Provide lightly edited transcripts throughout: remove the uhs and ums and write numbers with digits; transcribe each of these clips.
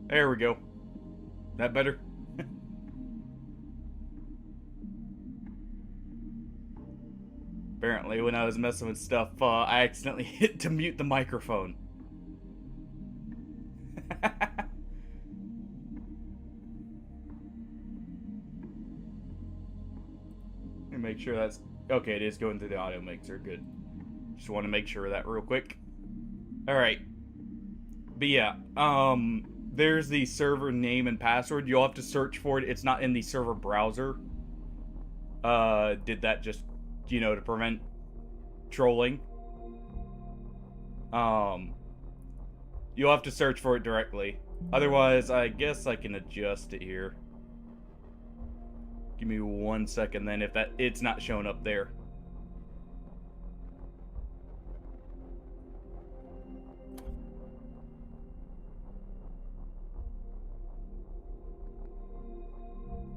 There we go. That better? Apparently, when I was messing with stuff, I accidentally hit to mute the microphone. Let me make sure that's... Okay, it is going through the audio mixer. Good. Just want to make sure of that real quick. Alright. But yeah, there's the server name and password. You'll have to search for it. It's not in the server browser. Did that just, to prevent trolling. You'll have to search for it directly. Otherwise, I guess I can adjust it here. Give me 1 second then if it's not showing up there.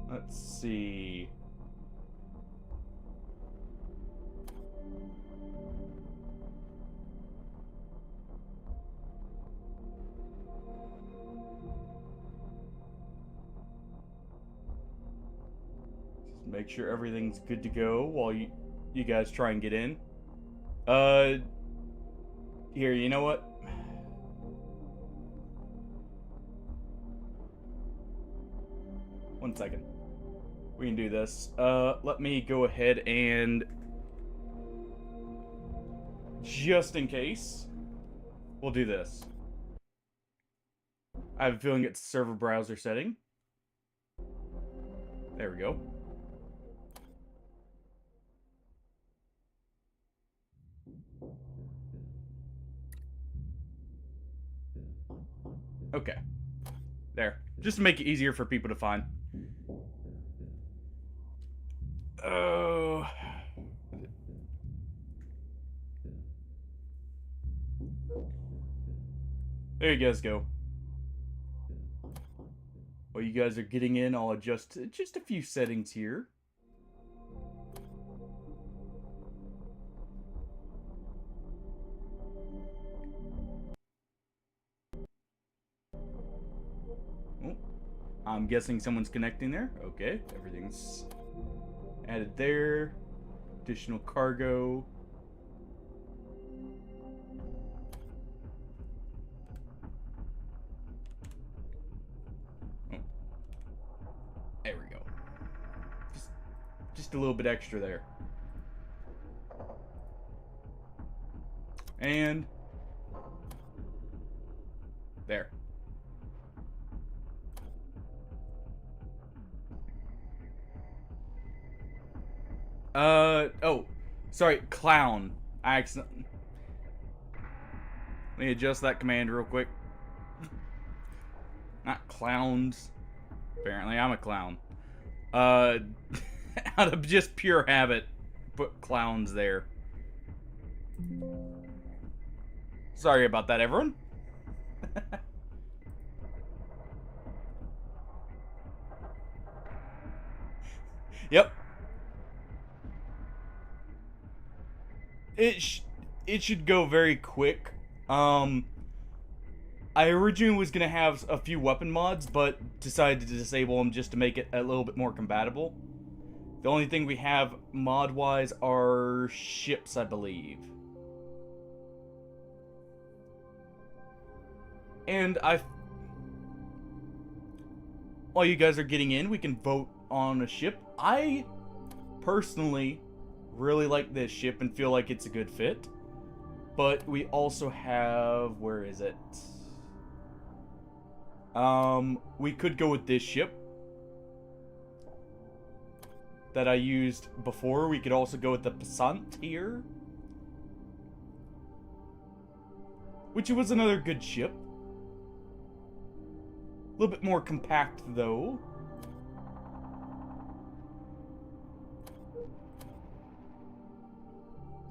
Let's see. Just make sure everything's good to go while you guys try and get in. Here, you know what? One second. We can do this. Let me go ahead and... Just in case, we'll do this. I have a feeling it's server browser setting. There we go. Okay. There. Just to make it easier for people to find. Oh. There you guys go. While you guys are getting in, I'll adjust just a few settings here. Oh, I'm guessing someone's connecting there. Okay, everything's added there. Additional cargo. Oh. There we go. Just a little bit extra there. And there. Oh, sorry, clown. I accidentally. Let me adjust that command real quick. Not clowns. Apparently, I'm a clown. Out of just pure habit, put clowns there. Sorry about that, everyone. Yep. It should go very quick. I originally was gonna have a few weapon mods, but decided to disable them just to make it a little bit more compatible. The only thing we have mod-wise are ships, I believe. And while you guys are getting in, we can vote on a ship. I personally really like this ship and feel like it's a good fit. But we also have, where is it? We could go with this ship that I used before. We could also go with the Passant here, which was another good ship. A little bit more compact, though.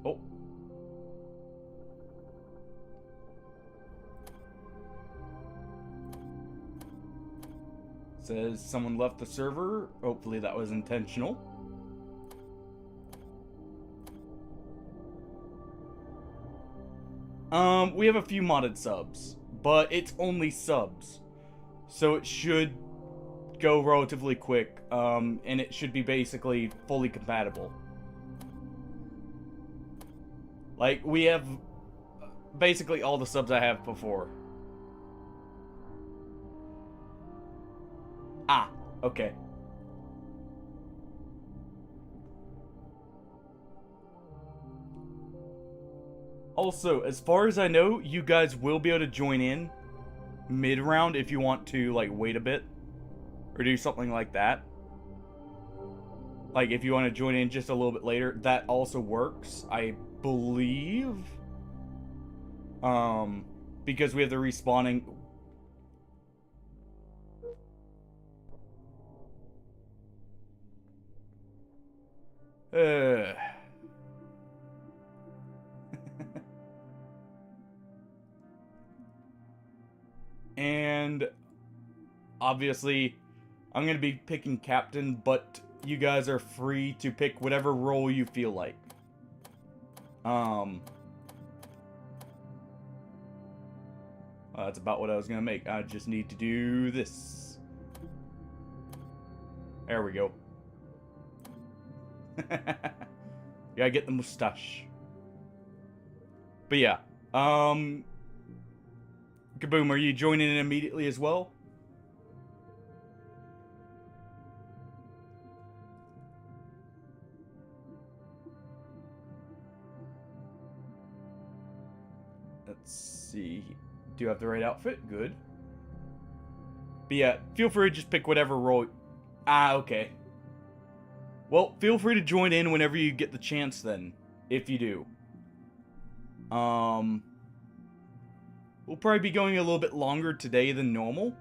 Oh. Says someone left the server. Hopefully that was intentional. We have a few modded subs, but it's only subs. So it should go relatively quick, and it should be basically fully compatible. Like, we have basically all the subs I have before. Ah, okay. Also, as far as I know, you guys will be able to join in mid-round if you want to, like, wait a bit. Or do something like that. Like, if you want to join in just a little bit later, that also works, I believe. Because we have the respawning. And obviously, I'm going to be picking captain, but you guys are free to pick whatever role you feel like. That's about what I was going to make. I just need to do this. There we go. Gotta get the mustache. But yeah. Kaboom, are you joining in immediately as well? Let's see. Do you have the right outfit? Good. But yeah, feel free to just pick whatever role. Ah, okay. Well, feel free to join in whenever you get the chance then, if you do. We'll probably be going a little bit longer today than normal.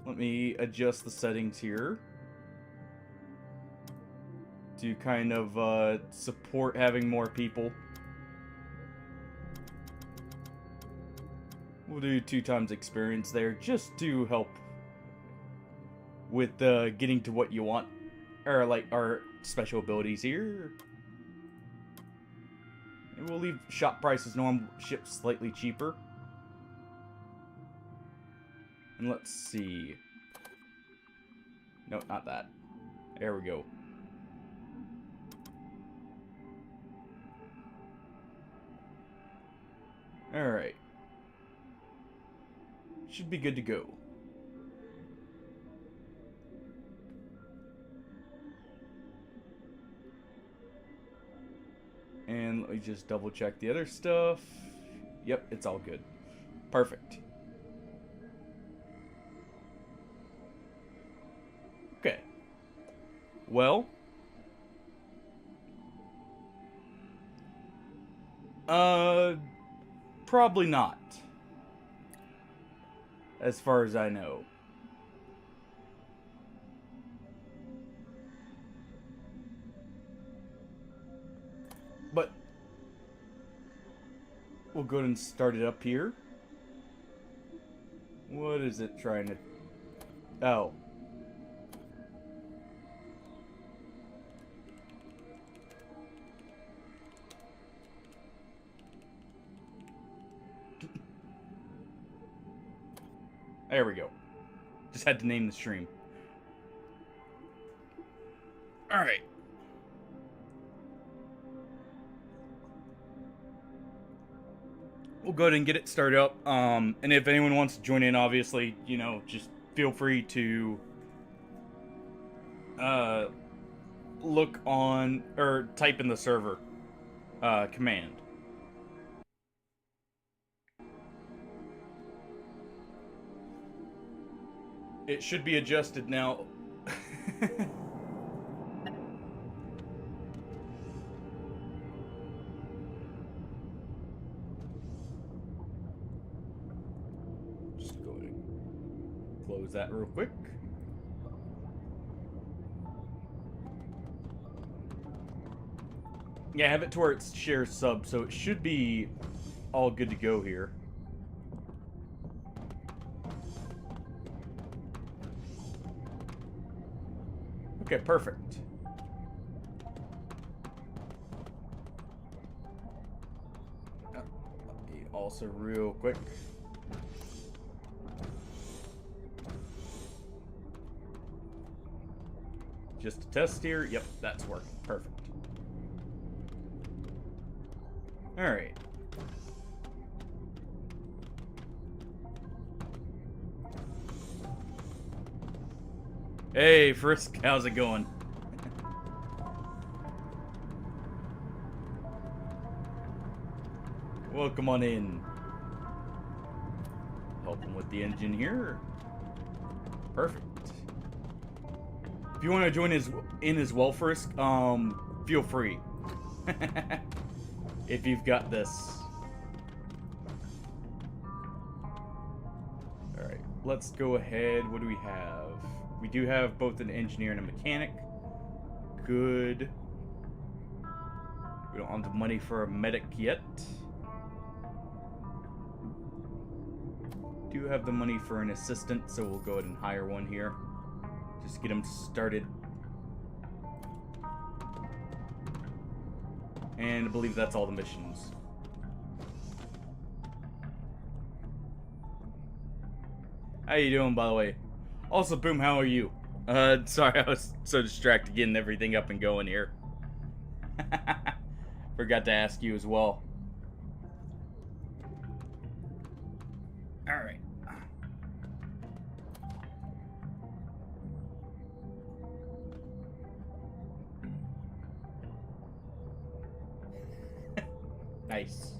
Let me adjust the settings here to kind of support having more people. We'll do 2 times experience there just to help with getting to what you want, or like our special abilities here. And we'll leave shop prices normal, ships slightly cheaper. And let's see. No, not that. There we go. Alright. Should be good to go. And let me just double check the other stuff. Yep, it's all good. Perfect. Okay. Well. Probably not. As far as I know. But we'll go ahead and start it up here. What is it trying to... Oh. There we go. Just had to name the stream. Alright. We'll go ahead and get it started up. And if anyone wants to join in, obviously, you know, just feel free to look on or type in the server command. It should be adjusted now. Just go ahead and close that real quick. Yeah, I have it to where it's share sub, so it should be all good to go here. Okay, perfect. Also, real quick. Just a test here. Yep, that's working. Perfect. Alright. Hey, Frisk, how's it going? Welcome on in. Helping with the engine here. Perfect. If you want to join in as well, Frisk, feel free. If you've got this. Alright, let's go ahead. What do we have? We do have both an engineer and a mechanic. Good. We don't have the money for a medic yet. Do have the money for an assistant, so we'll go ahead and hire one here. Just get him started. And I believe that's all the missions. How you doing, by the way? Also, Boom, how are you? Sorry, I was so distracted getting everything up and going here. Forgot to ask you as well. Alright. Nice.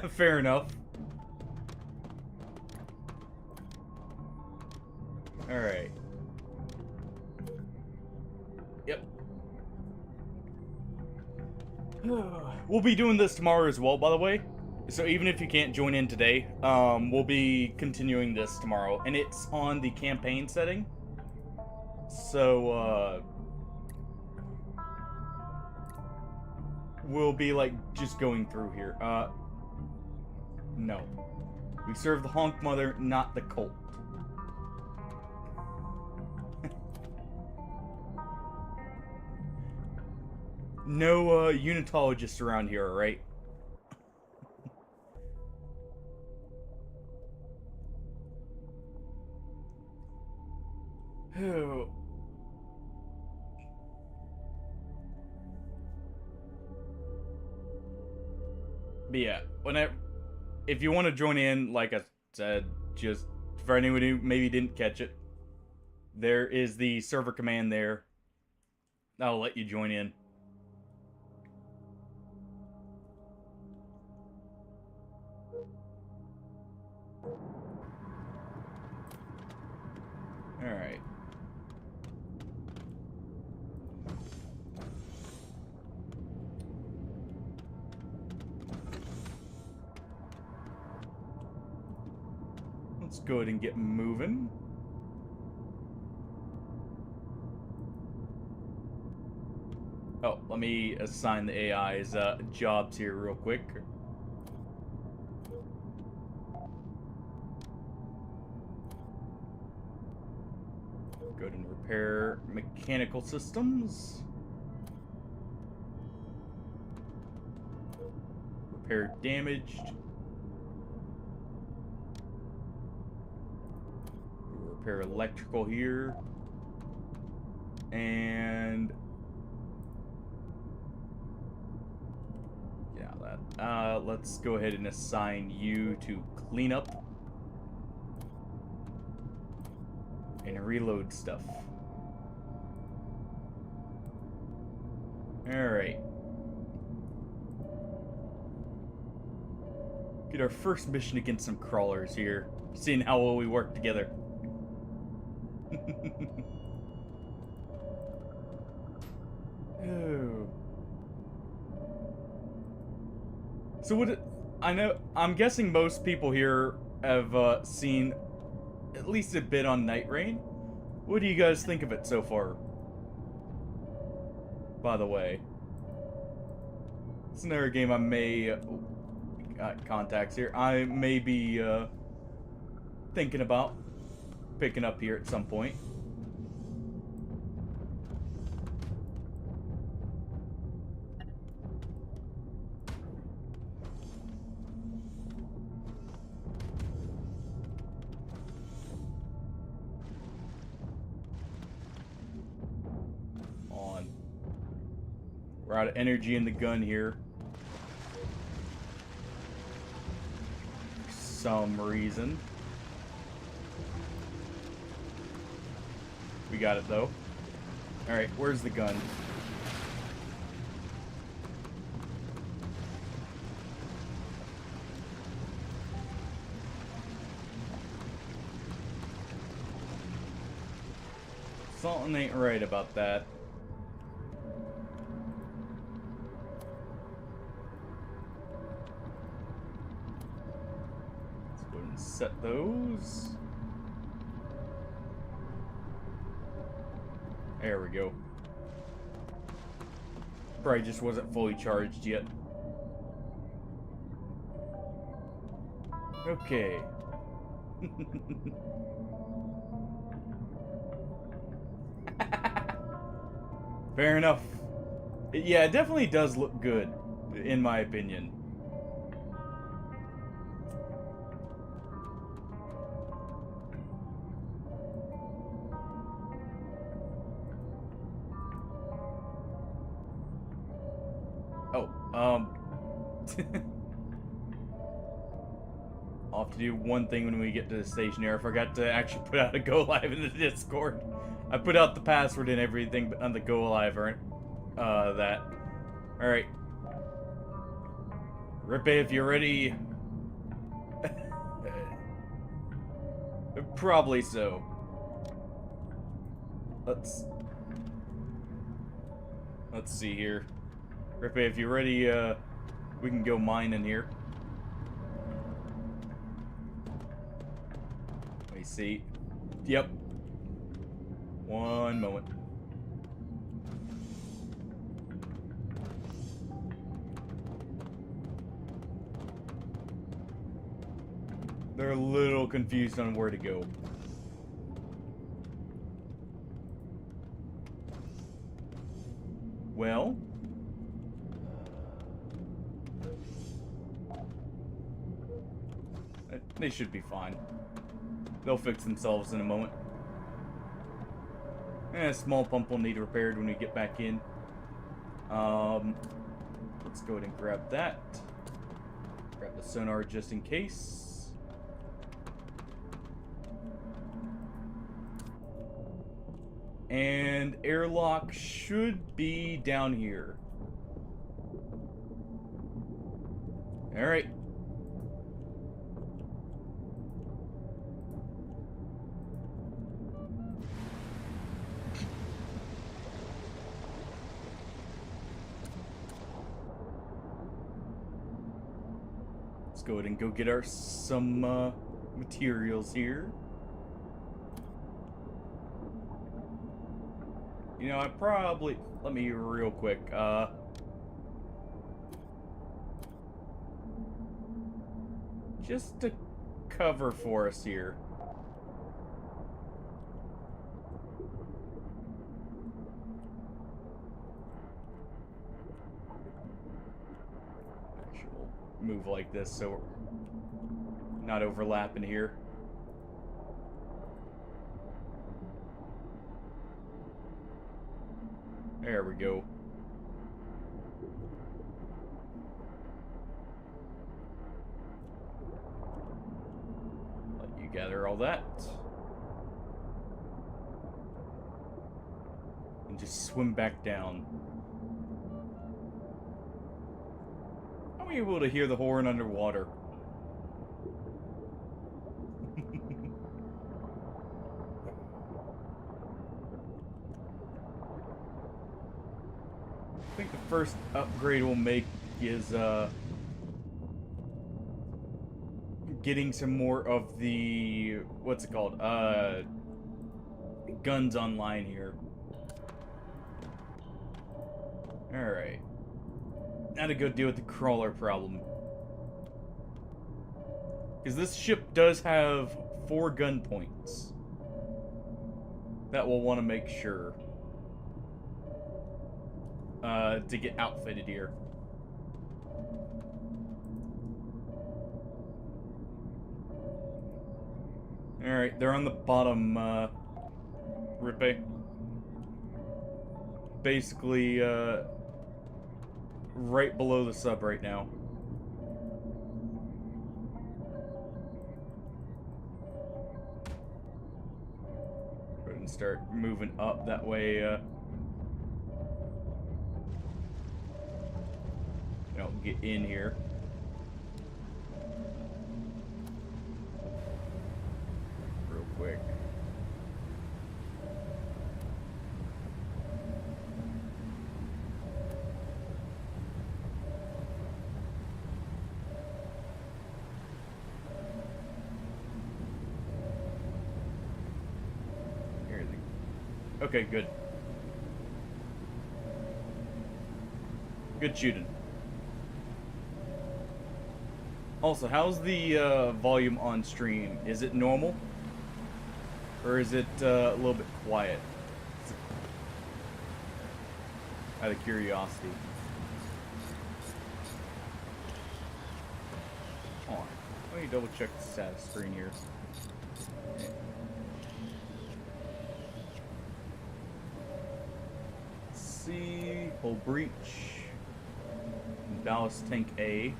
Fair enough. Alright. Yep. We'll be doing this tomorrow as well, by the way. So even if you can't join in today, we'll be continuing this tomorrow. And it's on the campaign setting. So, we'll be, like, just going through here. No. We serve the Honk Mother, not the cult. No, unitologists around here, right? Oh. But yeah, if you want to join in, like I said, just for anyone who maybe didn't catch it, there is the server command there. That'll let you join in. Alright. Let's go ahead and get moving. Oh, let me assign the AI's jobs here real quick. Go ahead and repair mechanical systems. Repair damaged. Repair electrical here. And get out of that. Let's go ahead and assign you to cleanup and reload stuff. Alright. Get our first mission against some crawlers here. Seeing how well we work together. Oh. So I'm guessing most people here have seen at least a bit on Night Rain. What do you guys think of it so far? By the way, it's another game I may got contacts here. I may be thinking about picking up here at some point. We're out of energy in the gun here. For some reason. We got it though. Alright, where's the gun? Something ain't right about that. Set those. There we go. Probably just wasn't fully charged yet. Okay. Fair enough. Yeah, it definitely does look good, in my opinion. I'll have to do one thing when we get to the station here. I forgot to actually put out a go live in the Discord. I put out the password and everything, but on the go live aren't that. Alright. Rippe, if you're ready. Probably so. Let's see here. Rippe, if you're ready, we can go mining here. Let me see. Yep. One moment. They're a little confused on where to go. Well, they should be fine. They'll fix themselves in a moment. A small pump will need repaired when we get back in. Let's go ahead and grab that. Grab the sonar just in case. And airlock should be down here. Alright. Let's go ahead and go get some materials here. You know, let me real quick, just to cover for us here. Actually, we'll move like this so we're not overlapping here. There we go. Let you gather all that. And just swim back down. I'm able to hear the horn underwater. I think the first upgrade we'll make is getting some more of the, what's it called, guns online here. Alright. Now to go deal with the crawler problem. Because this ship does have 4 gun points. That we'll want to make sure. To get outfitted here. Alright, they're on the bottom, Rippe. Basically, right below the sub right now. Go ahead and start moving up that way, get in here. Real quick. Okay, good. Good shooting. Also, how's the volume on stream? Is it normal? Or is it a little bit quiet? Out of curiosity. Hold on. Let me double check the status screen here. Let's see. Hull breach. Ballast tank A.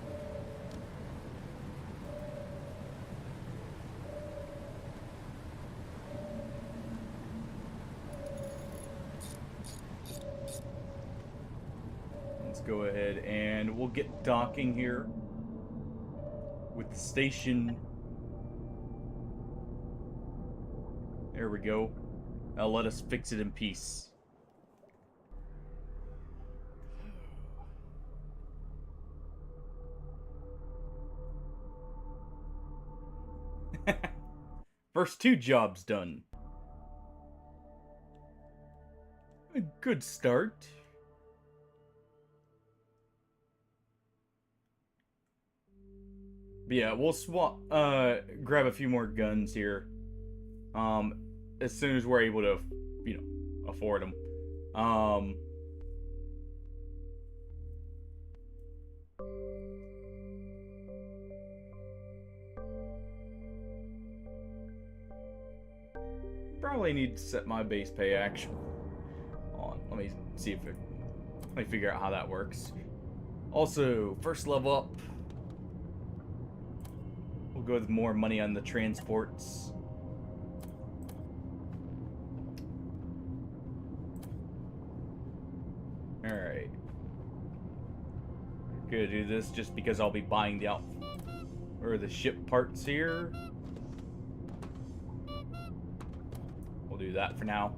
Go ahead and we'll get docking here with the station. There we go. Now let us fix it in peace. First 2 jobs done. A good start. But yeah, we'll swap, grab a few more guns here, as soon as we're able to, afford them. Probably need to set my base pay action on. Let me see if let me figure out how that works. Also, first level up. go with more money on the transports. Alright. Gonna do this just because I'll be buying the ship parts here. We'll do that for now.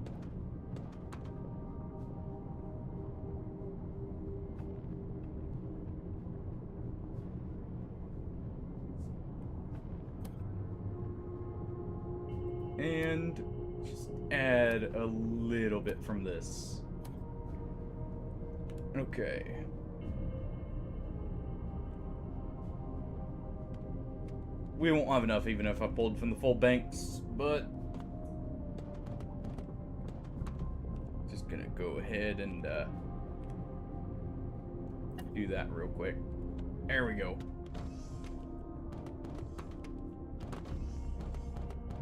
And just add a little bit from this. Okay. We won't have enough even if I pulled from the full banks, but just gonna go ahead and do that real quick. There we go.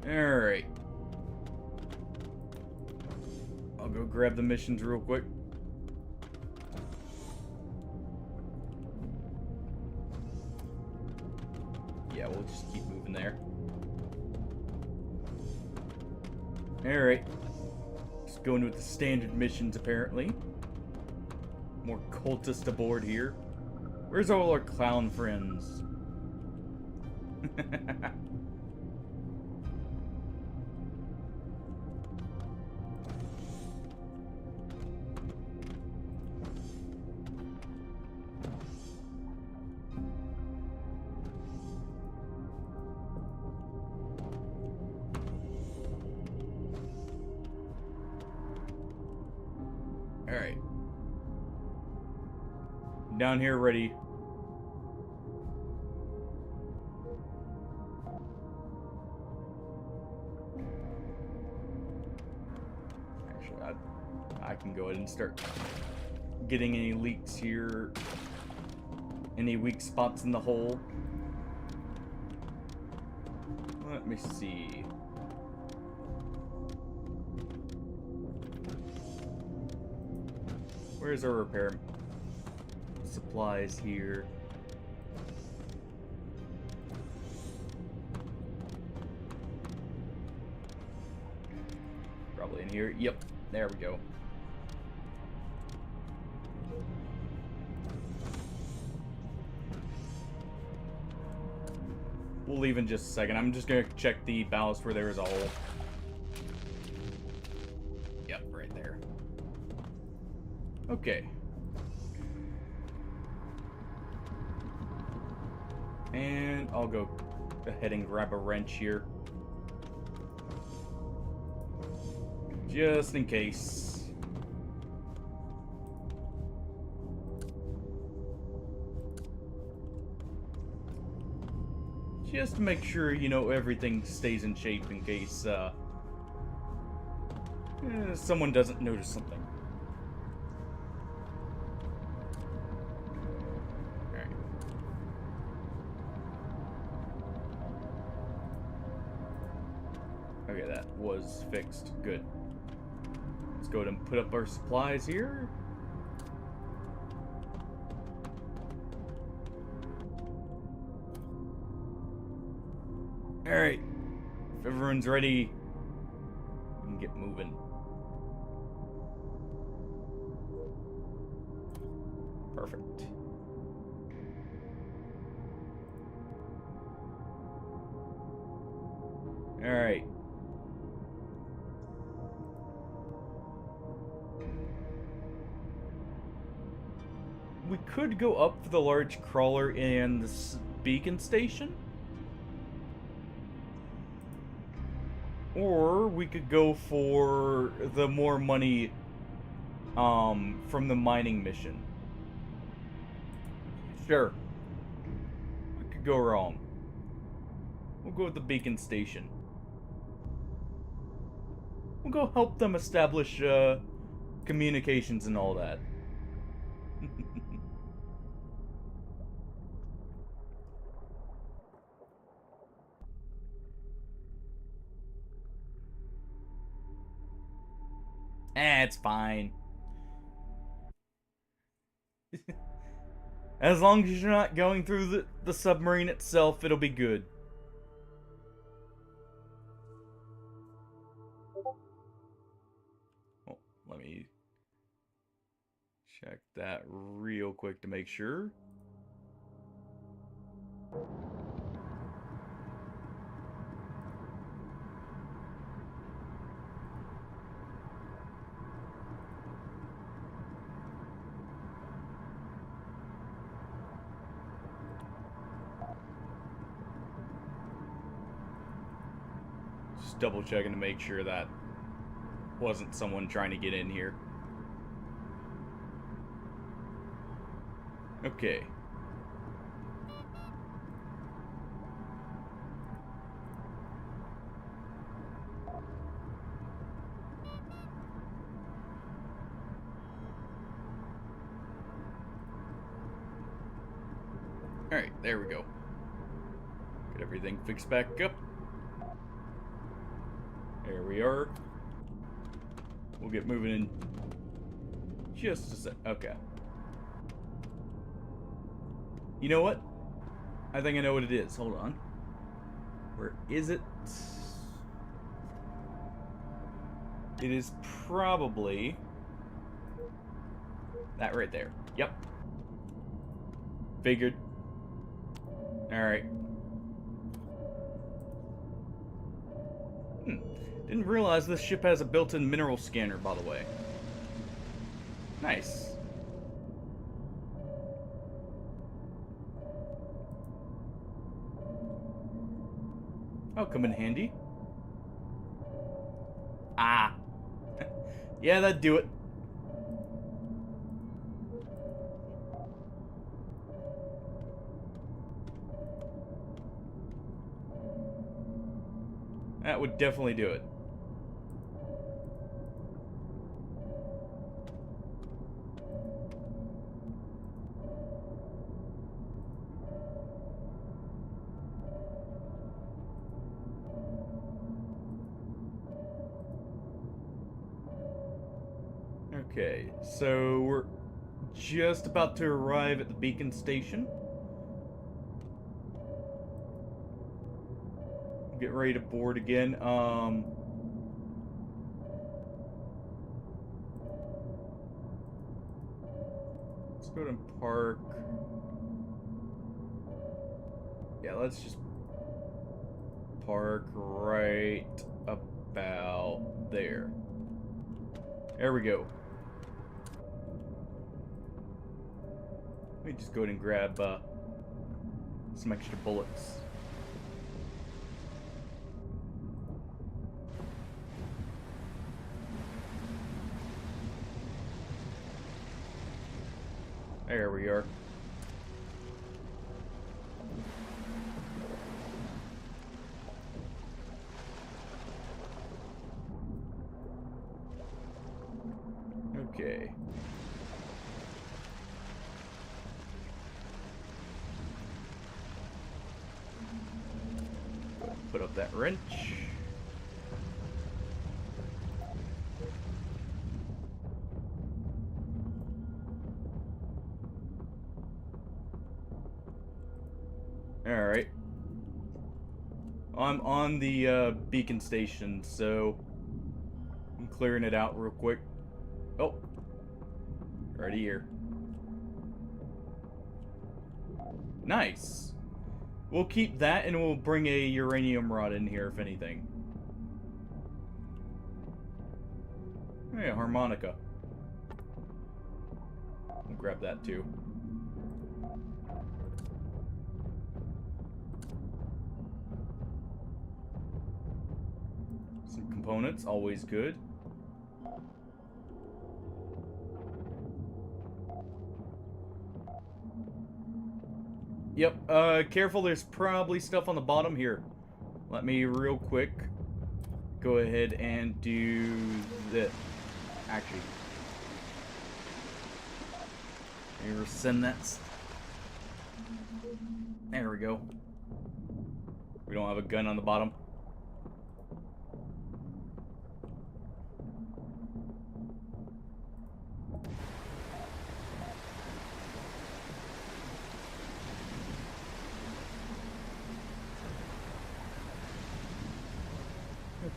Alright. I'll go grab the missions real quick. Yeah, we'll just keep moving there. Alright. Just going with the standard missions, apparently. More cultists aboard here. Where's all our clown friends? Alright. Down here ready. Actually, I can go ahead and start getting any leaks here. Any weak spots in the hull. Let me see. Where's our repair supplies here? Probably in here. Yep, there we go. We'll leave in just a second. I'm just gonna check the ballast where there is a hole. Yep, right there. Okay. And I'll go ahead and grab a wrench here. Just in case. Just to make sure, you know, everything stays in shape in case someone doesn't notice something. Alright. Okay, that was fixed. Good. Let's go ahead and put up our supplies here. Alright. If everyone's ready, we can get moving. Perfect. Alright. We could go up for the large crawler and the beacon station. Or we could go for the more money from the mining mission. Sure. We could go wrong. We'll go with the beacon station. We'll go help them establish communications and all that. It's fine. As long as you're not going through the submarine itself, it'll be good. Check that real quick to make sure. Just double checking to make sure that wasn't someone trying to get in here. Okay. Alright, there we go. Get everything fixed back up. There we are. We'll get moving in just a sec. Okay. You know what? I think I know what it is. Hold on. Where is it? It is probably that right there. Yep. Figured. Alright. Didn't realize this ship has a built-in mineral scanner, by the way. Nice. That'll come in handy. Ah. Yeah, that'd do it. That would definitely do it. Okay, so we're just about to arrive at the beacon station. Get ready to board again. Let's go to park. Yeah, let's just park right about there. There we go. Let me just go ahead and grab some extra bullets. There we are. Okay. Put up that wrench. Alright. I'm on the beacon station, so I'm clearing it out real quick. Oh. Already here. Nice. We'll keep that and we'll bring a uranium rod in here if anything. Hey, a harmonica. We'll grab that too. Some components, always good. Yep, careful, there's probably stuff on the bottom here. Let me real quick go ahead and do this. Actually, let me resend that. There we go. We don't have a gun on the bottom.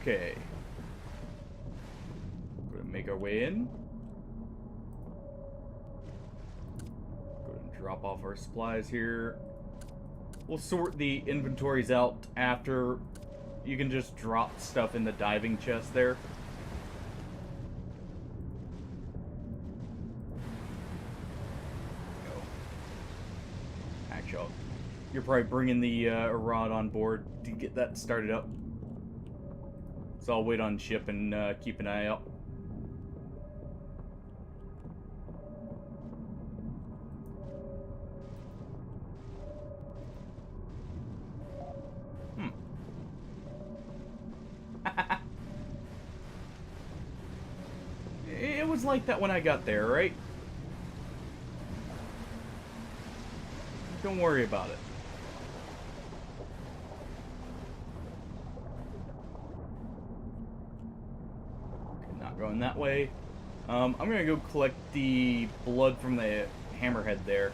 Okay. We're gonna make our way in. drop off our supplies here. We'll sort the inventories out after. You can just drop stuff in the diving chest there. Actually, you're probably bringing the rod on board to get that started up. So I'll wait on ship and keep an eye out. It was like that when I got there, right? Don't worry about it. Okay, not going that way. I'm gonna go collect the blood from the hammerhead there.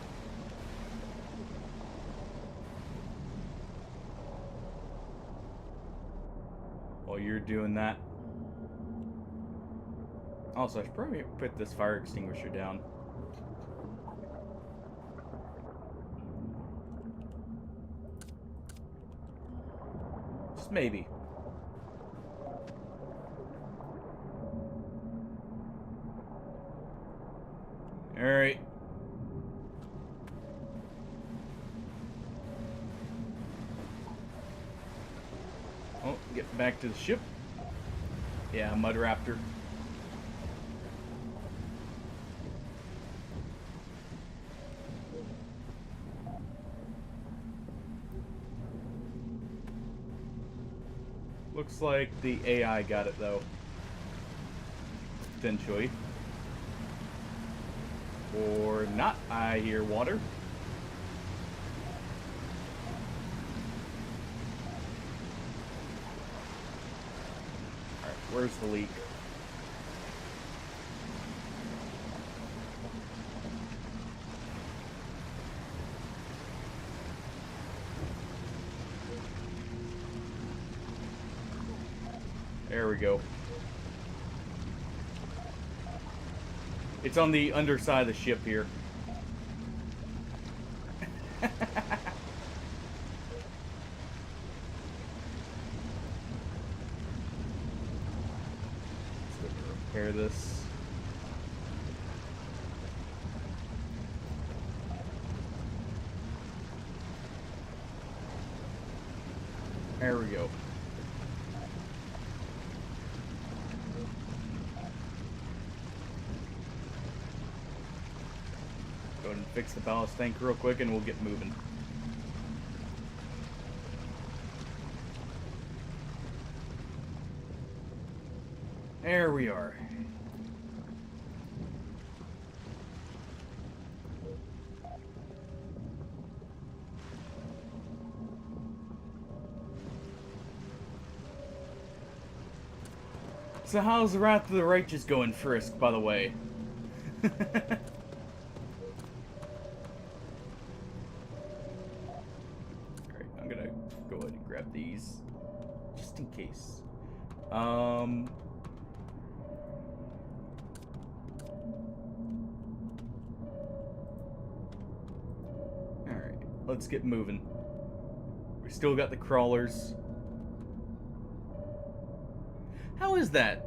While you're doing that. Also, I should probably put this fire extinguisher down. Just maybe. Alright. Oh, get back to the ship. Yeah, Mud Raptor. Looks like the AI got it, though. Potentially. Or not. I hear water. Alright, where's the leak? There we go. It's on the underside of the ship here. Let's repair this. There we go. Go ahead and fix the ballast tank real quick and we'll get moving. There we are. So how's the Wrath of the Righteous going, Frisk, by the way? Alright, I'm gonna go ahead and grab these. Just in case. Alright, let's get moving. We still got the crawlers. How is that?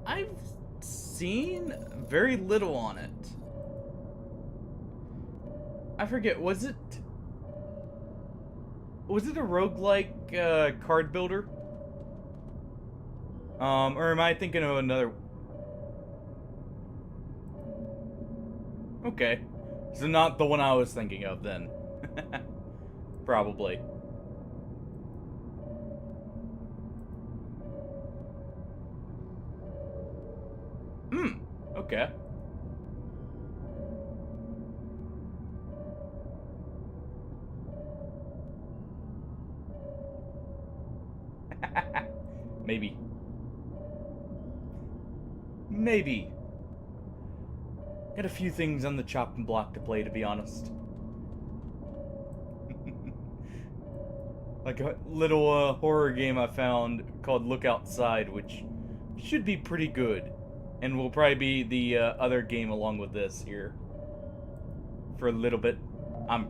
I've seen very little on it. I forget, was it a roguelike card builder? Or am I thinking of another? Okay. So not the one I was thinking of then. Probably. Okay. Maybe. Maybe. Got a few things on the chopping block to play, to be honest. Like a little horror game I found called Look Outside, which should be pretty good. And will probably be the other game along with this here. for a little bit. I'm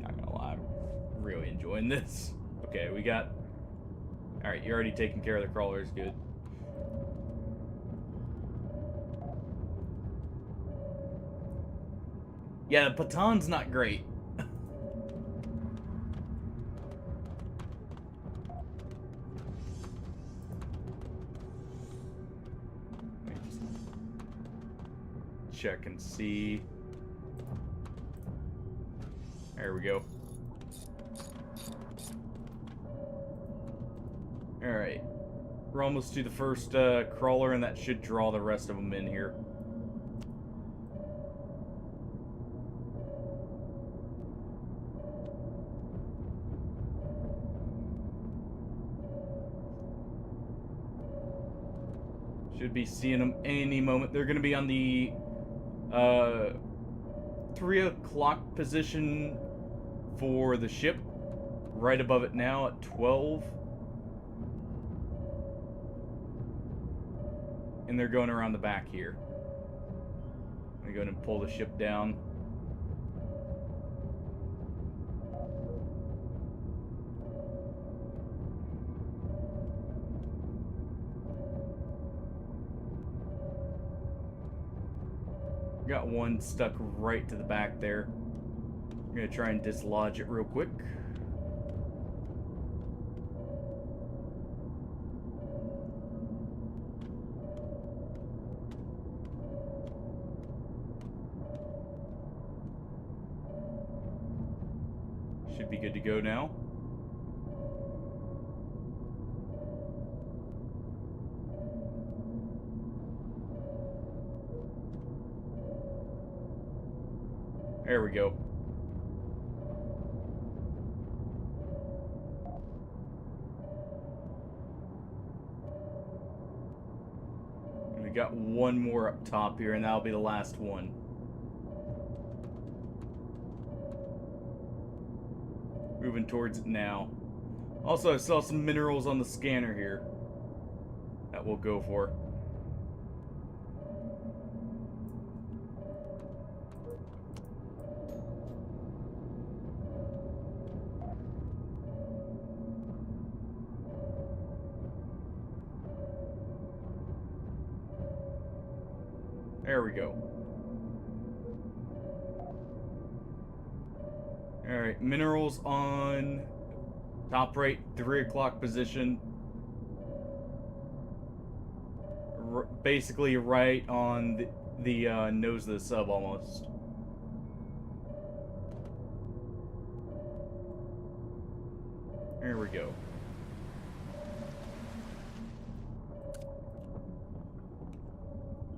not gonna lie, I'm really enjoying this. Okay, we got... Alright, you're already taking care of the crawlers, good. Yeah, the baton's not great. Let me just check and see. There we go. Alright. We're almost to the first crawler, and that should draw the rest of them in here. Should be seeing them any moment. They're going to be on the 3 o'clock position for the ship. Right above it now at 12. And they're going around the back here. I'm going to go ahead and pull the ship down. Got one stuck right to the back there. I'm going to try and dislodge it real quick. Should be good to go now. There we go. And we got one more up top here, and that'll be the last one. Moving towards it now. Also, I saw some minerals on the scanner here that we'll go for. There we go. Alright, minerals on top right, 3 o'clock position. Basically right on the nose of the sub almost. There we go.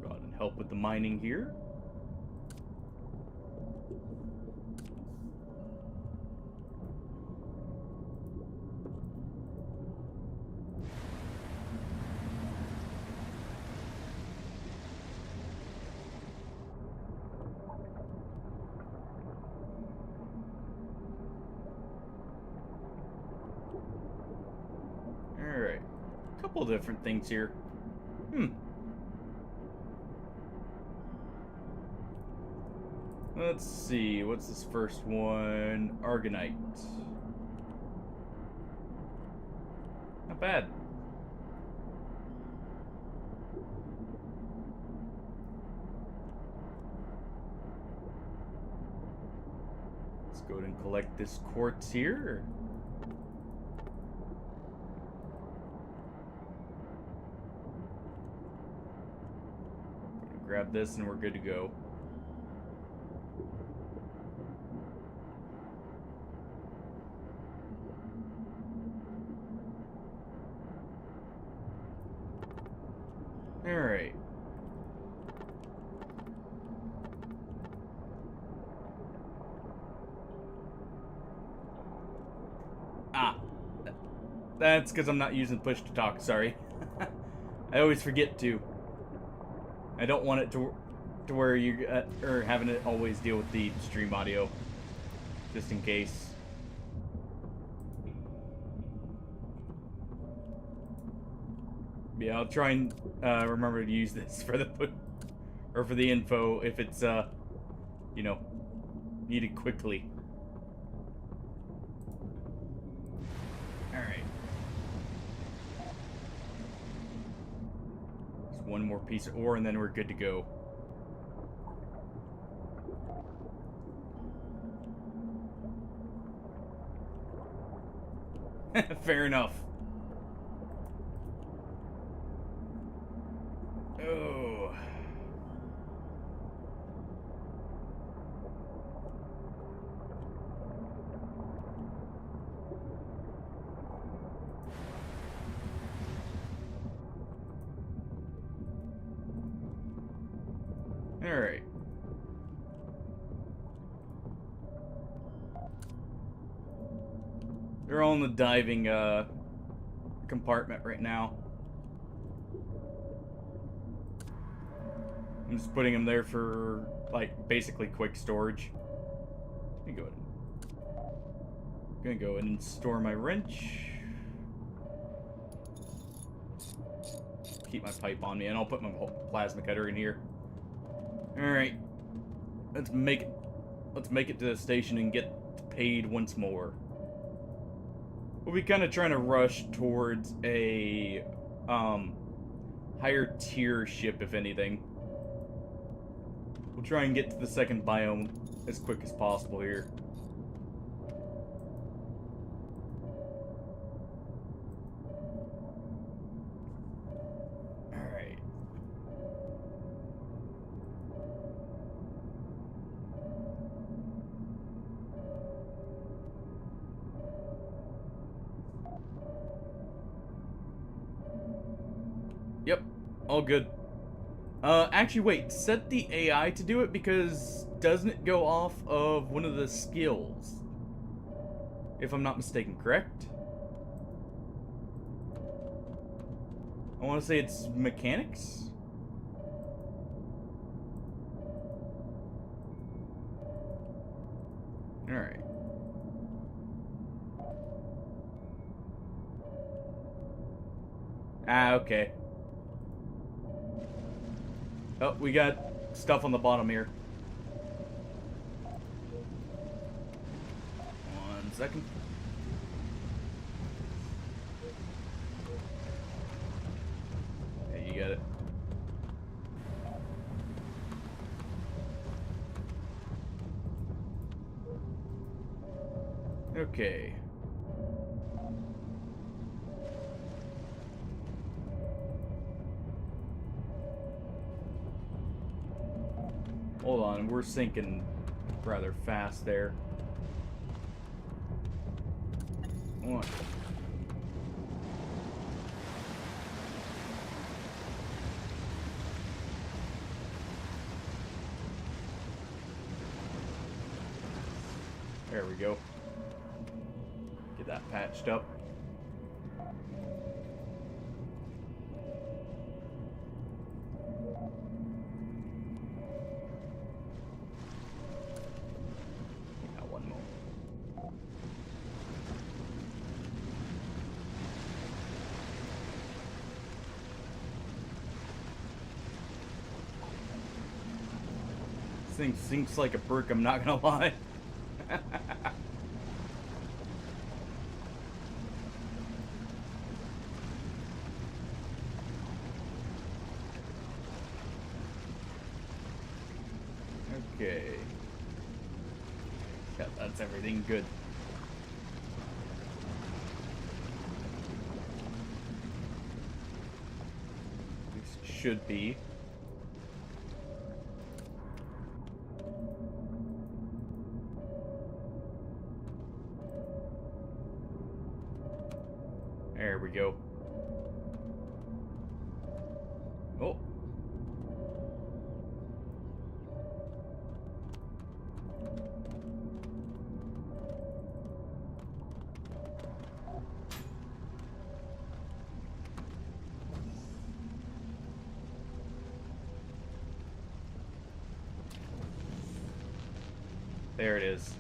Go ahead and help with the mining here. Alright. A couple different things here. Let's see. What's this first one? Argonite. Not bad. Let's go ahead and collect this quartz here. Grab this and we're good to go. Alright. That's because I'm not using push to talk, sorry. I always forget to. I don't want it to where you or having it always deal with the stream audio, just in case. Yeah, I'll try and remember to use this for the for the info if it's you know, Needed quickly. Alright. Just one more piece of ore and then we're good to go. Fair enough. Oh. Alright. They're all in the diving compartment right now. I'm just putting them there for, like, basically quick storage. Let me go ahead. I'm gonna go ahead and store my wrench. Keep my pipe on me, and I'll put my plasma cutter in here. Alright. Let's make it to the station and get paid once more. We'll be kind of trying to rush towards a higher tier ship, if anything. We'll try and get to the second biome as quick as possible here. Alright. Yep, all good. Actually, wait, set the AI to do it, because doesn't it go off of one of the skills? If I'm not mistaken, correct? I want to say it's mechanics? Alright. Ah, okay. Oh, we got stuff on the bottom here. 1 second. Hey, you got it. Okay. Hold on, we're sinking rather fast there. One. There we go. Get that patched up. Thing sinks like a brick, I'm not gonna lie. Okay. Yeah, that's everything good. This should be. There we go. Oh. There it is.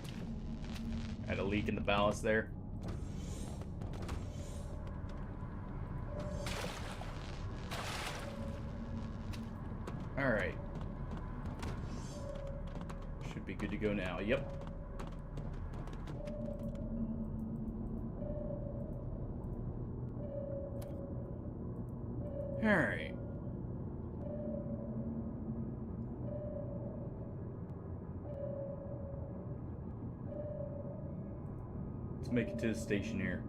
Had a leak in the ballast there. Alright. Should be good to to go now. Yep. Alright. Let's make it to the station here.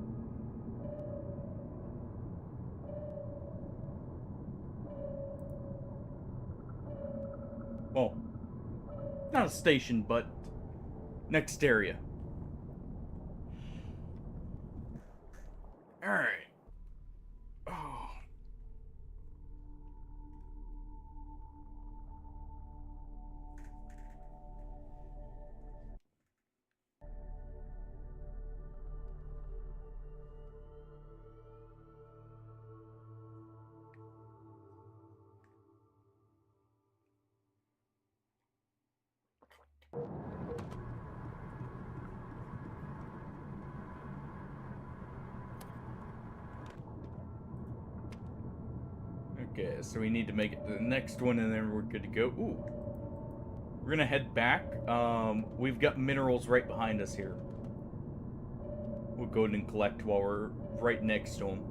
Well, not a station, but next area. Alright. Oh. Okay, so we need to make it to the next one and then we're good to go. Ooh. We're gonna head back. We've got minerals right behind us here. We'll go ahead and collect while we're right next to them.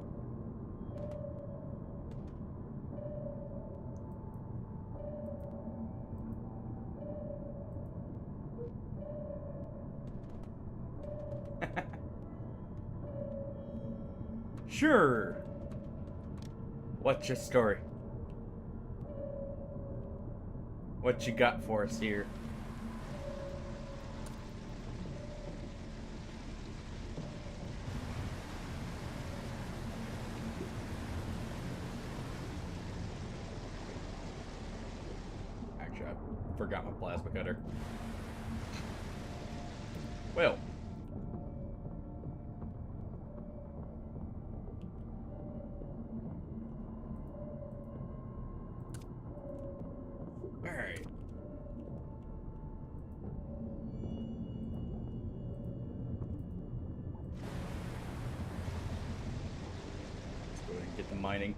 Sure. What's your story? What you got for us here? Actually, I forgot my plasma cutter. Well. Alright. Let's go ahead and get the mining.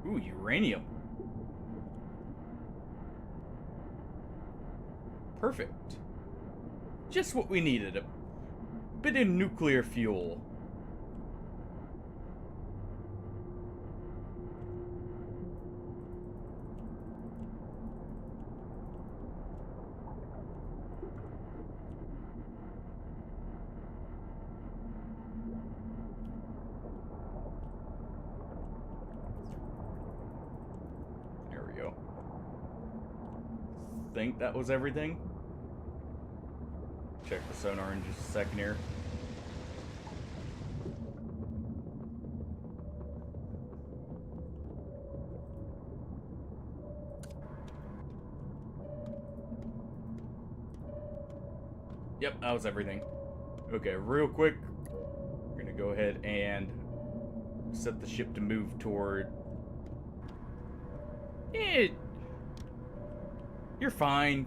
Ooh, uranium. Perfect. Just what we needed. A bit of nuclear fuel. There we go. Think that was everything? Check the sonar in just a second here. Yep, that was everything. Okay, real quick, we're gonna go ahead and set the ship to move toward... You're fine.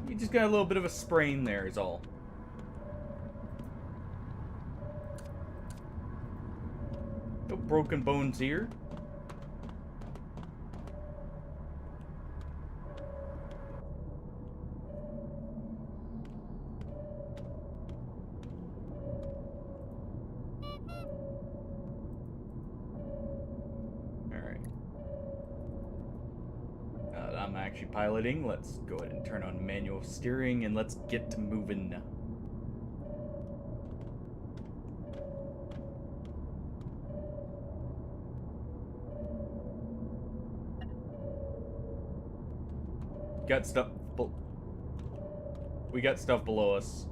You just got a little bit of a sprain there is all. No broken bones here. I'm actually piloting. Let's go ahead and turn on manual steering and let's get to moving. Got stuff. We got stuff below us.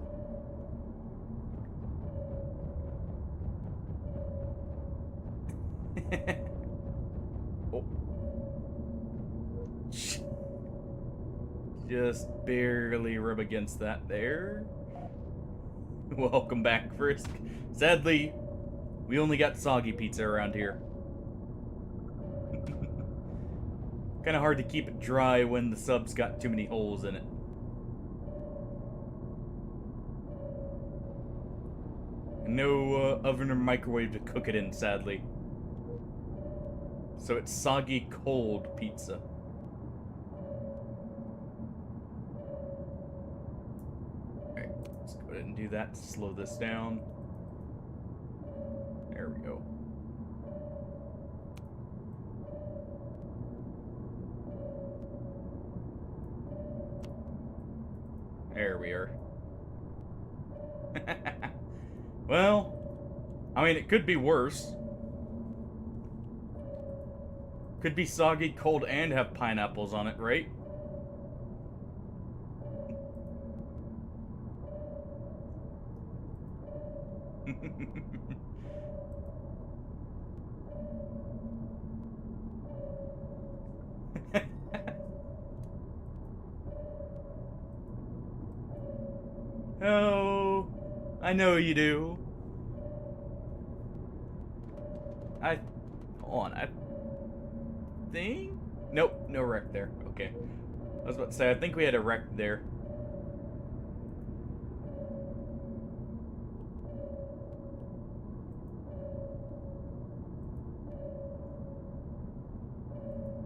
Oh. Just barely rub against that there. Welcome back, Frisk. Sadly, we only got soggy pizza around here. Kind of hard to keep it dry when the sub's got too many holes in it. And no oven or microwave to cook it in, sadly. So it's soggy cold pizza. Alright, let's go ahead and do that to slow this down. There we go. There we are. Well, I mean, it could be worse. Could be soggy, cold, and have pineapples on it, right? Oh, I know you do. Hold on, I think? Nope, no wreck there. Okay. I was about to say, I think we had a wreck there.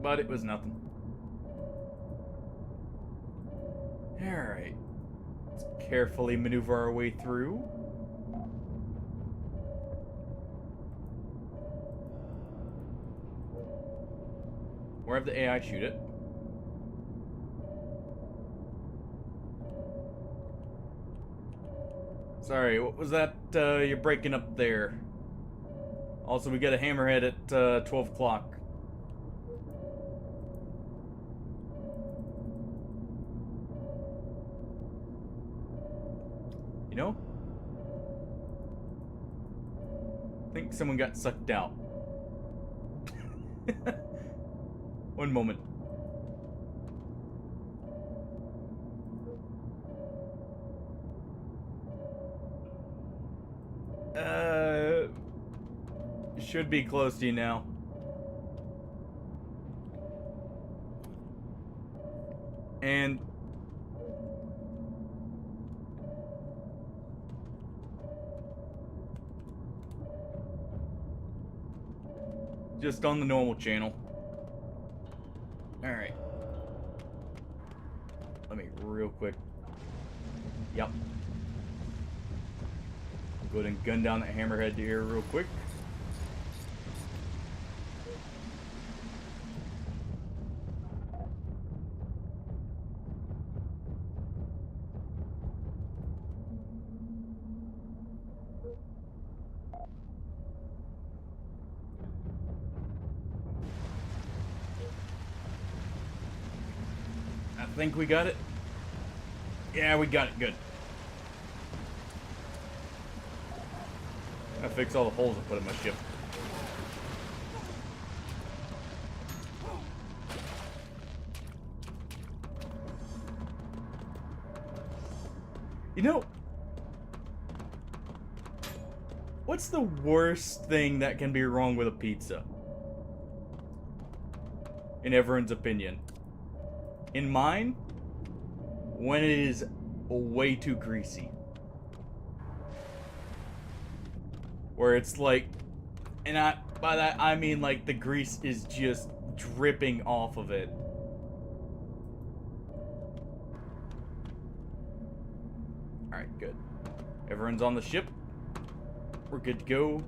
But it was nothing. Alright. Let's carefully maneuver our way through. Or have the AI shoot it. Sorry, what was that you're breaking up there? Also, we got a hammerhead at 12 o'clock. You know? I think someone got sucked out. One moment. Should be close to you now. And just on the normal channel. Alright. Let me real quick. Yep. Go ahead and gun down that hammerhead here real quick. I think we got it. Yeah, we got it. Good. I fix all the holes I put in my ship. You know, what's the worst thing that can be wrong with a pizza? In everyone's opinion. In mine, when it is way too greasy. Where it's like, and by that I mean like the grease is just dripping off of it. Alright, good. Everyone's on the ship. We're good to go.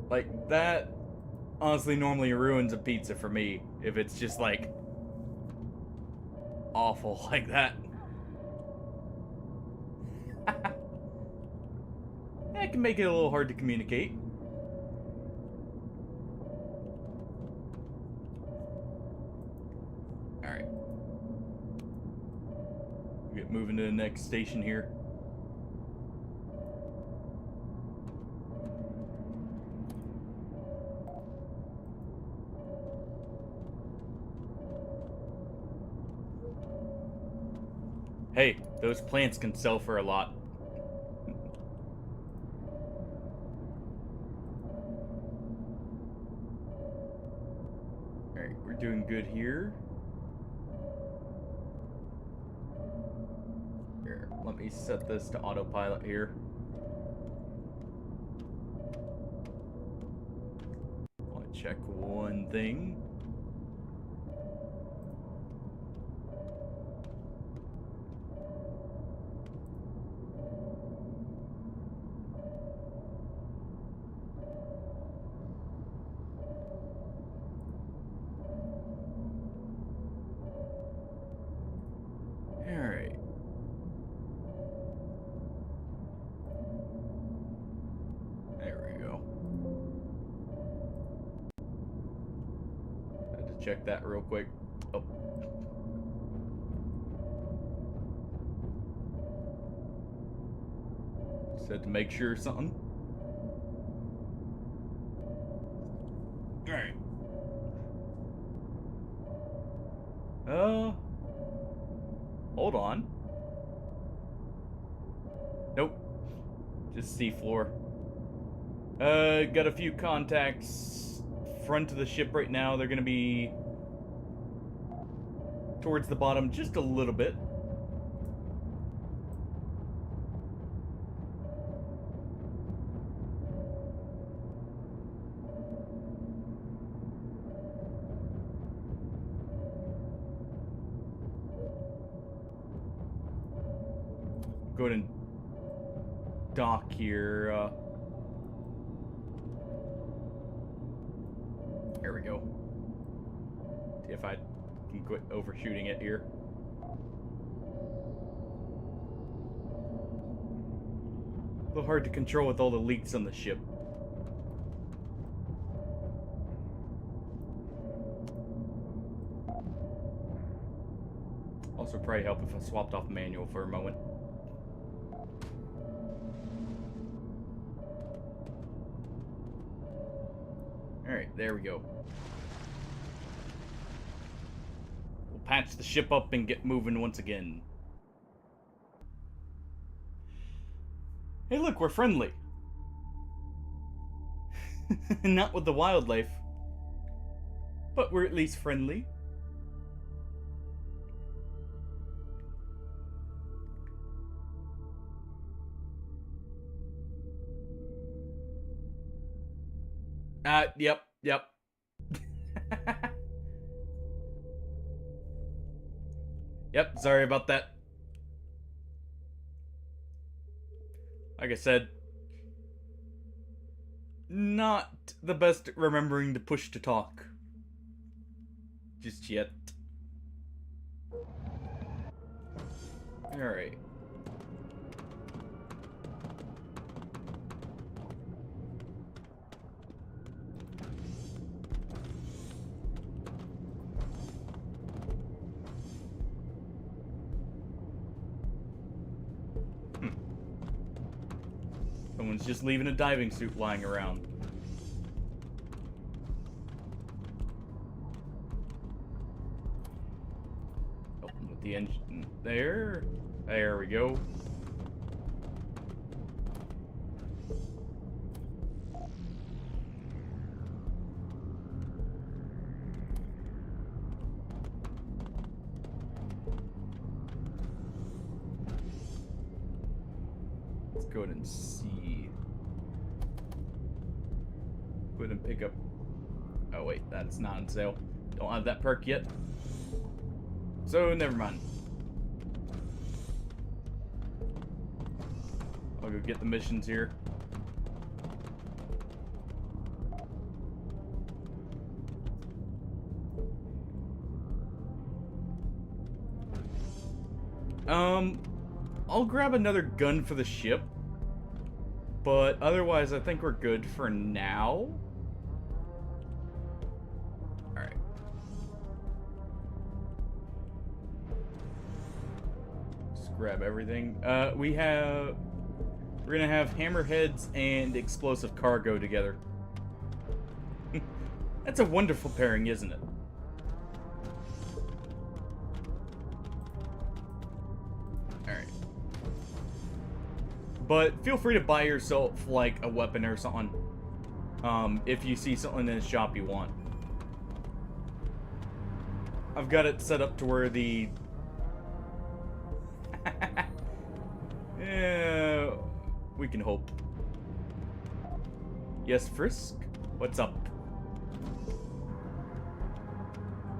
Like, that honestly normally ruins a pizza for me if it's just like awful like that. That can make it a little hard to communicate. Alright. Get moving to the next station here. Hey, those plants can sell for a lot. Alright, we're doing good here. Here, let me set this to autopilot here. check one thing. Alright. There we go. Had to check that real quick. Oh. Just had to make sure something. Alright. Hold on. Nope. Just seafloor. Got a few contacts front of the ship right now. They're gonna be towards the bottom just a little bit. Go ahead and dock here. There we go. See if I can quit overshooting it here. A little hard to control with all the leaks on the ship. Also probably help if I swapped off manual for a moment. Alright, there we go. We'll patch the ship up and get moving once again. Hey look, we're friendly. Not with the wildlife. But we're at least friendly. Yep. Yep, sorry about that. Like I said, not the best at remembering to push to talk. Just yet. Alright. Someone's just leaving a diving suit lying around. Open with the engine there. There we go. Let's go ahead and see. Go ahead and pick up. Oh wait, that's not on sale. Don't have that perk yet. So never mind. I'll go get the missions here. I'll grab another gun for the ship. But otherwise, I think we're good for now. Alright. Just grab everything. We're gonna have hammerheads and explosive cargo together. That's a wonderful pairing, isn't it? Alright. But feel free to buy yourself, like, a weapon or something. If you see something in the shop you want. I've got it set up to where the... Yeah, we can hope. Yes, Frisk? What's up?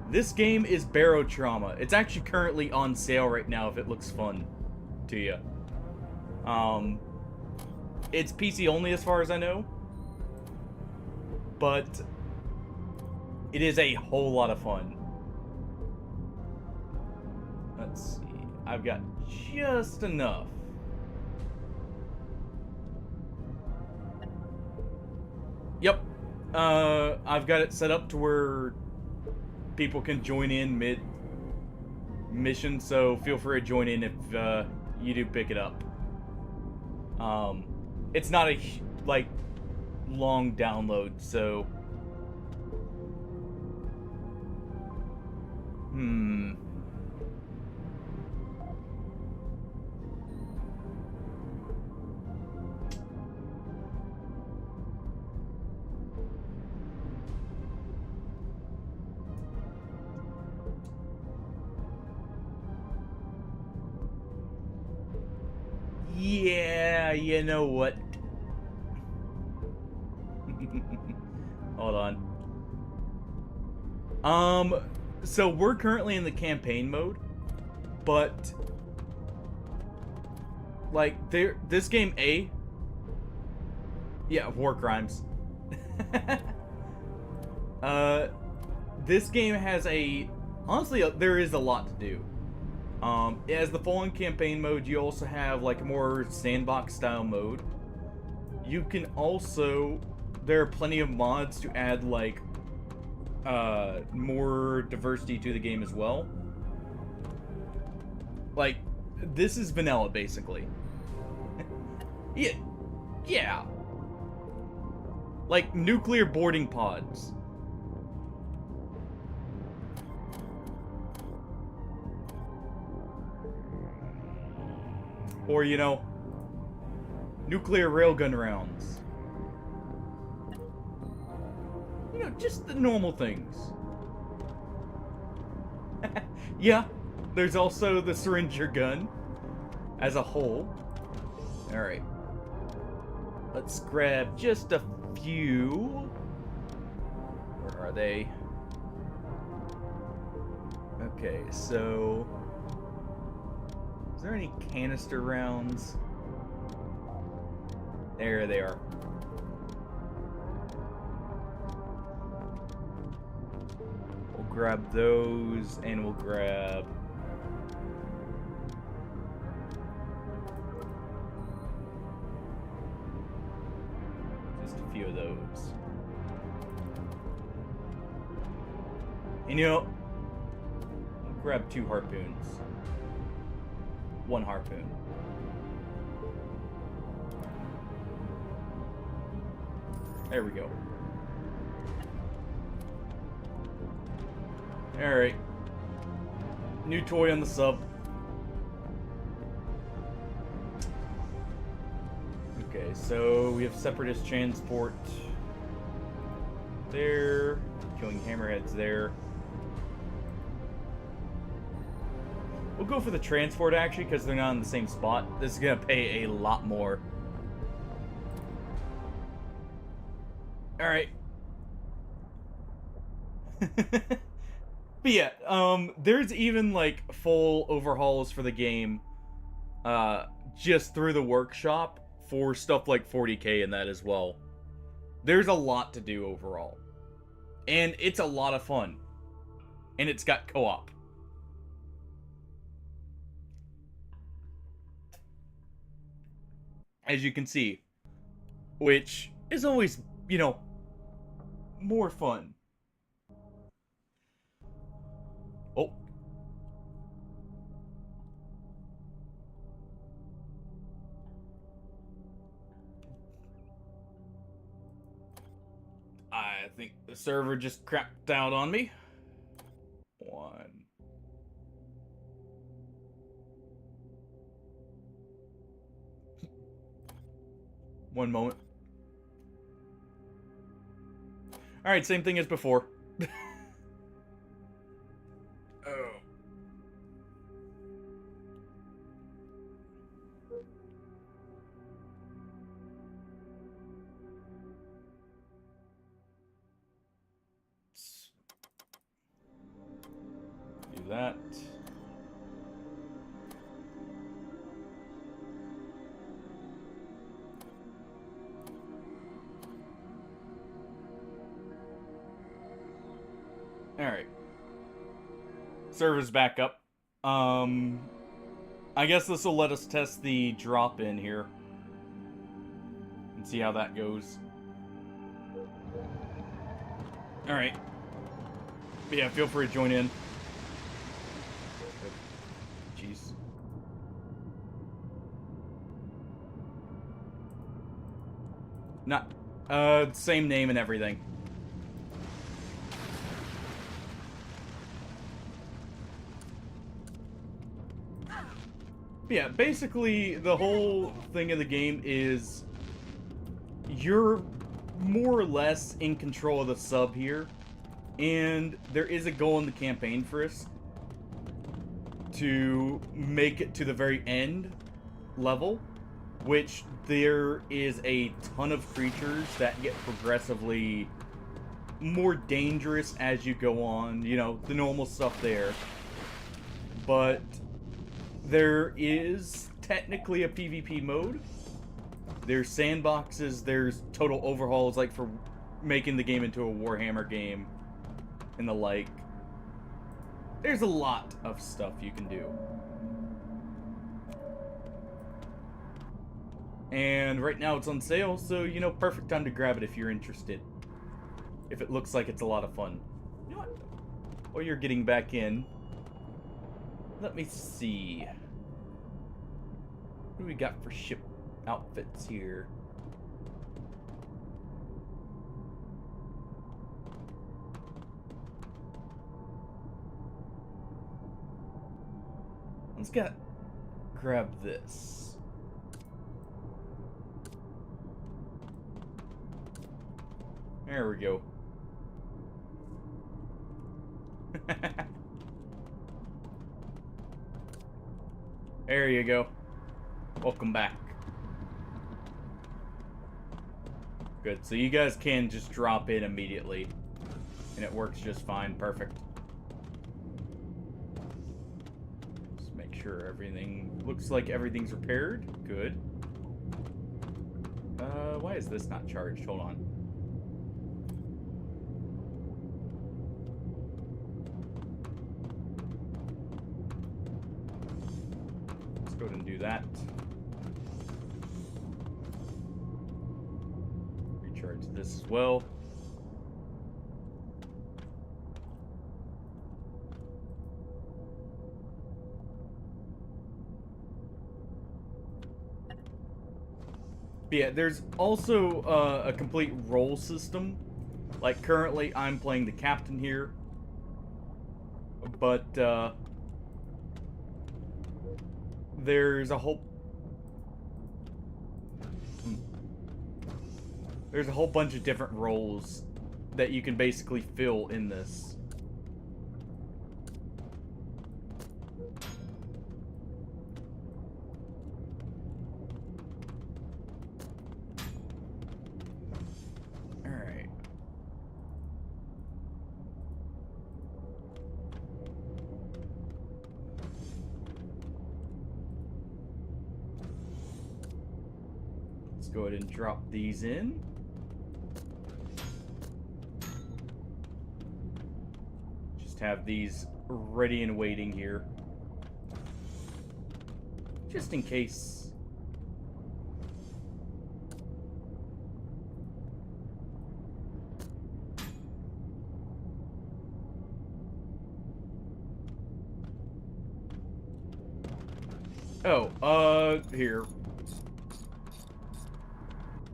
This game is Barotrauma. It's actually currently on sale right now if it looks fun to you. It's PC only as far as I know. But it is a whole lot of fun. Let's see. I've got just enough. Yep. I've got it set up to where people can join in mid-mission, so feel free to join in if you do pick it up. It's not a, like, long download, so... Yeah, you know what? Hold on. So we're currently in the campaign mode, but like this game yeah, war crimes. This game has honestly, there is a lot to do. As the Fallen campaign mode, you also have like a more sandbox style mode. You can also, there are plenty of mods to add like more diversity to the game as well. Like, this is vanilla basically. Yeah. Like nuclear boarding pods. Or, you know, nuclear railgun rounds. You know, just the normal things. Yeah, there's also the syringer gun as a whole. Alright. Let's grab just a few. Where are they? Okay, so... is there any canister rounds? There they are. We'll grab those, and we'll grab... just a few of those. And you know, we'll grab 2 harpoons. 1 harpoon. There we go. Alright. New toy on the sub. Okay, so we have separatist transport there. Killing hammerheads there. We'll go for the transport, actually, because they're not in the same spot. This is going to pay a lot more. Alright. But yeah, there's even, like, full overhauls for the game, just through the workshop for stuff like 40K and that as well. There's a lot to do overall. And it's a lot of fun. And it's got co-op. As you can see, which is always, you know, more fun. Oh. I think the server just crapped out on me. 1 moment. Alright, same thing as before. Oh. remove that. Alright. Server's back up. I guess this will let us test the drop-in here. And see how that goes. Alright. Yeah, feel free to join in. Jeez. Not, same name and everything. Yeah, basically, the whole thing of the game is you're more or less in control of the sub here, and there is a goal in the campaign for us to make it to the very end level, which there is a ton of creatures that get progressively more dangerous as you go on, you know, the normal stuff there. But there is technically a PvP mode. There's sandboxes, there's total overhauls, like for making the game into a Warhammer game and the like. There's a lot of stuff you can do. And right now it's on sale, so, you know, perfect time to grab it if you're interested. If it looks like it's a lot of fun. You know what? While you're getting back in, let me see. What do we got for ship outfits here? Let's grab this. There we go. There you go. Welcome back. Good. So you guys can just drop in immediately. And it works just fine. Perfect. Just make sure everything looks like everything's repaired. Good. Why is this not charged? Hold on. Let's go ahead and do that. Recharge this as well. Yeah, there's also a complete role system. Like, currently, I'm playing the captain here. But, there's a whole... There's a whole bunch of different roles that you can basically fill in this. Alright. Let's go ahead and drop these in. Have these ready and waiting here. Just in case. Oh, here.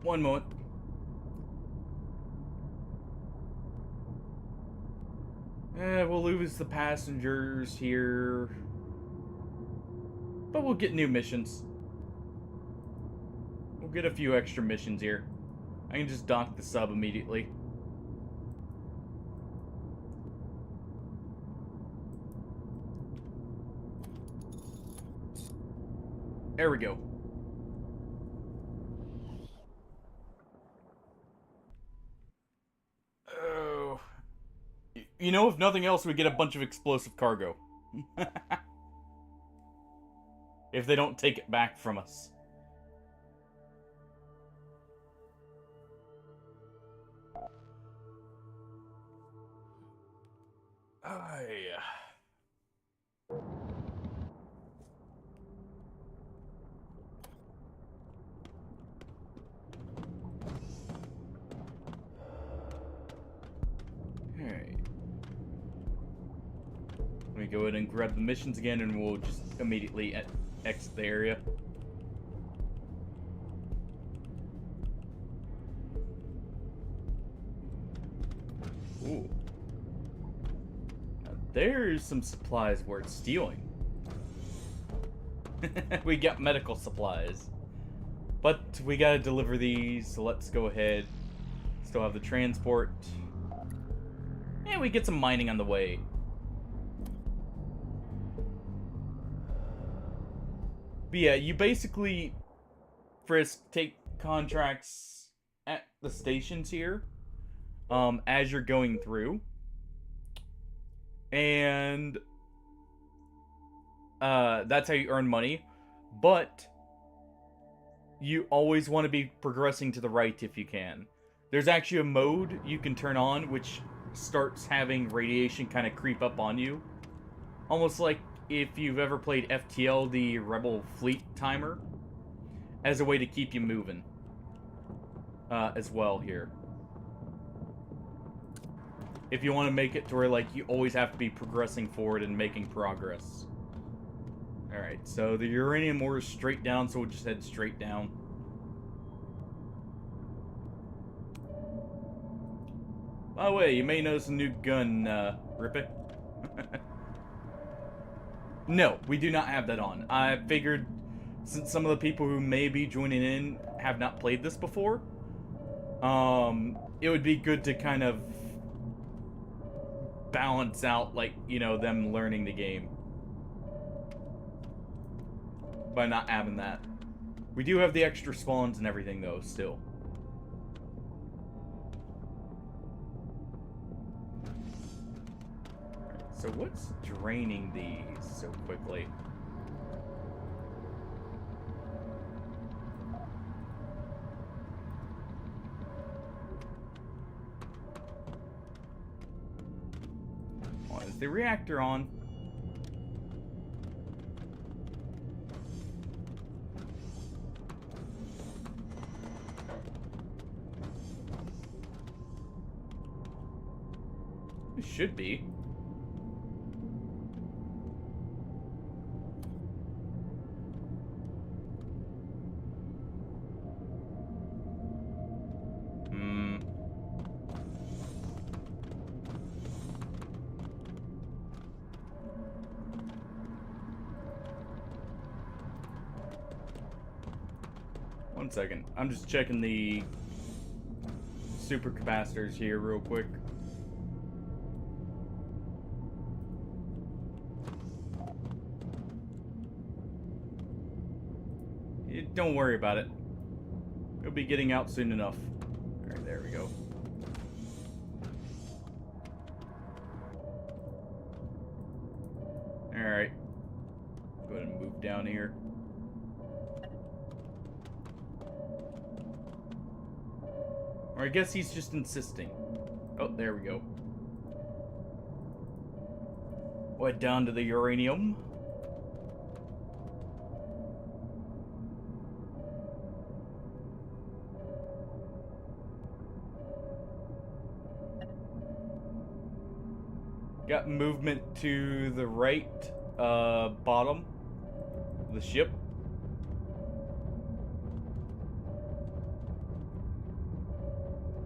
One moment. We'll lose the passengers here. But we'll get new missions. We'll get a few extra missions here. I can just dock the sub immediately. There we go. Oh. You know, if nothing else, we get a bunch of explosive cargo. If they don't take it back from us. Yeah. Alright. Let me go ahead and grab the missions again, and we'll just immediately exit the area. Ooh. Now there's some supplies worth stealing. We got medical supplies. But we gotta deliver these, so let's go ahead. Still have the transport. And we get some mining on the way. But yeah, you basically, Frisk, take contracts at the stations here, as you're going through. And that's how you earn money. But you always want to be progressing to the right if you can. There's actually a mode you can turn on which starts having radiation kind of creep up on you. Almost like if you've ever played FTL, the Rebel Fleet Timer, as a way to keep you moving. As well here. If you want to make it to where, like, you always have to be progressing forward and making progress. Alright, so the uranium ore is straight down, so we'll just head straight down. By the way, you may notice a new gun, Rippy. No, we do not have that on. I figured, since some of the people who may be joining in have not played this before, it would be good to kind of balance out, like, you know, them learning the game by not having that. We do have the extra spawns and everything, though, still. So what's draining these so quickly? Oh, is the reactor on? It should be. One second. I'm just checking the supercapacitors here real quick. Don't worry about it. It'll be getting out soon enough. Alright, there we go. Alright. Go ahead and move down here. Or I guess he's just insisting. Oh, there we go. Went down to the uranium. Got movement to the right bottom of the ship.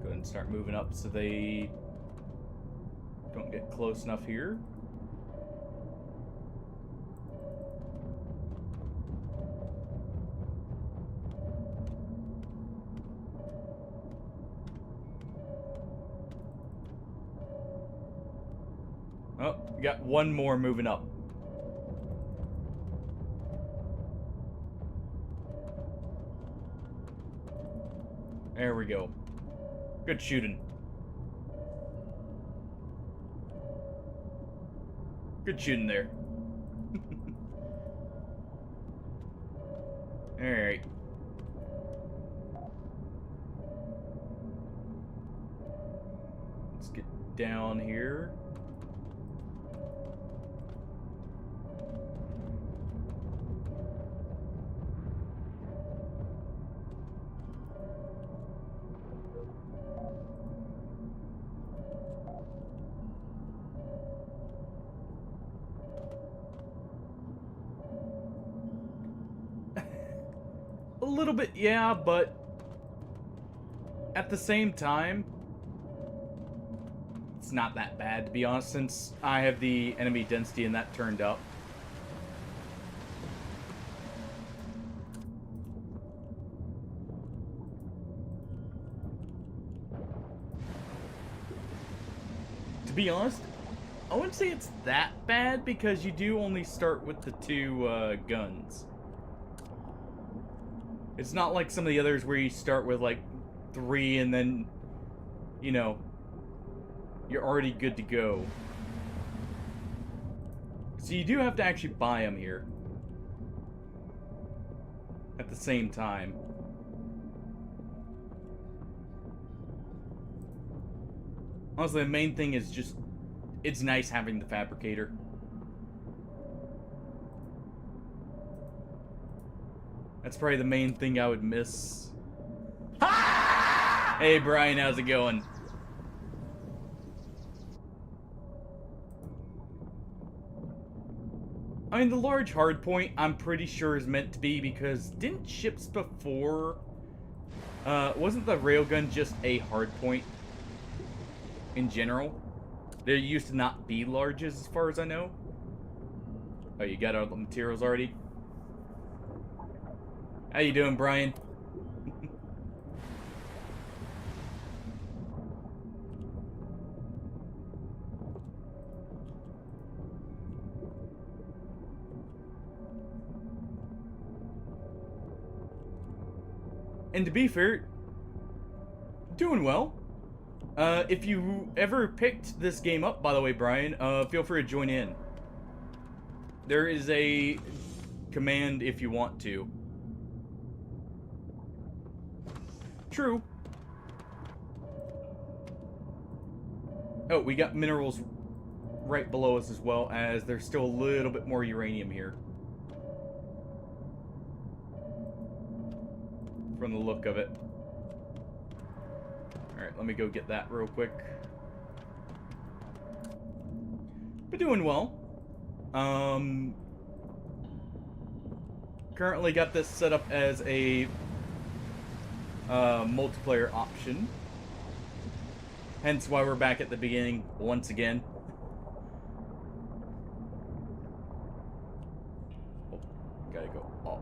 Go ahead and start moving up so they don't get close enough here. Oh, we got one more moving up. There we go. Good shooting. Good shooting there. Alright. Let's get down here. A little bit, yeah, but at the same time, it's not that bad, to be honest, since I have the enemy density and that turned up. To be honest, I wouldn't say it's that bad because you do only start with the two guns. It's not like some of the others where you start with like 3 and then, you know, you're already good to go. So you do have to actually buy them here. At the same time. Honestly, the main thing is just, it's nice having the fabricator. That's probably the main thing I would miss. Hey Brian, how's it going? I mean, the large hardpoint, I'm pretty sure is meant to be because didn't ships before, wasn't the railgun just a hardpoint in general? There used to not be larges as far as I know. Oh, you got all the materials already? How you doing, Brian? And to be fair, doing well. If you ever picked this game up, by the way, Brian, feel free to join in. There is a command if you want to. True. Oh, we got minerals right below us as well, as there's still a little bit more uranium here. From the look of it. Alright, let me go get that real quick. But doing well. Currently got this set up as a multiplayer option. Hence why we're back at the beginning once again. Oh, gotta go. Oh.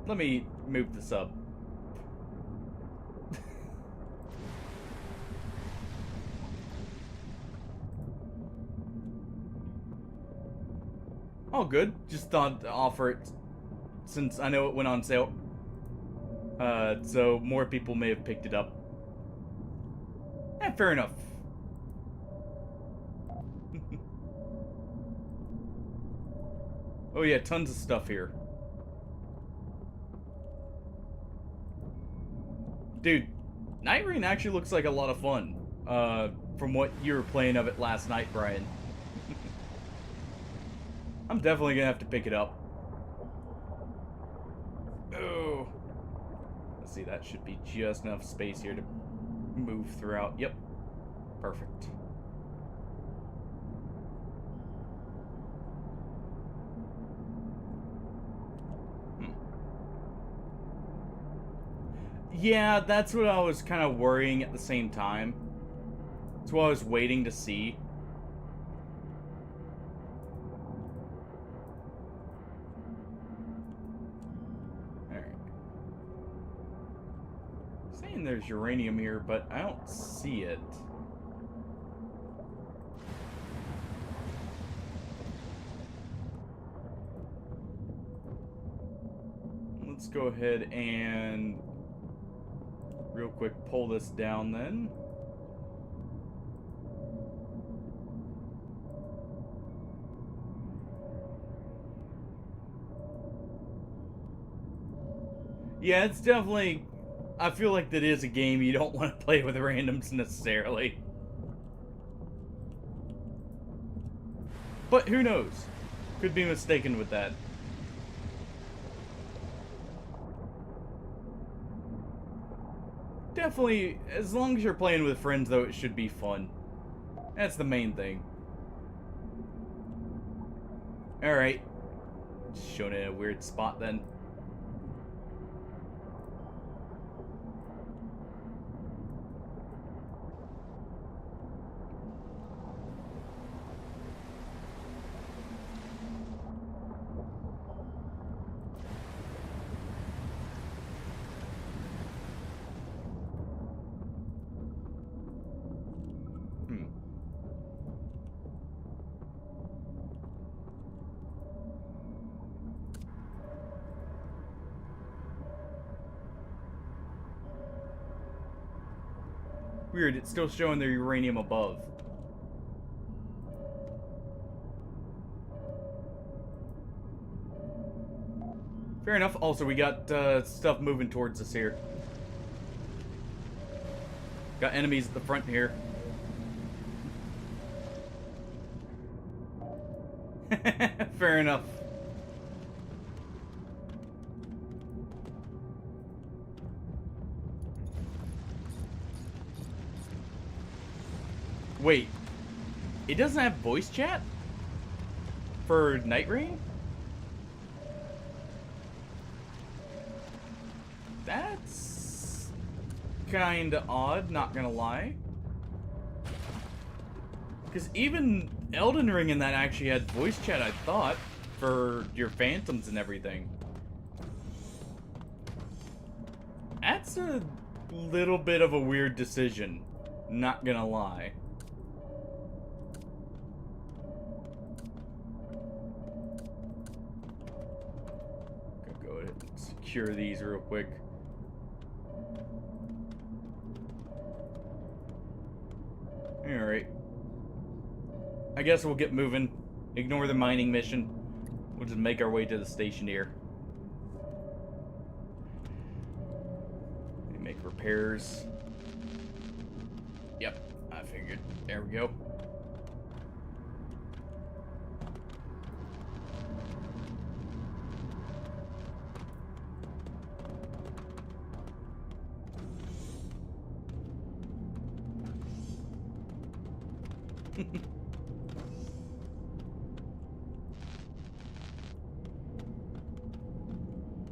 Let me move this up. All good. Just thought to offer it since I know it went on sale. So more people may have picked it up. Fair enough. Oh yeah, tons of stuff here. Dude, Night Rain actually looks like a lot of fun. From what you were playing of it last night, Brian. I'm definitely gonna have to pick it up. Oh. Let's see, that should be just enough space here to move throughout. Yep. Perfect. Yeah, that's what I was kind of worrying at the same time. That's what I was waiting to see. Alright. Saying there's uranium here, but I don't see it. Let's go ahead and real quick pull this down then. Yeah, it's definitely... I feel like that is a game you don't want to play with randoms necessarily. But who knows? Could be mistaken with that. Definitely, as long as you're playing with friends, though, it should be fun. That's the main thing. Alright. Showing in a weird spot, then. Weird, it's still showing the uranium above. Fair enough. Also, we got stuff moving towards us here. Got enemies at the front here. Fair enough. Wait, it doesn't have voice chat for Night Rain? That's kinda odd, not gonna lie. Because even Elden Ring in that actually had voice chat, I thought, for your phantoms and everything. That's a little bit of a weird decision, not gonna lie. Go ahead and secure these real quick. Alright. I guess we'll get moving. Ignore the mining mission. We'll just make our way to the station here. Make repairs. Yep, I figured. There we go.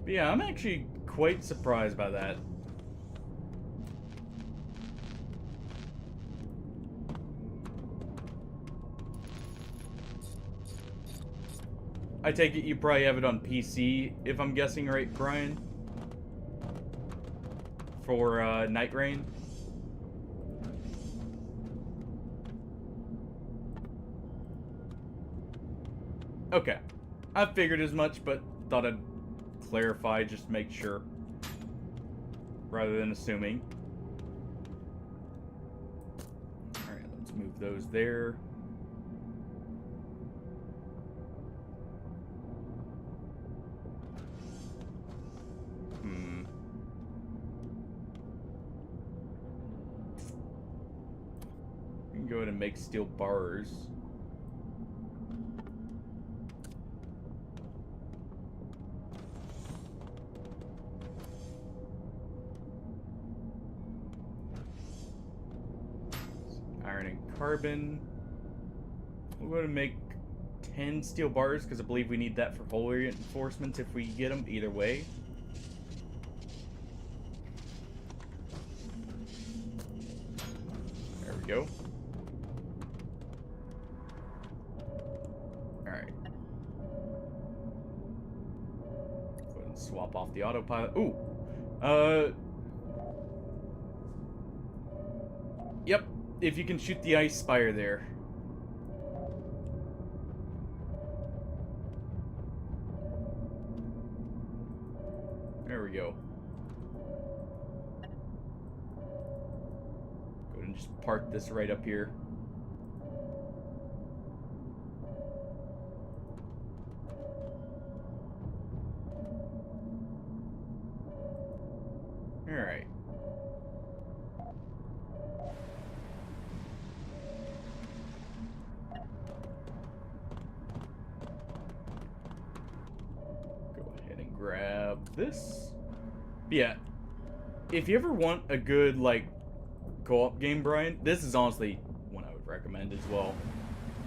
But yeah, I'm actually quite surprised by that. I take it you probably have it on PC, if I'm guessing right, Brian? For Night Rain? Okay. I figured as much, but thought I'd clarify, just to make sure. Rather than assuming. Alright, let's move those there. We can go ahead and make steel bars. Iron and carbon. We'll go ahead and make 10 steel bars because I believe we need that for hull reinforcements if we get them either way. There we go. Alright. Go ahead and swap off the autopilot. Ooh! Yep. If you can shoot the ice spire there. There we go. Go ahead and just park this right up here. this. But yeah, if you ever want a good, like, co-op game, Brian, this is honestly one I would recommend as well.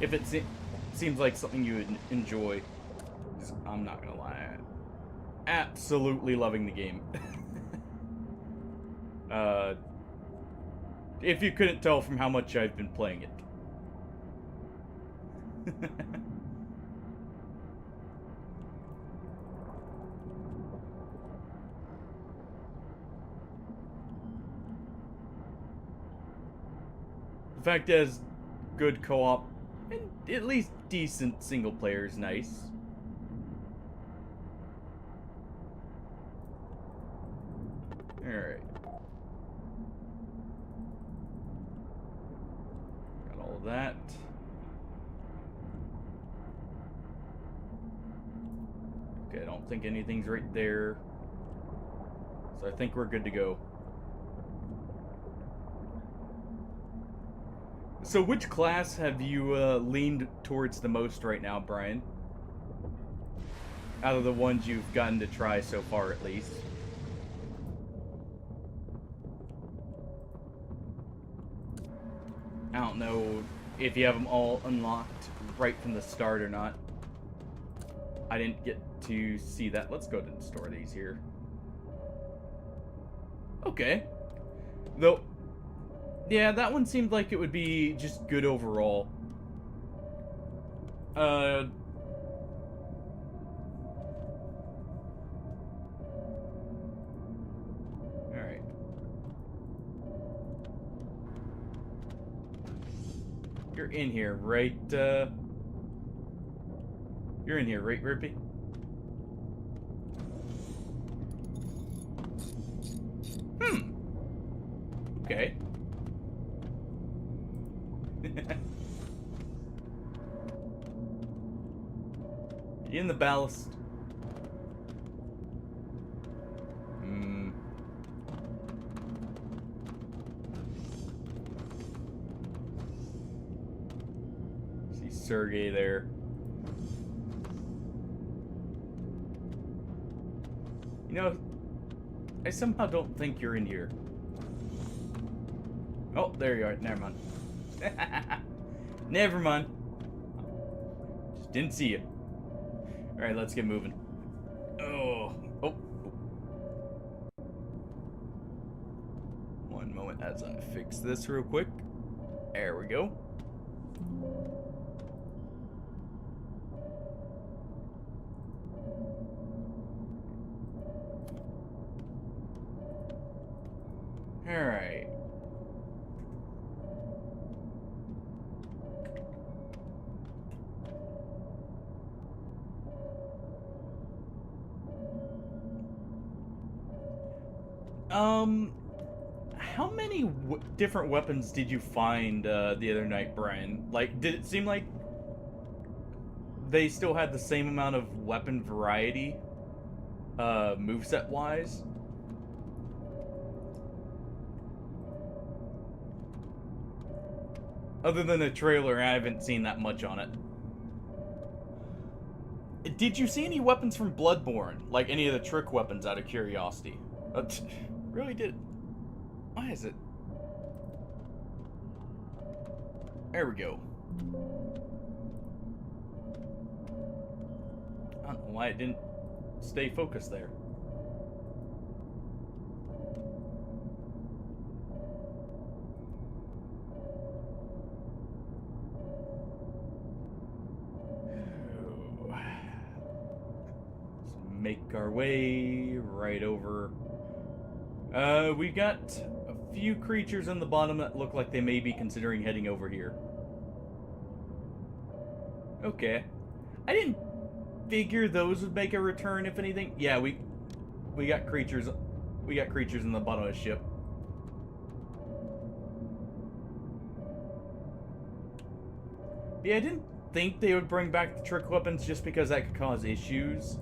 If it seems like something you would enjoy. I'm not gonna lie, I'm absolutely loving the game. If you couldn't tell from how much I've been playing it. The fact it has good co-op and at least decent single player is nice. Alright. Got all of that. Okay, I don't think anything's right there. So I think we're good to go. So which class have you leaned towards the most right now, Brian? Out of the ones you've gotten to try so far, at least. I don't know if you have them all unlocked right from the start or not. I didn't get to see that. Let's go ahead and store these here. Okay. Though, yeah, that one seemed like it would be just good overall. Alright. You're in here, right, You're in here, right, Rippy? Okay. In the ballast. See Sergey there. You know, I somehow don't think you're in here. Oh, there you are. Never mind. Never mind. Just didn't see you. Alright, let's get moving. Oh. One moment as I fix this real quick. There we go. Alright. How many different weapons did you find the other night, Brian? Like, did it seem like they still had the same amount of weapon variety, moveset-wise? Other than the trailer, I haven't seen that much on it. Did you see any weapons from Bloodborne? Like any of the trick weapons, out of curiosity? Really did. Why is it? There we go. I don't know why it didn't stay focused there. Let's make our way right over. We got a few creatures on the bottom that look like they may be considering heading over here. Okay. I didn't figure those would make a return, if anything. Yeah, we got creatures. We got creatures in the bottom of the ship. Yeah, I didn't think they would bring back the trick weapons just because that could cause issues.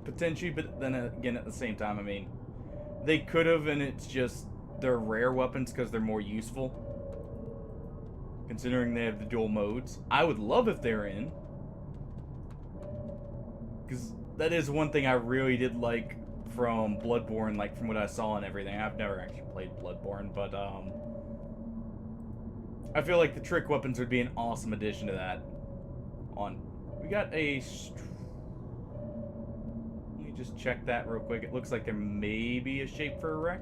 Potentially, but then again, at the same time, I mean, they could have, and it's just they're rare weapons because they're more useful. Considering they have the dual modes. I would love if they're in. Because that is one thing I really did like from Bloodborne, like from what I saw and everything. I've never actually played Bloodborne, but I feel like the trick weapons would be an awesome addition to that. We got a... Let me just check that real quick. It looks like there may be a shape for a wreck.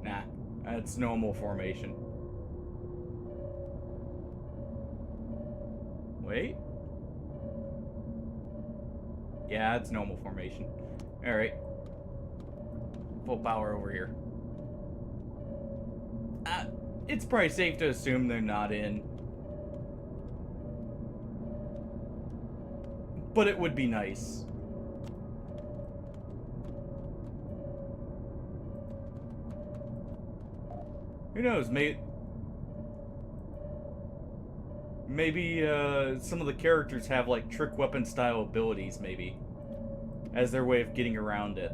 Nah, that's normal formation. Wait. Yeah, it's normal formation. Alright. Full power over here. It's probably safe to assume they're not in. But it would be nice. Who knows, maybe some of the characters have like trick weapon style abilities, maybe, as their way of getting around it.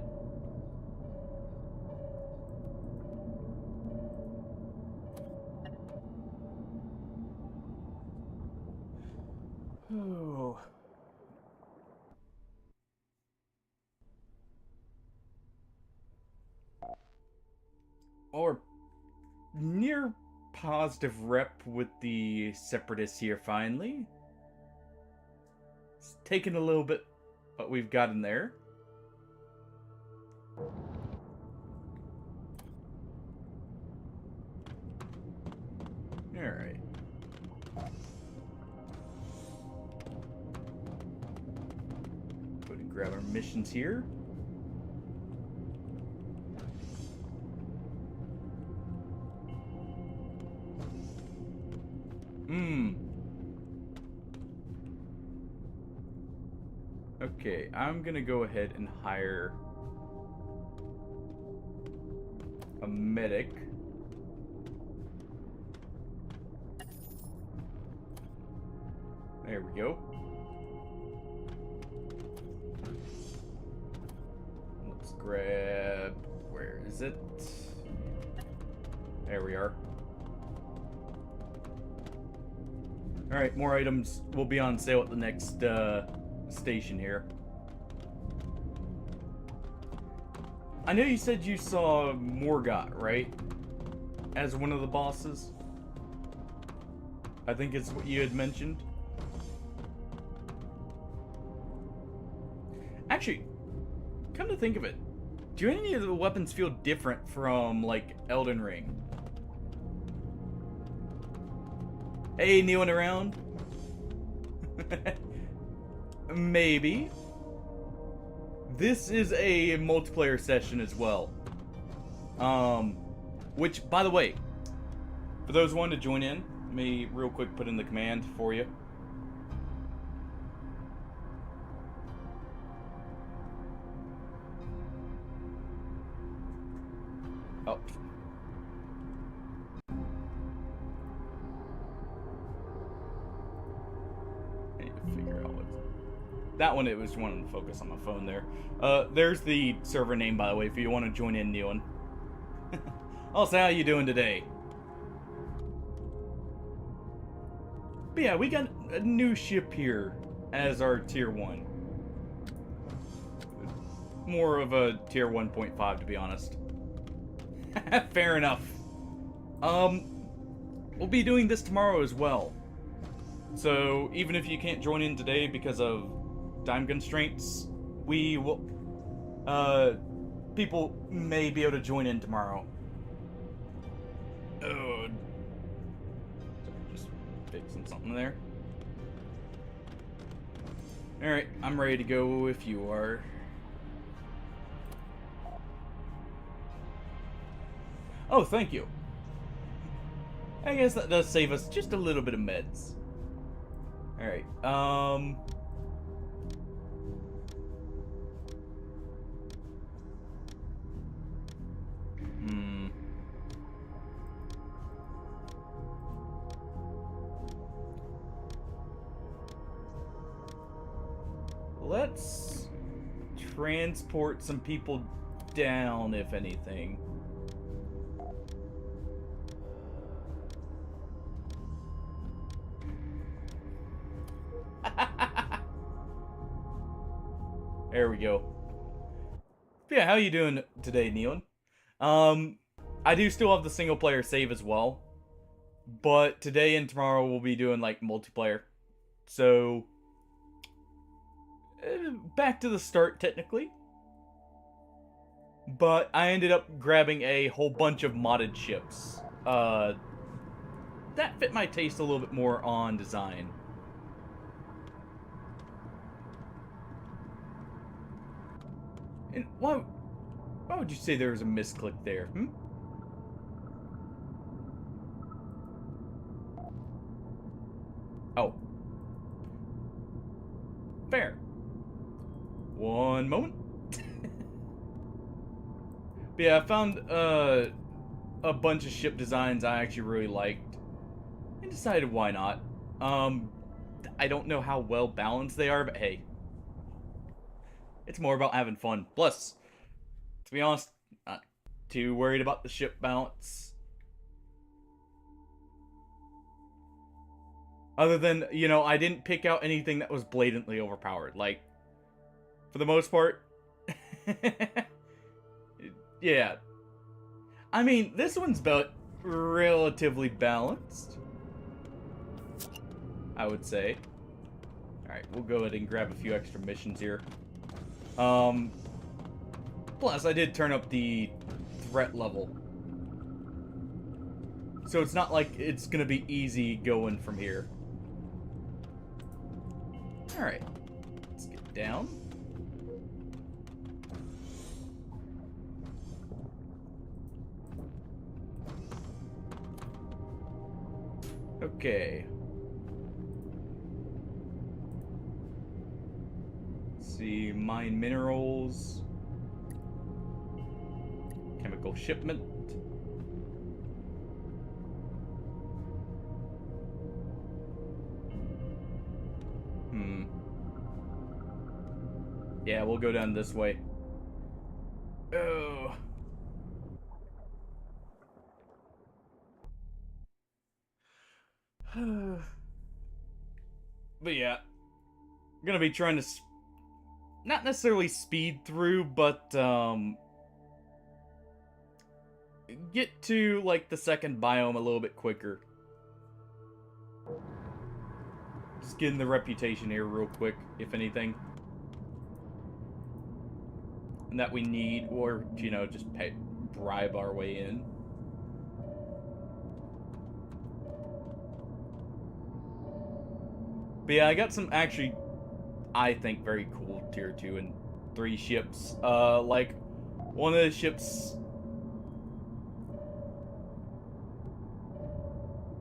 Oh. Or near positive rep with the Separatists here, finally. It's taken a little bit, but we've gotten there. Alright. Go to grab our missions here. Okay, I'm gonna go ahead and hire a medic. There we go. Let's grab... Where is it? There we are. Alright, more items will be on sale at the next station here. I know you said you saw Morgott, right? As one of the bosses. I think it's what you had mentioned. Actually, come to think of it, do any of the weapons feel different from, like, Elden Ring? Hey, anyone around? Maybe. This is a multiplayer session as well. Which, by the way, for those wanting to join in, let me real quick put in the command for you. Oh. I need to figure out what's... That one, it was wanting to focus on my phone there. There's the server name, by the way, if you want to join in, Neon. Also, how you doing today? But yeah, we got a new ship here as our tier 1. More of a tier 1.5, to be honest. Fair enough. We'll be doing this tomorrow as well. So, even if you can't join in today because of time constraints, we will, people may be able to join in tomorrow. Oh. Just fixing something there. Alright, I'm ready to go if you are. Oh, thank you. I guess that does save us just a little bit of meds. Alright, Let's transport some people down, if anything. There we go. Yeah, how you doing today, Neon? Um, I do still have the single player save as well, but today and tomorrow we'll be doing like multiplayer. So, back to the start technically. But I ended up grabbing a whole bunch of modded ships. That fit my taste a little bit more on design. And why would you say there was a misclick there? Oh. Fair. One moment. But yeah, I found a bunch of ship designs I actually really liked. And decided why not. I don't know how well balanced they are, but hey. It's more about having fun. Plus, to be honest, not too worried about the ship balance. Other than, you know, I didn't pick out anything that was blatantly overpowered. Like, for the most part. Yeah. I mean, this one's about relatively balanced, I would say. Alright, we'll go ahead and grab a few extra missions here. Plus, I did turn up the threat level. So it's not like it's gonna be easy going from here. Alright. Let's get down. Okay. Let's see, mine minerals. Chemical shipment. Yeah, we'll go down this way. Oh. But yeah, I'm gonna be trying to not necessarily speed through, but get to like the second biome a little bit quicker. Just getting the reputation here real quick, if anything. And that we need, or, you know, just bribe our way in. But yeah, I got some actually, I think, very cool tier 2 and 3 ships. Like, one of the ships...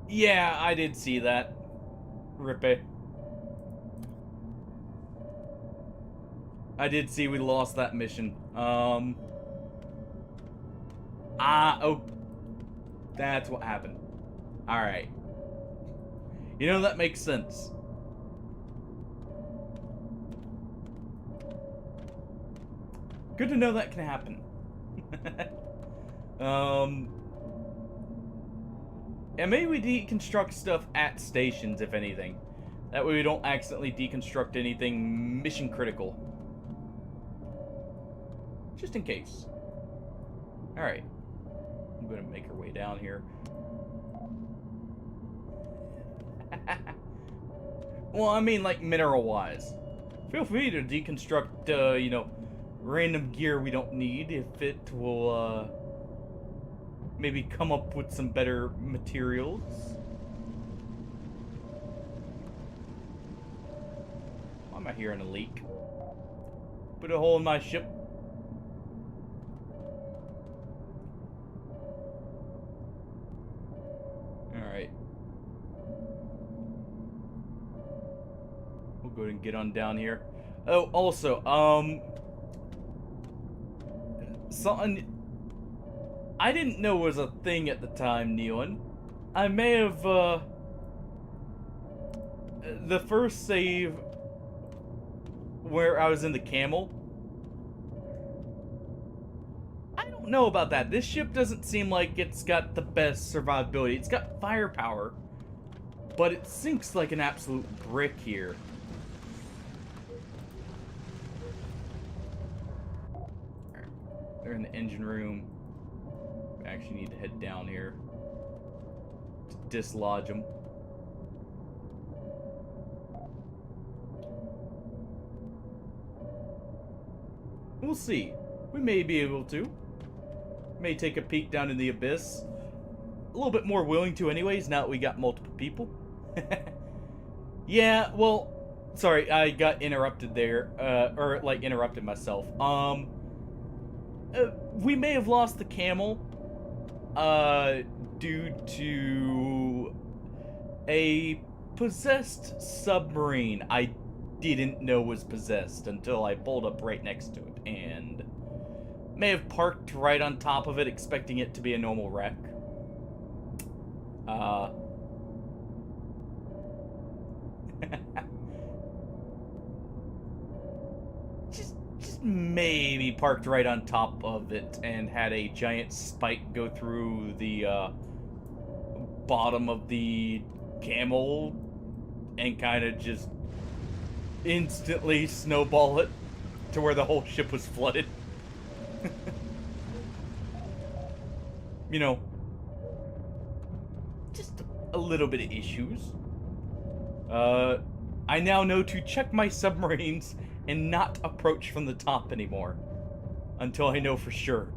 Yeah, I did see that. Rippy. I did see we lost that mission. Oh. That's what happened. Alright. You know, that makes sense. Good to know that can happen. And maybe we deconstruct stuff at stations, if anything. That way we don't accidentally deconstruct anything mission critical. Just in case. Alright. I'm gonna make our way down here. Well, I mean, like, mineral-wise. Feel free to deconstruct, you know, random gear we don't need if it will, maybe come up with some better materials. Why am I hearing a leak? Put a hole in my ship. Alright. We'll go ahead and get on down here. Oh, also, something I didn't know was a thing at the time, Neon. I may have, the first save where I was in the camel. I don't know about that. This ship doesn't seem like it's got the best survivability. It's got firepower, but it sinks like an absolute brick here. They're in the engine room. We actually need to head down here to dislodge them. We'll see. We may be able to. May take a peek down in the abyss. A little bit more willing to anyways, now that we got multiple people. Yeah, well, sorry, I got interrupted there. Or, like, interrupted myself. We may have lost the camel, due to a possessed submarine I didn't know was possessed until I pulled up right next to it, and may have parked right on top of it expecting it to be a normal wreck. just maybe parked right on top of it and had a giant spike go through the bottom of the camel and kind of just instantly snowball it to where the whole ship was flooded. You know, just a little bit of issues. I now know to check my submarines and not approach from the top anymore until I know for sure.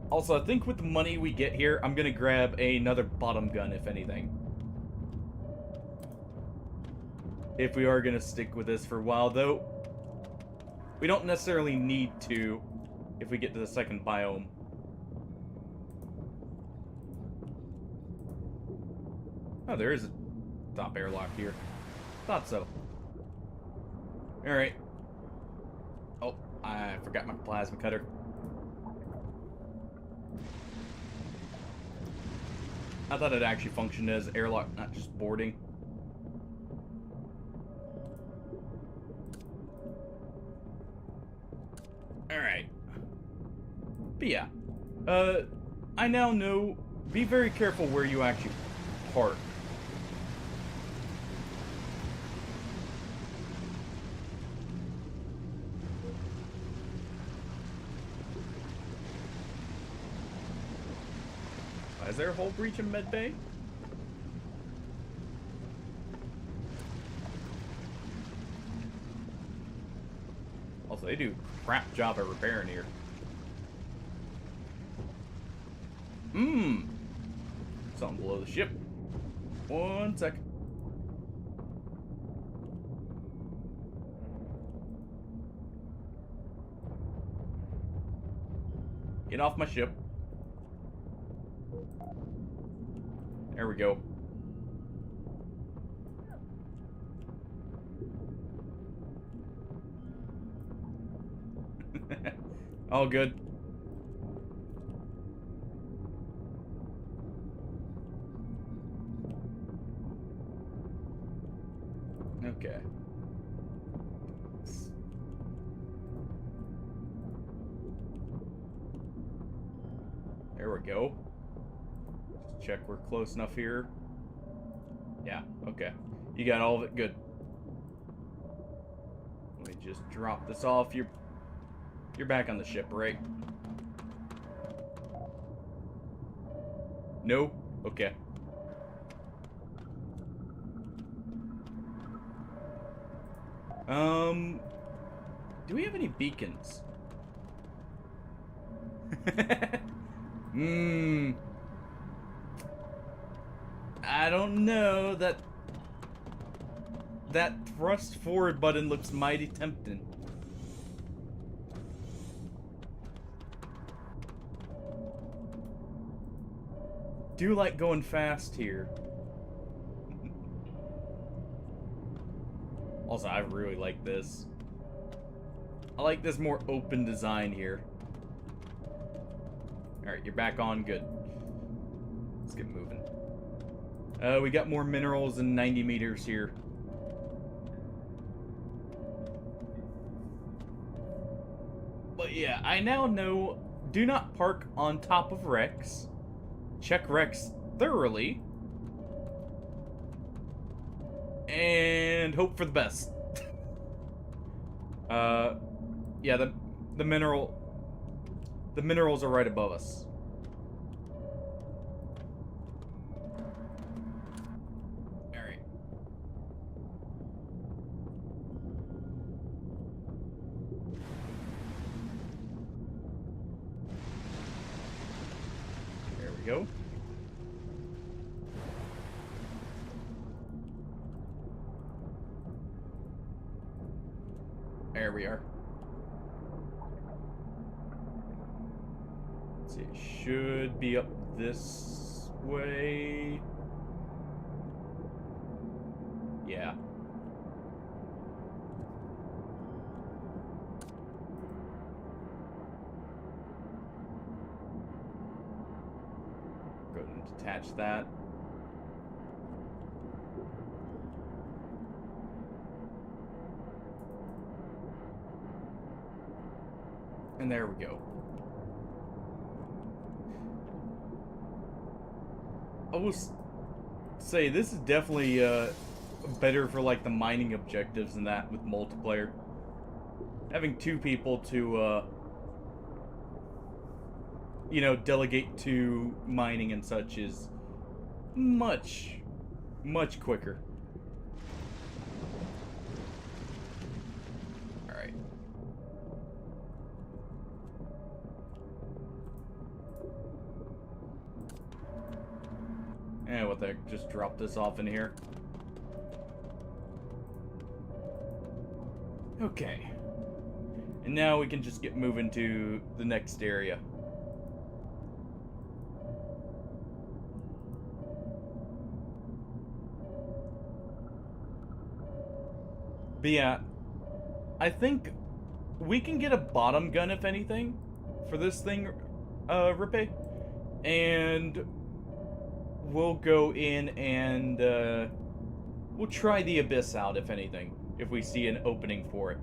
Also, I think with the money we get here, I'm gonna grab another bottom gun, if anything. If we are gonna stick with this for a while, though. We don't necessarily need to if we get to the second biome. Oh, there is a top airlock here. Thought so. Alright. Oh, I forgot my plasma cutter. I thought it actually functioned as airlock, not just boarding. Alright. But yeah. I now know, be very careful where you actually park. Is there a whole breach in medbay? Also, they do a crap job at repairing here. Something below the ship. 1 second. Get off my ship. There we go. All good. Okay. There we go. Check we're close enough here. Yeah, okay. You got all of it? Good. Let me just drop this off. You're back on the ship, right? No? Okay. Do we have any beacons? I don't know. That thrust forward button looks mighty tempting. Do like going fast here. Also, I really like this. I like this more open design here. Alright, you're back on. Good. Let's get moving. We got more minerals in 90 meters here. But yeah, I now know, do not park on top of wrecks. Check wrecks thoroughly. And hope for the best. Uh, yeah, the mineral... The minerals are right above us. Alright. There we go. There we are. Let's see, it should be up this way. Yeah. Go ahead and detach that. And there we go. I will say this is definitely better for like the mining objectives and that with multiplayer. Having two people to you know, delegate to mining and such is much quicker. Alright. Eh, what the heck, just drop this off in here. Okay. And now we can just get moving to the next area. But yeah, I think we can get a bottom gun, if anything, for this thing, Rippe. And we'll go in and, we'll try the Abyss out, if anything, if we see an opening for it.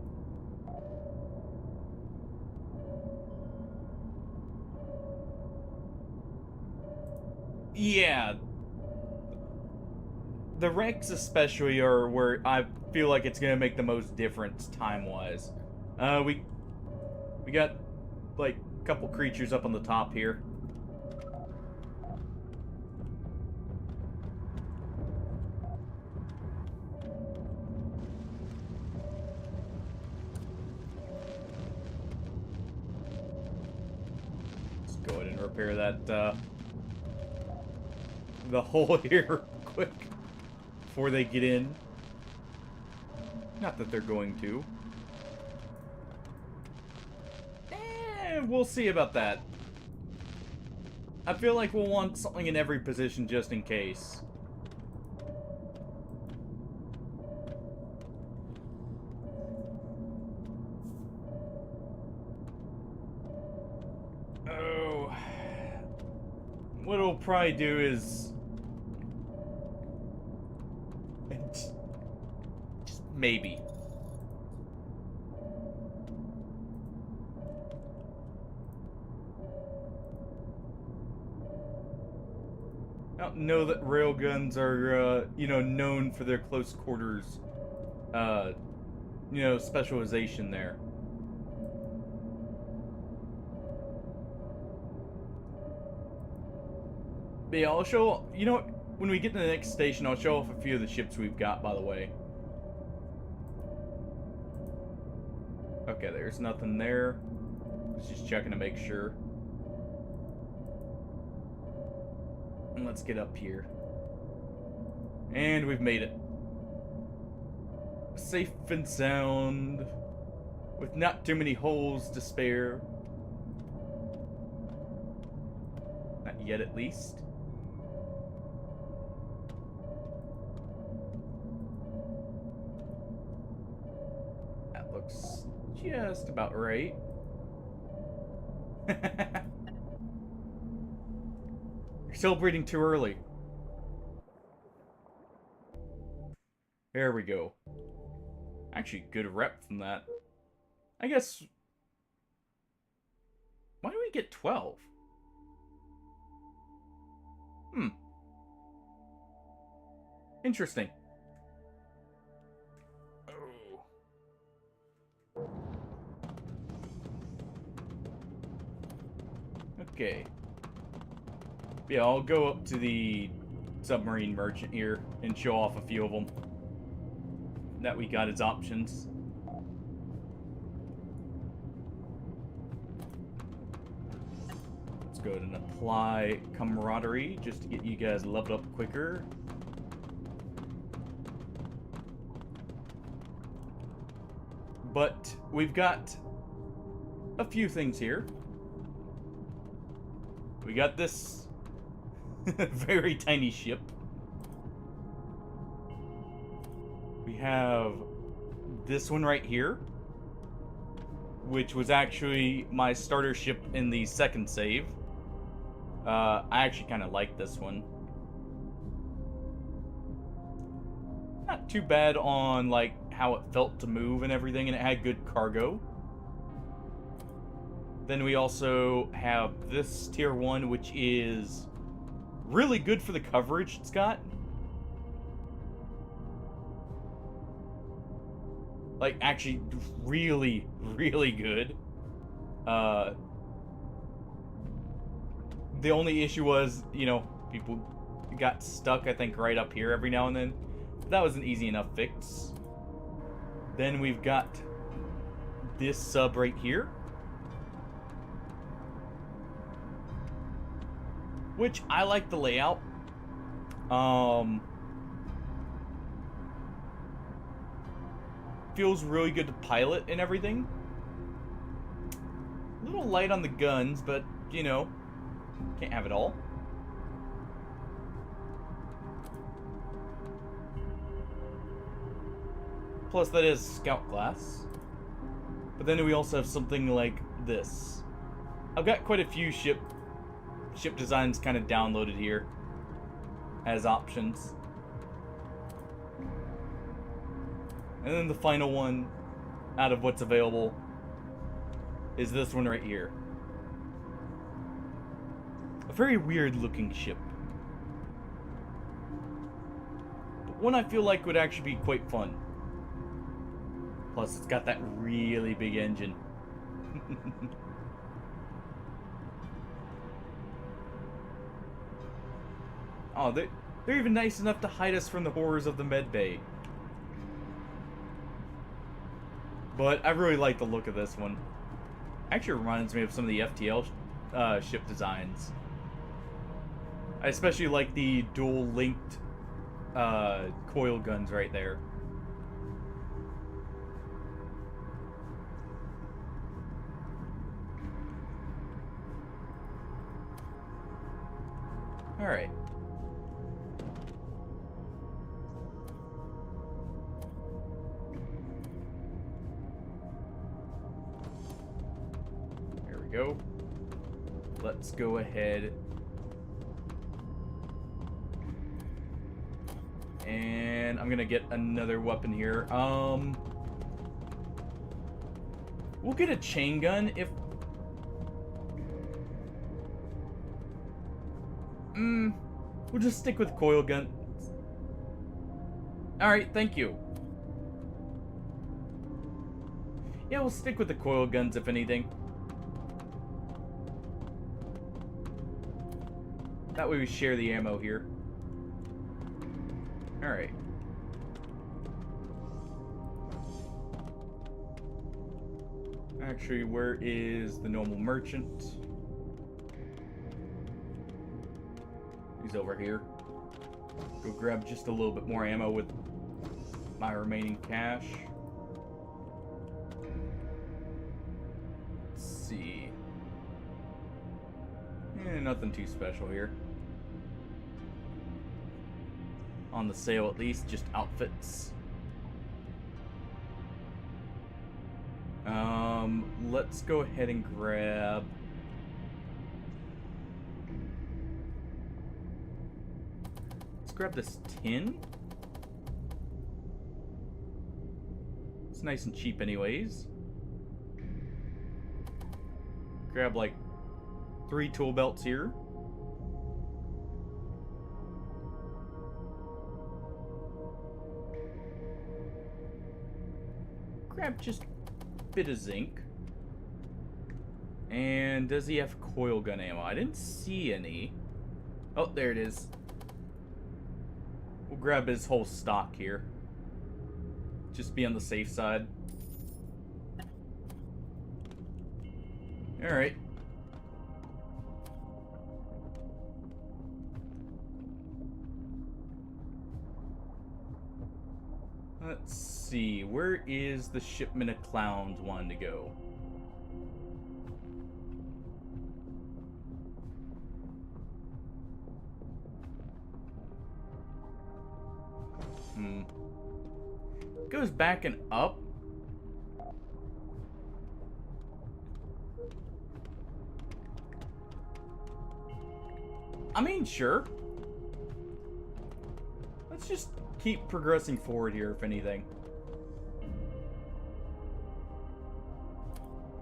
Yeah. The wrecks especially are where I feel like it's gonna make the most difference time-wise. We got, like, a couple creatures up on the top here. Let's go ahead and repair that, the hole here quick before they get in. Not that they're going to. We'll see about that. I feel like we'll want something in every position just in case. Oh. What it'll probably do is... just maybe. I don't know that railguns are, you know, known for their close quarters, you know, specialization there. But yeah, I'll show, you know, when we get to the next station, I'll show off a few of the ships we've got, by the way. Okay, there's nothing there. Just checking to make sure. And let's get up here. And we've made it. Safe and sound. With not too many holes to spare. Not yet, at least. That looks just about right. You're celebrating too early. There we go. Actually, good rep from that. I guess... Why do we get 12? Interesting. Oh. Okay. Yeah, I'll go up to the submarine merchant here and show off a few of them that we got as options. Let's go ahead and apply camaraderie just to get you guys leveled up quicker. But we've got a few things here. We got this very tiny ship. We have this one right here, which was actually my starter ship in the second save. I actually kind of like this one. Not too bad on like how it felt to move and everything, and it had good cargo. Then we also have this tier 1, which is really good for the coverage it's got. Like, actually really, really good. The only issue was, you know, people got stuck, I think, right up here every now and then. But that was an easy enough fix. Then we've got this sub right here, which I like the layout. Feels really good to pilot and everything. A little light on the guns, but, you know, can't have it all. Plus, that is scout class. But then we also have something like this. I've got quite a few ship designs kind of downloaded here as options. And then the final one out of what's available is this one right here. A very weird looking ship, but one I feel like would actually be quite fun. Plus, it's got that really big engine. Oh, they're even nice enough to hide us from the horrors of the med bay. But I really like the look of this one. Actually reminds me of some of the FTL ship designs. I especially like the dual linked coil guns right there. Alright. There we go. Let's go ahead and I'm gonna get another weapon here. We'll get a chain gun if we'll just stick with coil guns. Alright, thank you. Yeah, we'll stick with the coil guns if anything. That way we share the ammo here. Alright. Actually, where is the normal merchant? He's over here. Go grab just a little bit more ammo with my remaining cash. Let's see. Nothing too special here. On the sale at least, just outfits. Let's go ahead and grab... Let's grab this tin. It's nice and cheap anyways. Grab like 3 tool belts here. Grab just a bit of zinc. And does he have coil gun ammo? I didn't see any. Oh, there it is. We'll grab his whole stock here. Just be on the safe side. Alright. Let's see. Where is the shipment of clowns wanting to go? Goes back and up. I mean, sure. Let's just keep progressing forward here, if anything.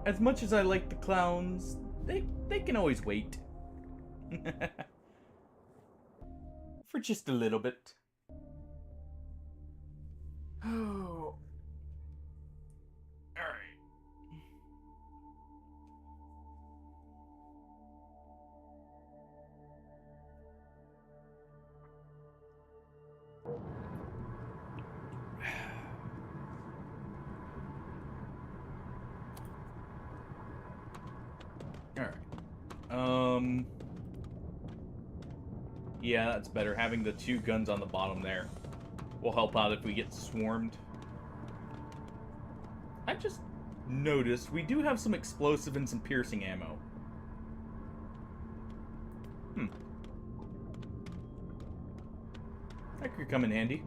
As much as I like the clowns, they can always wait. For just a little bit. Oh. Alright. Alright. Yeah, that's better. Having the 2 guns on the bottom there will help out if we get swarmed. I just noticed we do have some explosive and some piercing ammo. That could come in handy.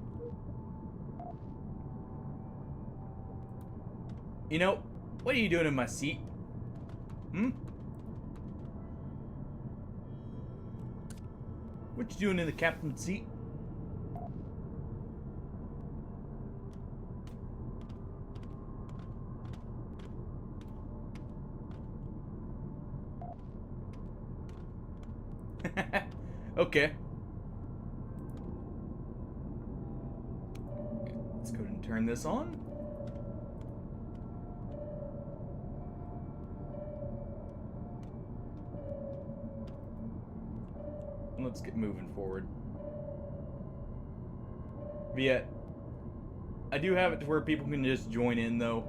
You know, what are you doing in my seat? What you doing in the captain's seat? Okay. Let's go ahead and turn this on. Let's get moving forward. But yeah, I do have it to where people can just join in though.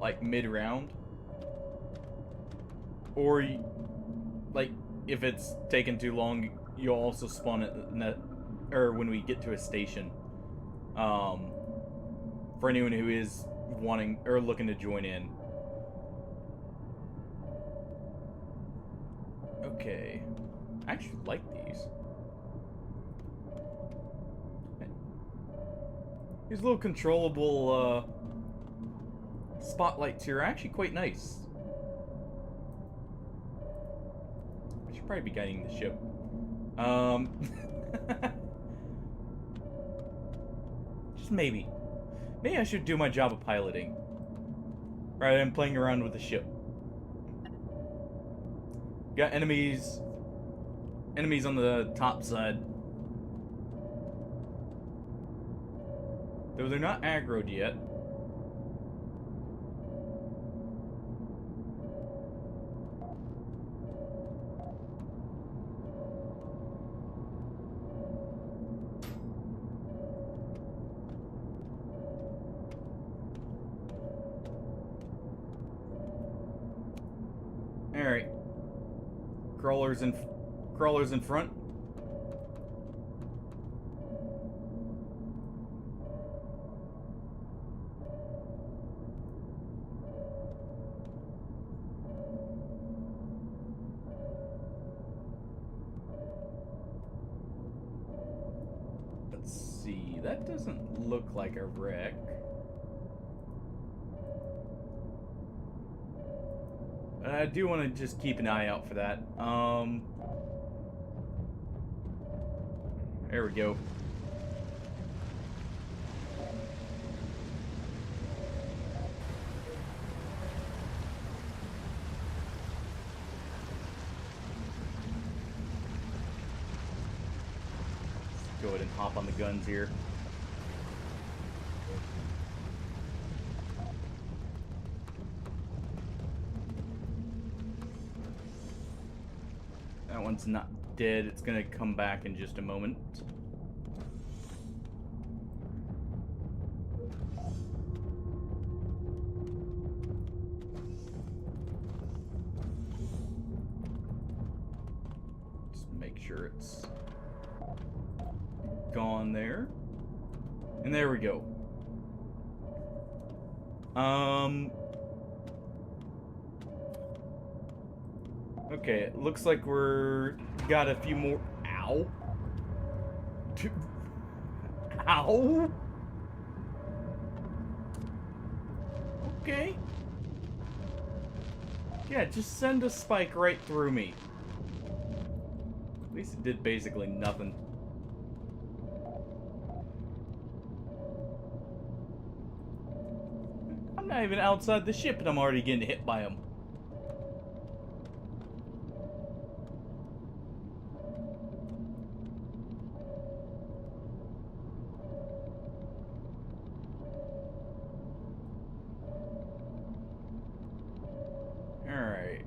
Like mid-round. Or, like, if it's taking too long, you'll also spawn it or when we get to a station. For anyone who is wanting or looking to join in. Okay. I actually like these. These little controllable spotlights here are actually quite nice. I should probably be guiding the ship. Just maybe. Maybe I should do my job of piloting rather than playing around with the ship. Got enemies on the top side. Though they're not aggroed yet. Alright. Crawlers in front. Let's see. That doesn't look like a wreck. I do want to just keep an eye out for that. There we go. Let's go ahead and hop on the guns here. one's not dead. It's gonna come back in just a moment. Just make sure it's gone there. And there we go. Okay, it looks like we're got a few more. Ow. Ow. Okay. Yeah, just send a spike right through me. At least it did basically nothing. I'm not even outside the ship and I'm already getting hit by them. Alright.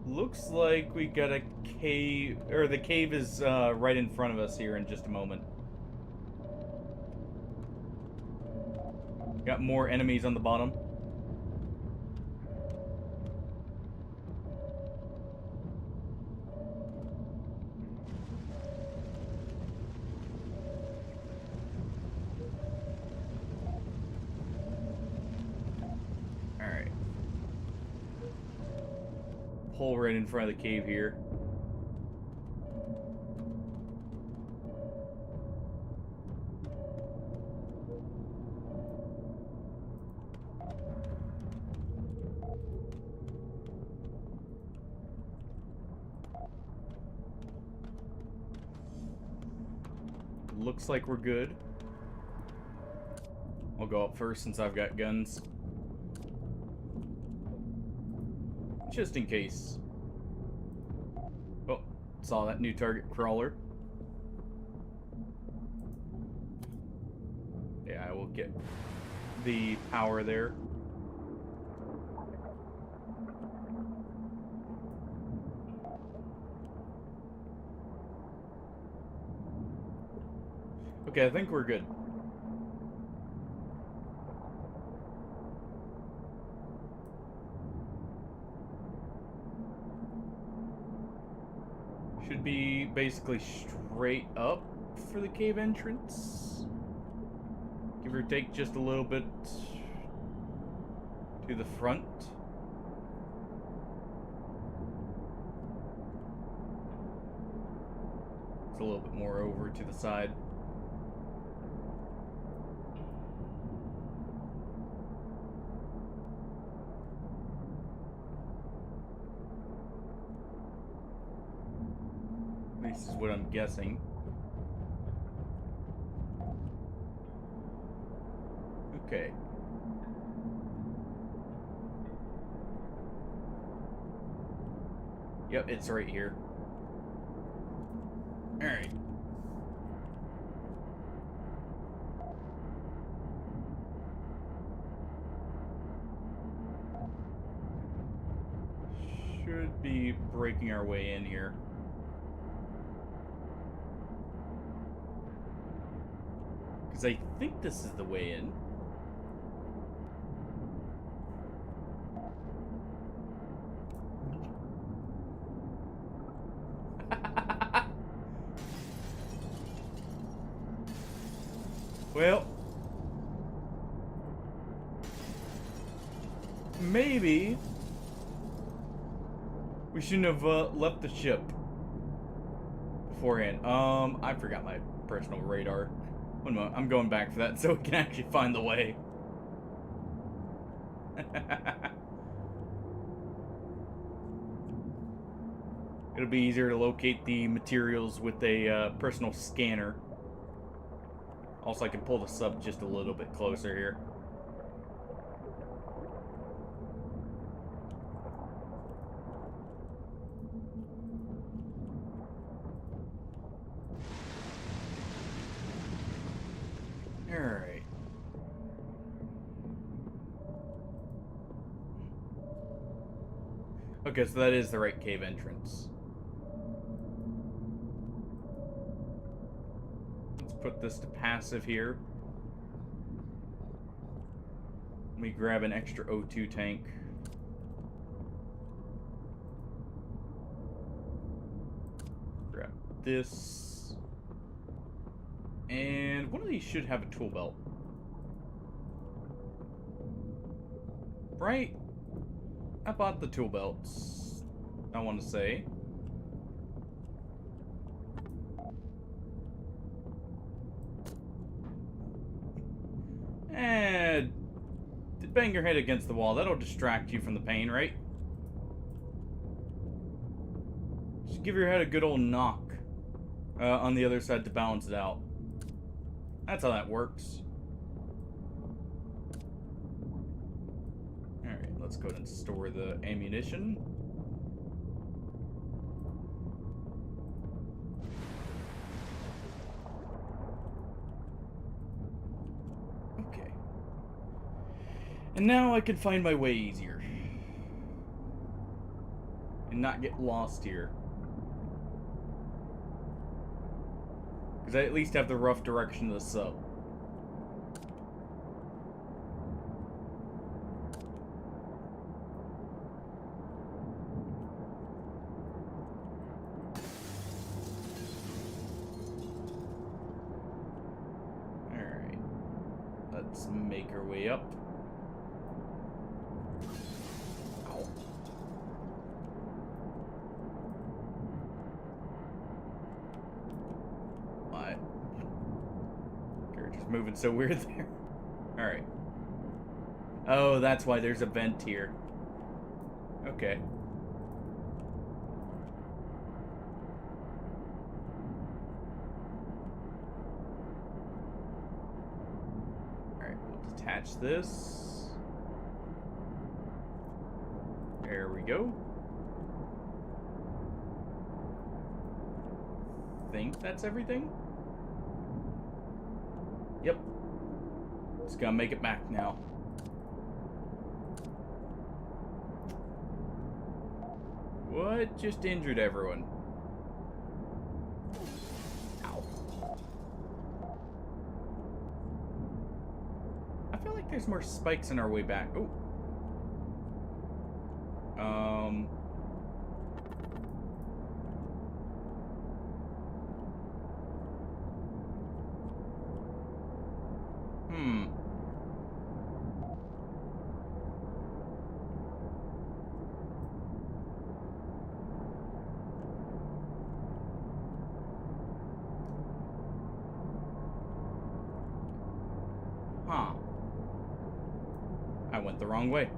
Looks like we got a cave, or the cave is right in front of us here in just a moment. Got more enemies on the bottom. Alright. Hole right in front of the cave here. Looks like we're good. I'll go up first since I've got guns. Just in case. Oh, saw that new target crawler. Yeah, I will get the power there. Okay, I think we're good. Should be basically straight up for the cave entrance. Give or take just a little bit to the front. It's a little bit more over to the side. This is what I'm guessing. Okay. Yep, it's right here. Alright. Should be breaking our way in here. Because I think this is the way in. Well, maybe we shouldn't have left the ship beforehand. I forgot my personal radar. One moment, I'm going back for that so we can actually find the way. It'll be easier to locate the materials with a personal scanner. Also, I can pull the sub just a little bit closer here. Alright. Okay, so that is the right cave entrance. Let's put this to passive here. Let me grab an extra O2 tank. Grab this. And one of these should have a tool belt. Right? I bought the tool belts, I want to say. And bang your head against the wall. That'll distract you from the pain, right? Just give your head a good old knock on the other side to balance it out. That's how that works. Alright, let's go ahead and store the ammunition. Okay. And now I can find my way easier. And not get lost here. Because I at least have the rough direction of the sub. Alright. Let's make our way up. Ow. What? Character's moving so weird there. Alright. Oh, that's why there's a vent here. Okay. Alright, we'll detach this. There we go. Think that's everything? Yep. Just gotta make it back now. What just injured everyone? Ow. I feel like there's more spikes in our way back. Oh. Huh. I went the wrong way.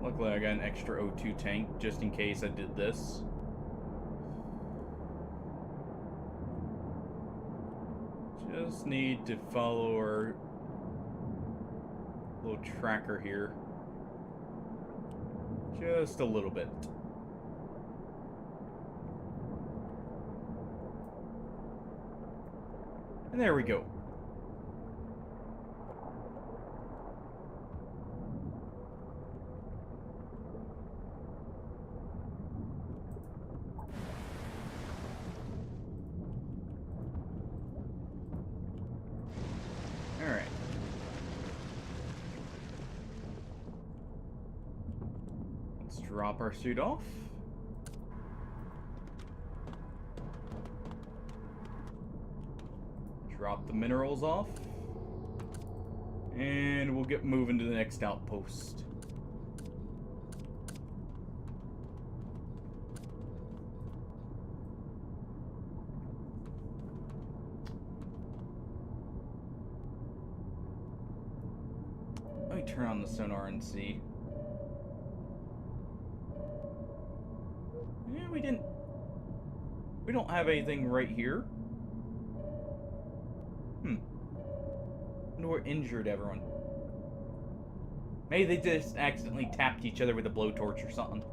Luckily I got an extra O2 tank just in case I did this. Just need to follow our little tracker here. Just a little bit. And there we go. Alright. Let's drop our suit off. Drop the minerals off. And we'll get moving to the next outpost. Let me turn on the sonar and see. Yeah, we don't have anything right here. We're injured, everyone. Maybe they just accidentally tapped each other with a blowtorch or something.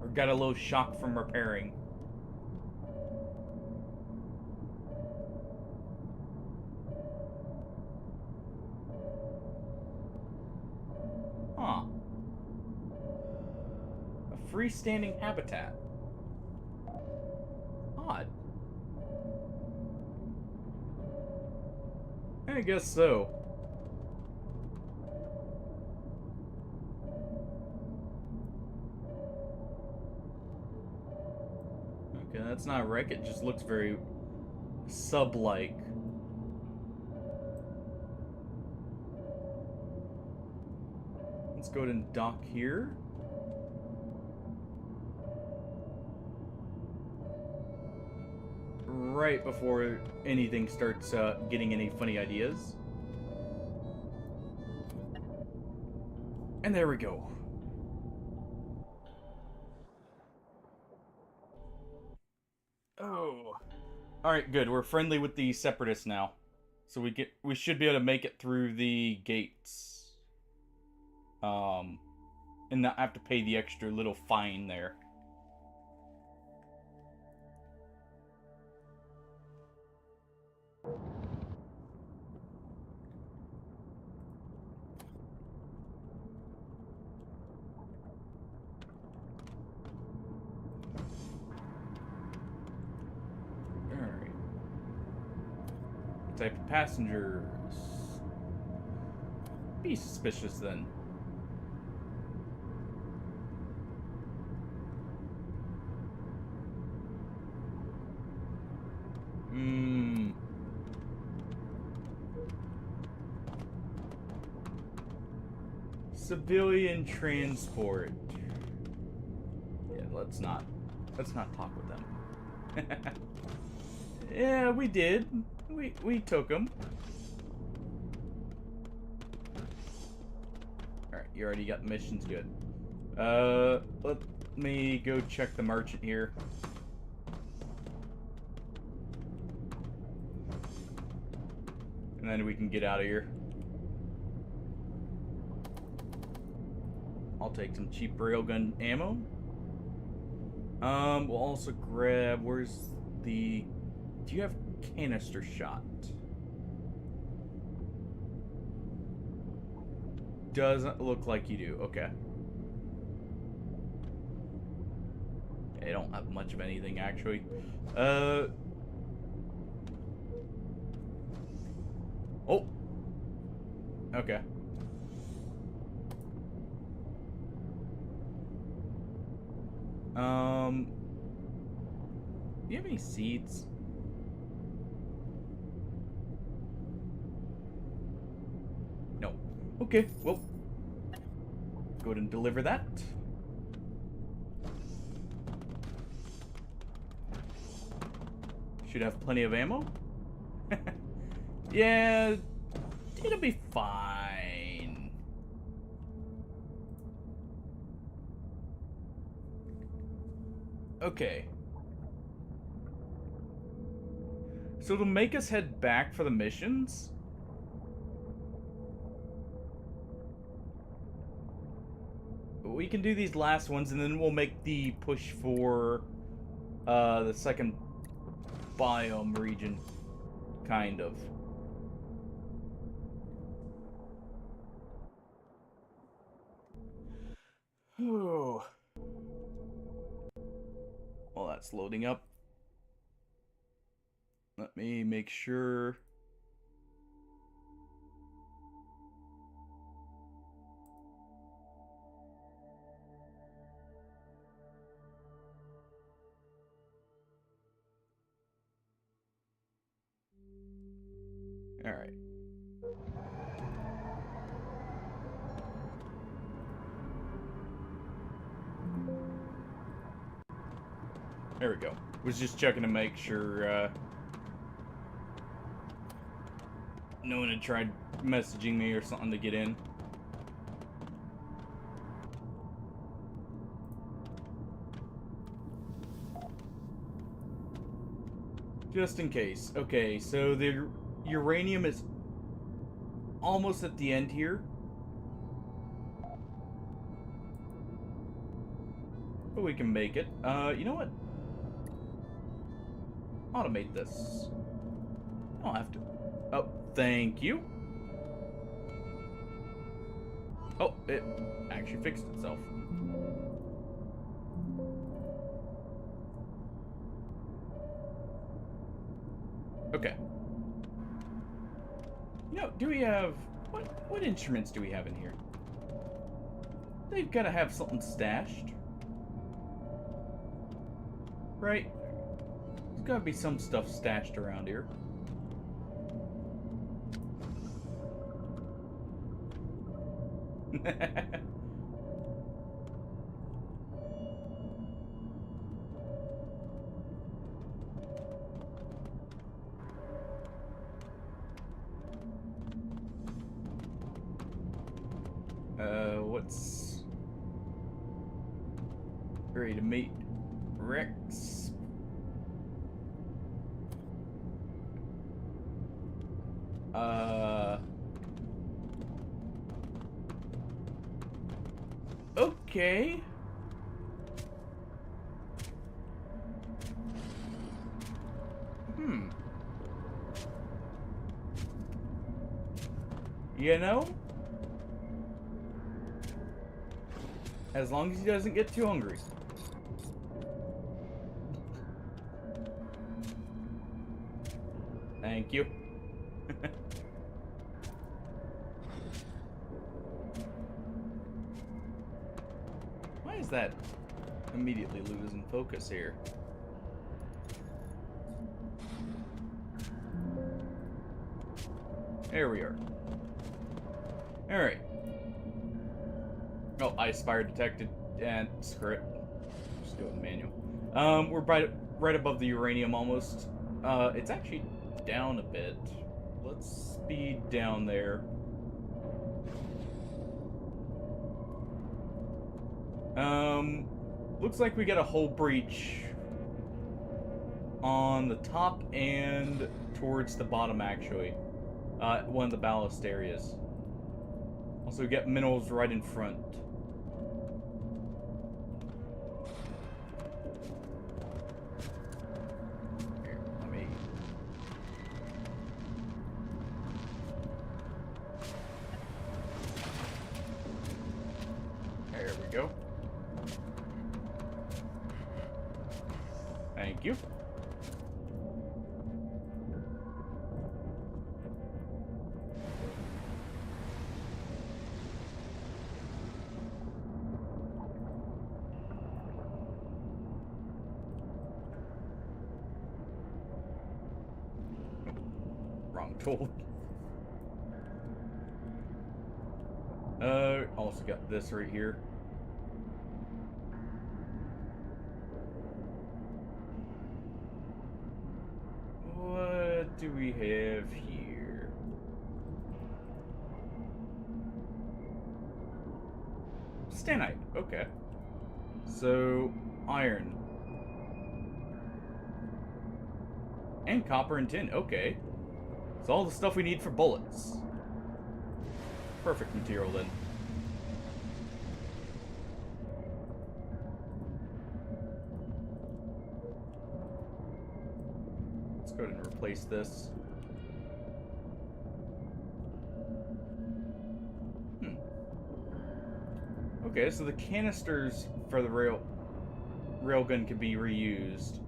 Or got a little shock from repairing. freestanding habitat. Odd. I guess so. Okay, that's not a wreck. It just looks very sub-like. Let's go ahead and dock here. Right before anything starts getting any funny ideas. And there we go. Oh. Alright, good. We're friendly with the separatists now. So we should be able to make it through the gates. And not have to pay the extra little fine there. Alright. Type of passengers. Be suspicious then. Civilian transport. Yeah, let's not talk with them. Yeah, we did. We took them. All right, you already got the missions. Good. Let me go check the merchant here. And then we can get out of here. I'll take some cheap railgun ammo. We'll also grab... Where's the... Do you have canister shot? Doesn't look like you do. Okay. I don't have much of anything, actually. Oh! Okay. Do you have any seeds? No. Okay, well, go ahead and deliver that. Should have plenty of ammo. Yeah, it'll be fine. Okay. So to make us head back for the missions, we can do these last ones and then we'll make the push for the second biome region, kind of. Oh. Well, that's loading up. Let me make sure. All right. There we go. Was just checking to make sure no one had tried messaging me or something to get in. Just in case. Okay, so the uranium is almost at the end here. But we can make it. You know what? Automate this. I don't have to. Oh, thank you. Oh, it actually fixed itself. Okay. You know, do we have... What instruments do we have in here? They've got to have something stashed. Right? There's got to be some stuff stashed around here. What's... Ready to meet Rex. Okay. You know? As long as he doesn't get too hungry. Thank you. Why is that immediately losing focus here? There we are. Alright. Oh, ice fire detected. And screw it. Just do it in manual. We're right above the uranium almost. It's actually down a bit. Let's speed down there. Looks like we got a hull breach on the top and towards the bottom, actually. One of the ballast areas. Also, we got minerals right in front. Here, let me... There we go. Thank you. Wrong tool. Also got this right here. What do we have here? Stanite, okay. So, iron. And copper and tin, okay. It's all the stuff we need for bullets. Perfect material then. Let's go ahead and replace this. Okay, so the canisters for the railgun can be reused.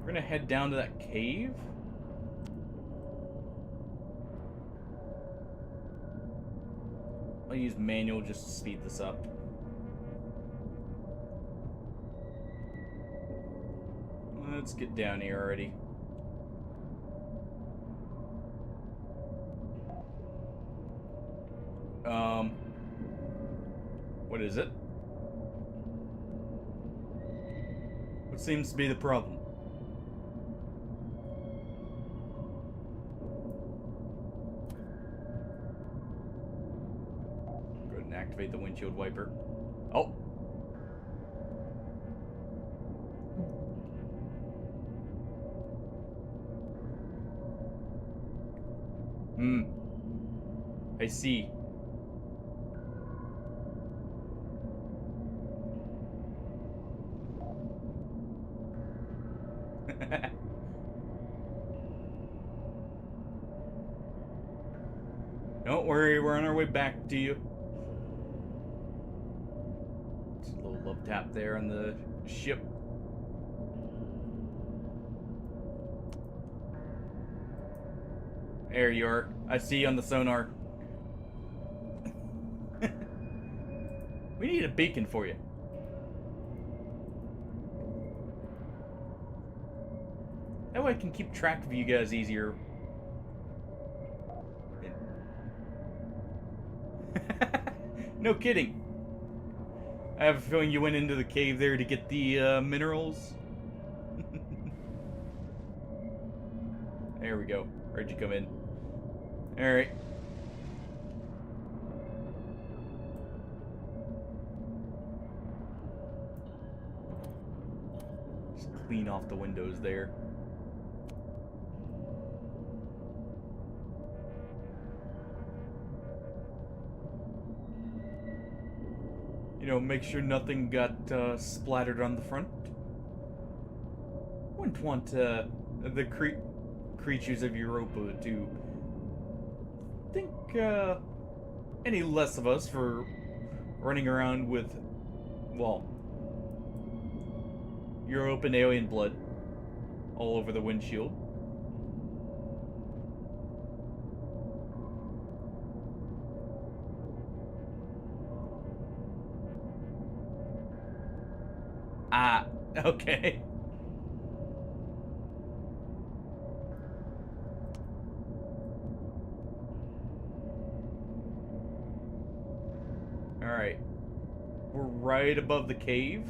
We're gonna head down to that cave. I'll use manual just to speed this up. Let's get down here already. What is it? What seems to be the problem? Go ahead and activate the windshield wiper. Oh! I see. Don't worry, we're on our way back to you. Just a little love tap there on the ship. There you are. I see you on the sonar. We need a beacon for you. That way I can keep track of you guys easier. No kidding. I have a feeling you went into the cave there to get the minerals. There we go. Where'd you come in? Alright. Just clean off the windows there. You know, make sure nothing got splattered on the front. Wouldn't want the creatures of Europa to think any less of us for running around with, well, European alien blood all over the windshield. Ah, okay. Alright. We're right above the cave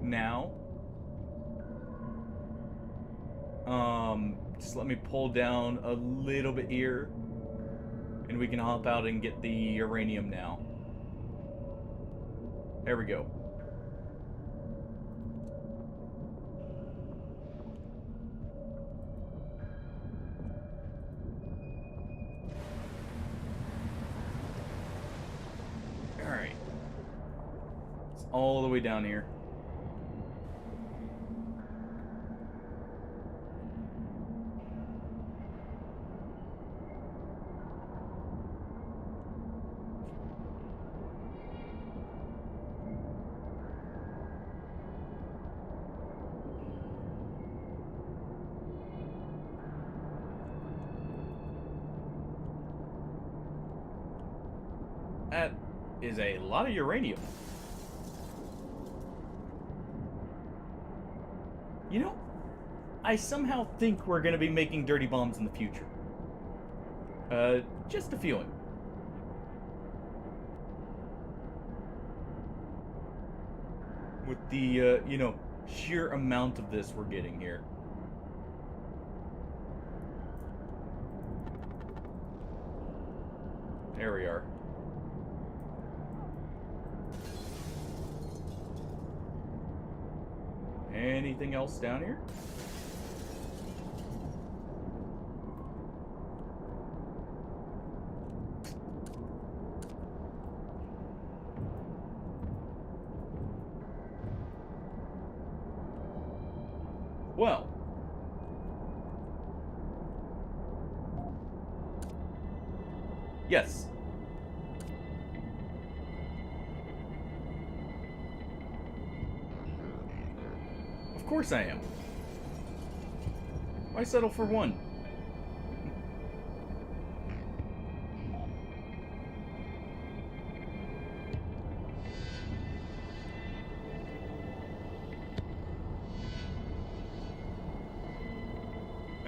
now. Just let me pull down a little bit here. And we can hop out and get the uranium now. There we go. Alright. It's all the way down here. That is a lot of uranium. You know, I somehow think we're going to be making dirty bombs in the future. Just a feeling. With the, you know, sheer amount of this we're getting here. There we are. Anything else down here? Well. Yes. Of course I am. Why settle for one?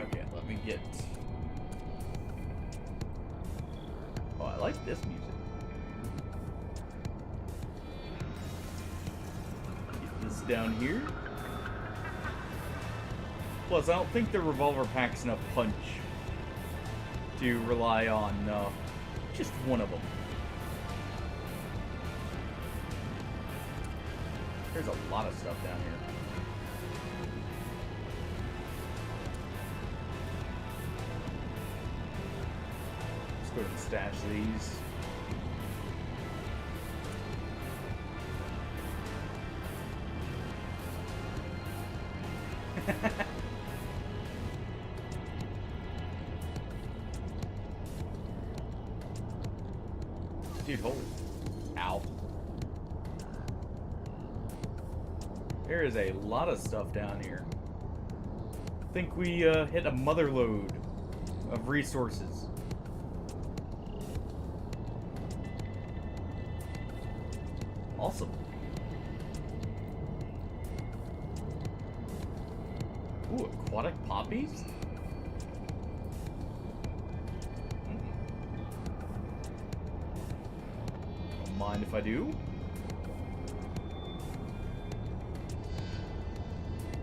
Okay, let me get... Oh, I like this music. Get this down here. Plus, I don't think the revolver packs enough punch to rely on just one of them. There's a lot of stuff down here. Let's go ahead and stash these. Dude, holy... Ow. There is a lot of stuff down here. I think we hit a mother lode of resources. Awesome. Ooh, aquatic poppies? Don't mind if I do.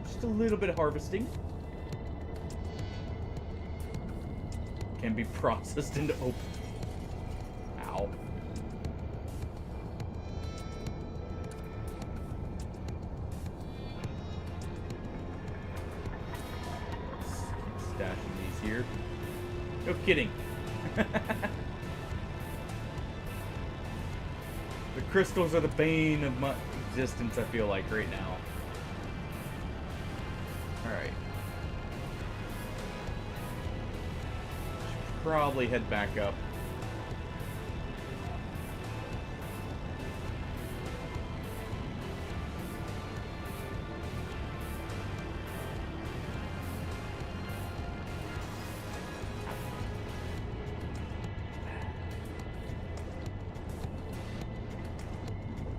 Just a little bit of harvesting. Can be processed into open. Ow. Stashing these here. No kidding. The crystals are the bane of my existence, I feel like, right now. Alright. Should probably head back up.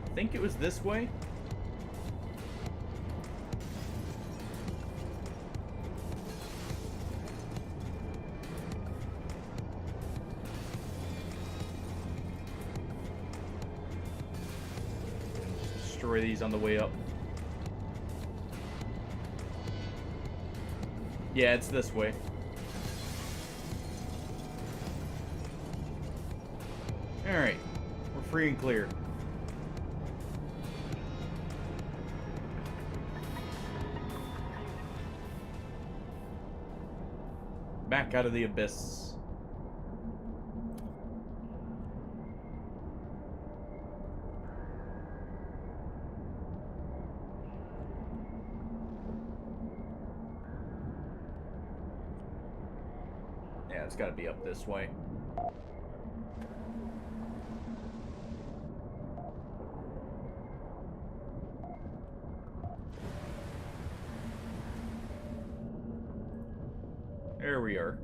I think it was this way. Just destroy these on the way up. Yeah, it's this way. Alright, we're free and clear. Back out of the abyss. Yeah, it's gotta be up this way. There we are.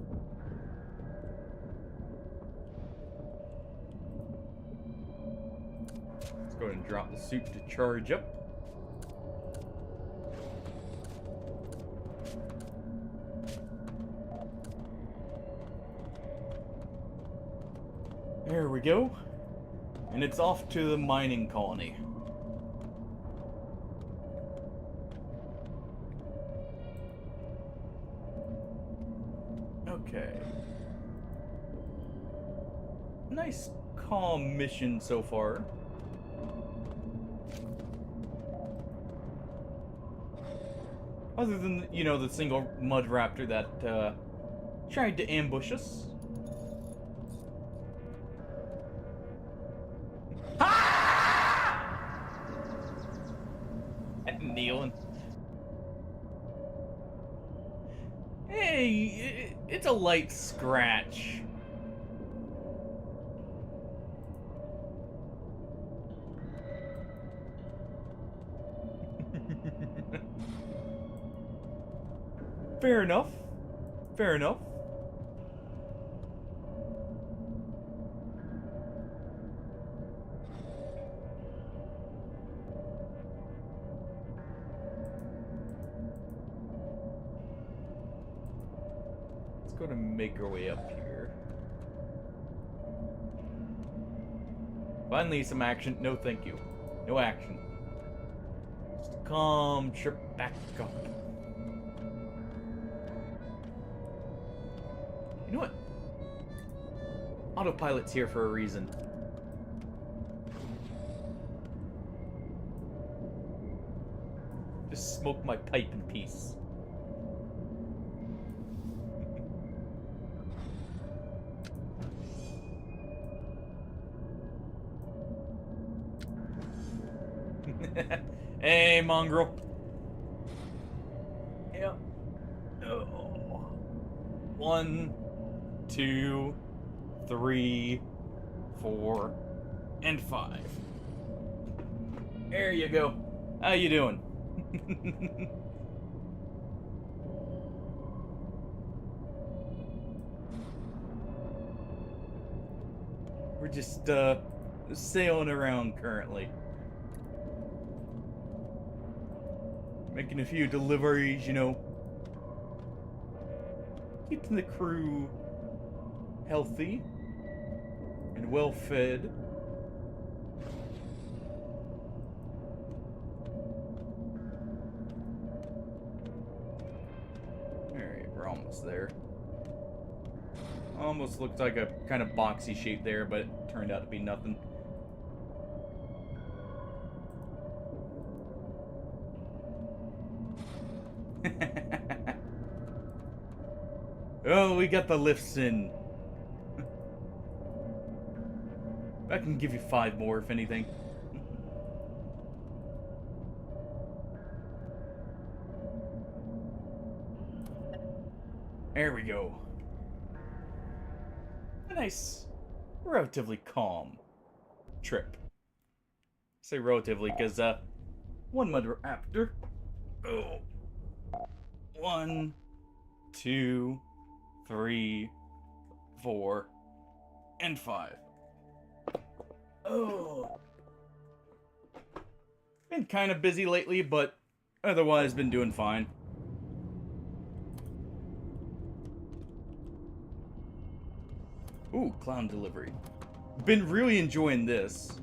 Let's go ahead and drop the suit to charge up. There we go. And it's off to the mining colony. Okay. Nice, calm mission so far. Other than, you know, the single mud raptor that tried to ambush us. Kneeling. Hey, it's a light scratch. Fair enough. Fair enough. Let's go to make our way up here. Finally, some action. No, thank you. No action. Just a calm trip back up. You know what? Autopilot's here for a reason. Just smoke my pipe in peace. Hey, mongrel. Yeah. Oh. 1, 2, 3, 4, and 5. There you go. How you doing? We're just, sailing around currently. Making a few deliveries, you know. Keeping the crew healthy and well fed. Alright, we're almost there. Almost looked like a kind of boxy shape there, but it turned out to be nothing. Oh, we got the lifts in. I can give you 5 more if anything. There we go. A nice, relatively calm trip. I say relatively because, one month after. Oh. 1, 2, 3, 4, and 5. Oh. Been kind of busy lately, but otherwise been doing fine. Ooh, clown delivery. Been really enjoying this.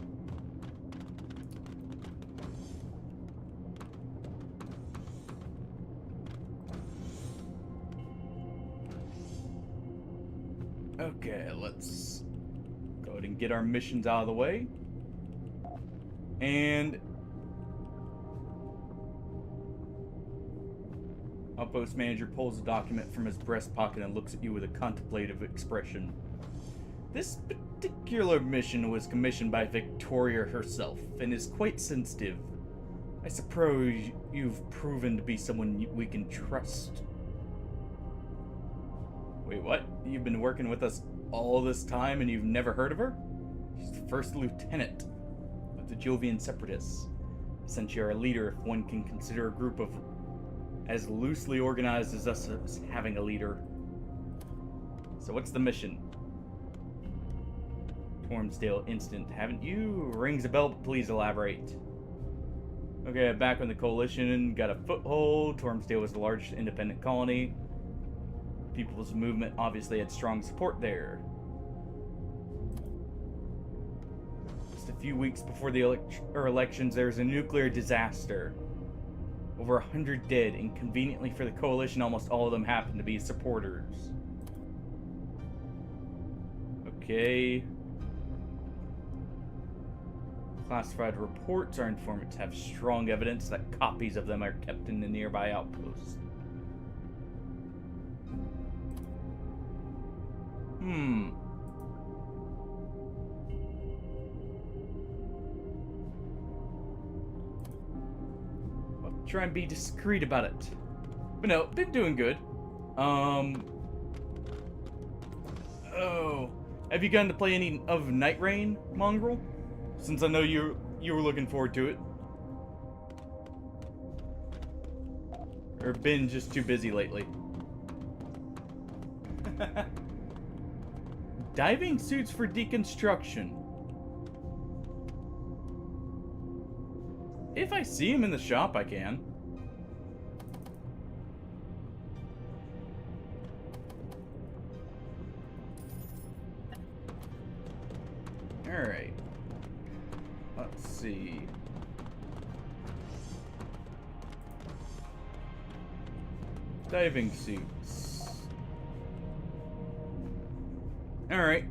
Okay, let's go ahead and get our missions out of the way. And Outpost manager pulls a document from his breast pocket and looks at you with a contemplative expression. This particular mission was commissioned by Victoria herself and is quite sensitive. I suppose you've proven to be someone we can trust. Wait, what? You've been working with us all this time and you've never heard of her? She's the first lieutenant of the Jovian Separatists. Since you're a leader, if one can consider a group of as loosely organized as us as having a leader. So what's the mission? Tormsdale Instant, haven't you? Rings a bell, but please elaborate. Okay, back when the Coalition got a foothold, Tormsdale was the largest independent colony. People's movement obviously had strong support there. Just a few weeks before the elections, there was a nuclear disaster. Over 100 dead, and conveniently for the Coalition, almost all of them happened to be supporters. Okay. Classified reports, our informants have strong evidence that copies of them are kept in the nearby outposts. I'll try and be discreet about it. But no, been doing good. Oh. Have you gotten to play any of Night Rain, Mongrel? Since I know you were looking forward to it. Or been just too busy lately. Diving suits for deconstruction. If I see him in the shop, I can. Alright. Let's see. Diving suits. Alright.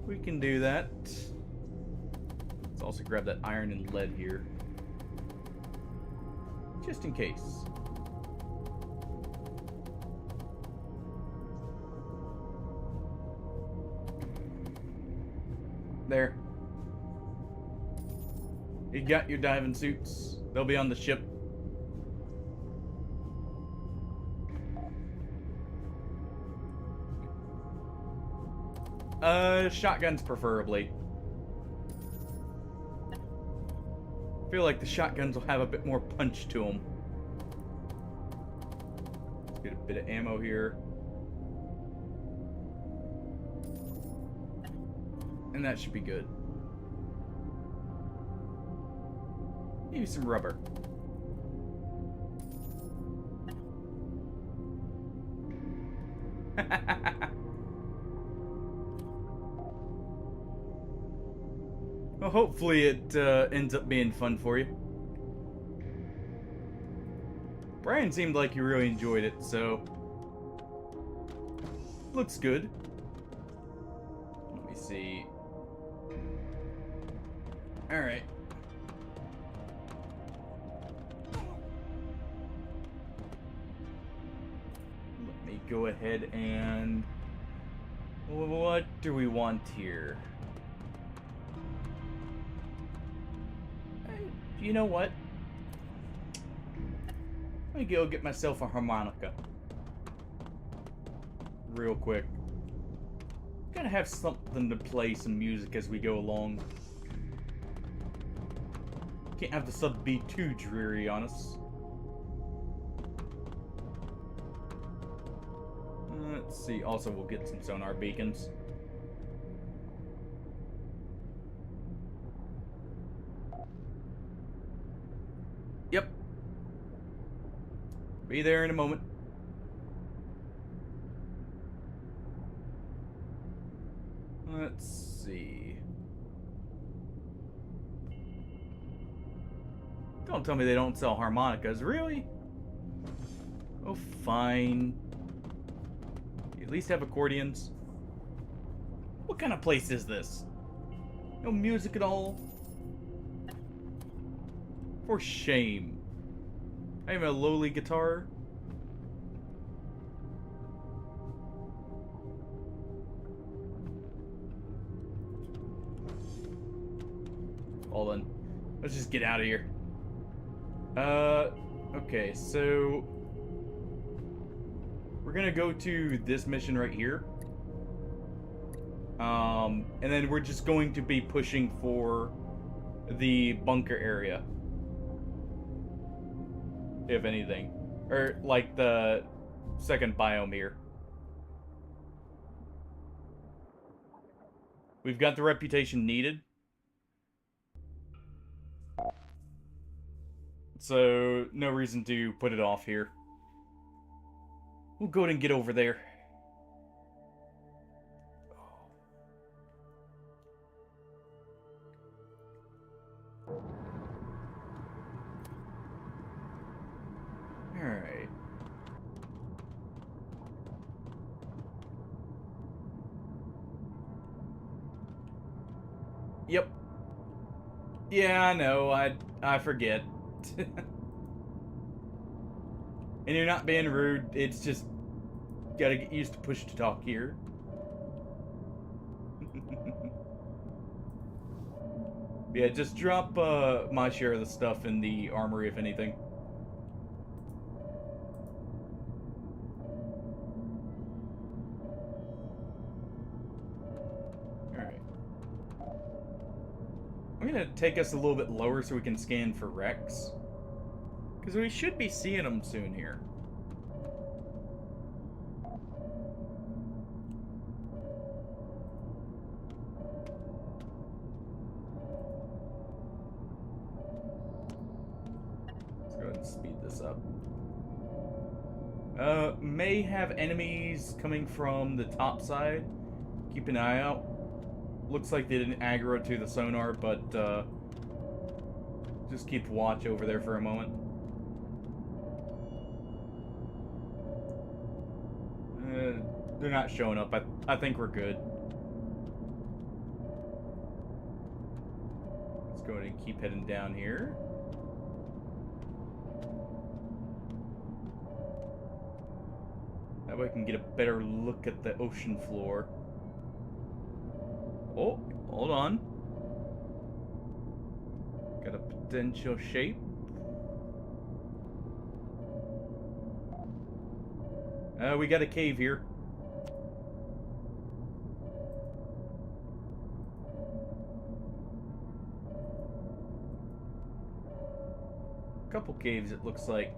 We can do that. Let's also grab that iron and lead here. Just in case. There. You got your diving suits. They'll be on the ship. Shotguns preferably. I feel like the shotguns will have a bit more punch to them. Let's get a bit of ammo here. And that should be good. Maybe some rubber. Well, hopefully it ends up being fun for you. Brian seemed like he really enjoyed it, so... Looks good. Let me see. Alright. Let me go ahead and... What do we want here? You know what? Let me go get myself a harmonica. Real quick. Gotta have something to play some music as we go along. Can't have the sub be too dreary on us. Let's see. Also, we'll get some sonar beacons. Yep. Be there in a moment. Let's see. Don't tell me they don't sell harmonicas, really? Oh, fine. You at least have accordions. What kind of place is this? No music at all? For shame. I have a lowly guitar. Hold on. Let's just get out of here. Okay, so... We're gonna go to this mission right here. And then we're just going to be pushing for the bunker area. If anything. Or, like, the second biome here. We've got the reputation needed. So, no reason to put it off here. We'll go ahead and get over there. Alright. Yep. Yeah, I know. I forget. And you're not being rude. It's just gotta get used to push to talk here. Yeah, just drop my share of the stuff in the armory if anything. Alright. I'm gonna take us a little bit lower so we can scan for wrecks. Because we should be seeing them soon here. Let's go ahead and speed this up. May have enemies coming from the top side. Keep an eye out. Looks like they didn't aggro to the sonar, but just keep watch over there for a moment. They're not showing up. I think we're good. Let's go ahead and keep heading down here. That way I can get a better look at the ocean floor. Oh, hold on. Got a potential shape. We got a cave here. Couple caves, it looks like.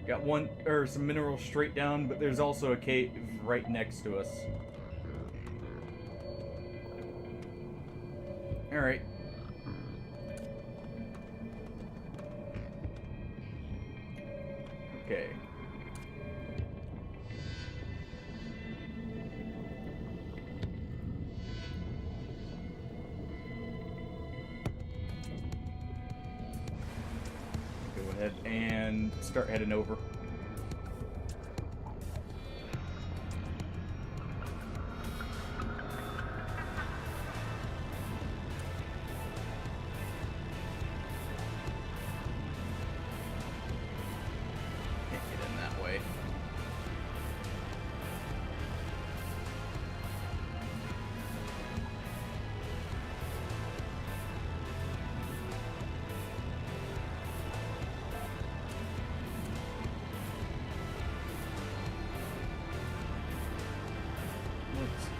Got one, or some minerals straight down, but there's also a cave right next to us. Alright. Okay. Go ahead and start heading over.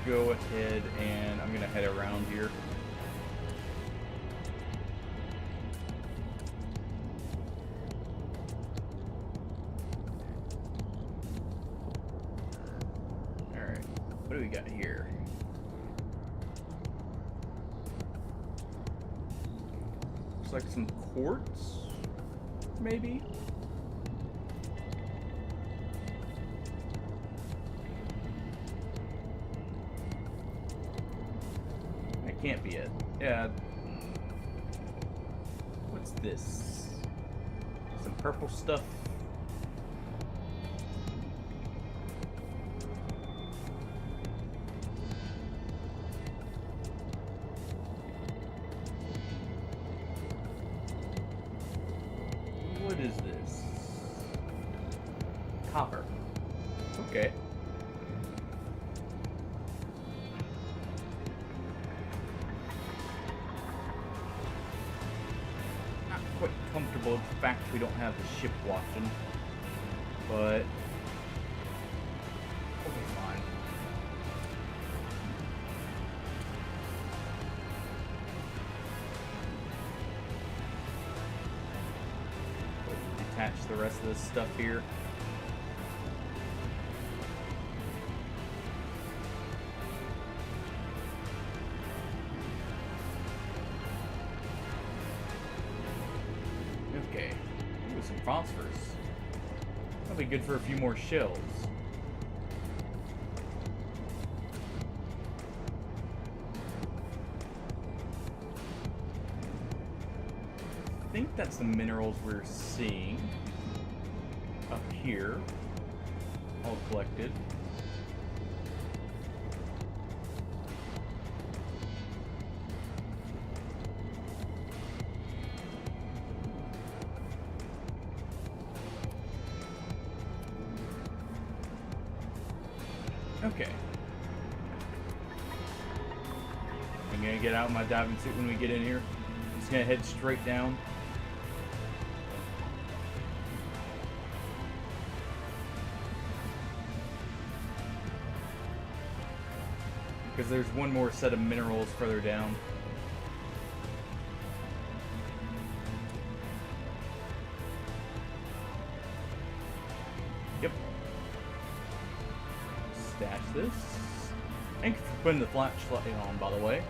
Go ahead and I'm gonna head around here. Alright, what do we got here? Looks like some quartz, maybe? Can't be it. Yeah. What's this? Some purple stuff. What is this? Copper. Okay. Quite comfortable with the fact we don't have the ship watching, but we'll be fine. Detach the rest of this stuff here. Okay, ooh, some phosphorus. That'll be good for a few more shells. I think that's the minerals we're seeing up here, all collected. Okay. I'm gonna get out my diving suit when we get in here. I'm just gonna head straight down. Because there's one more set of minerals further down. Yep. Stash this. Thank you for putting the flashlight on, by the way.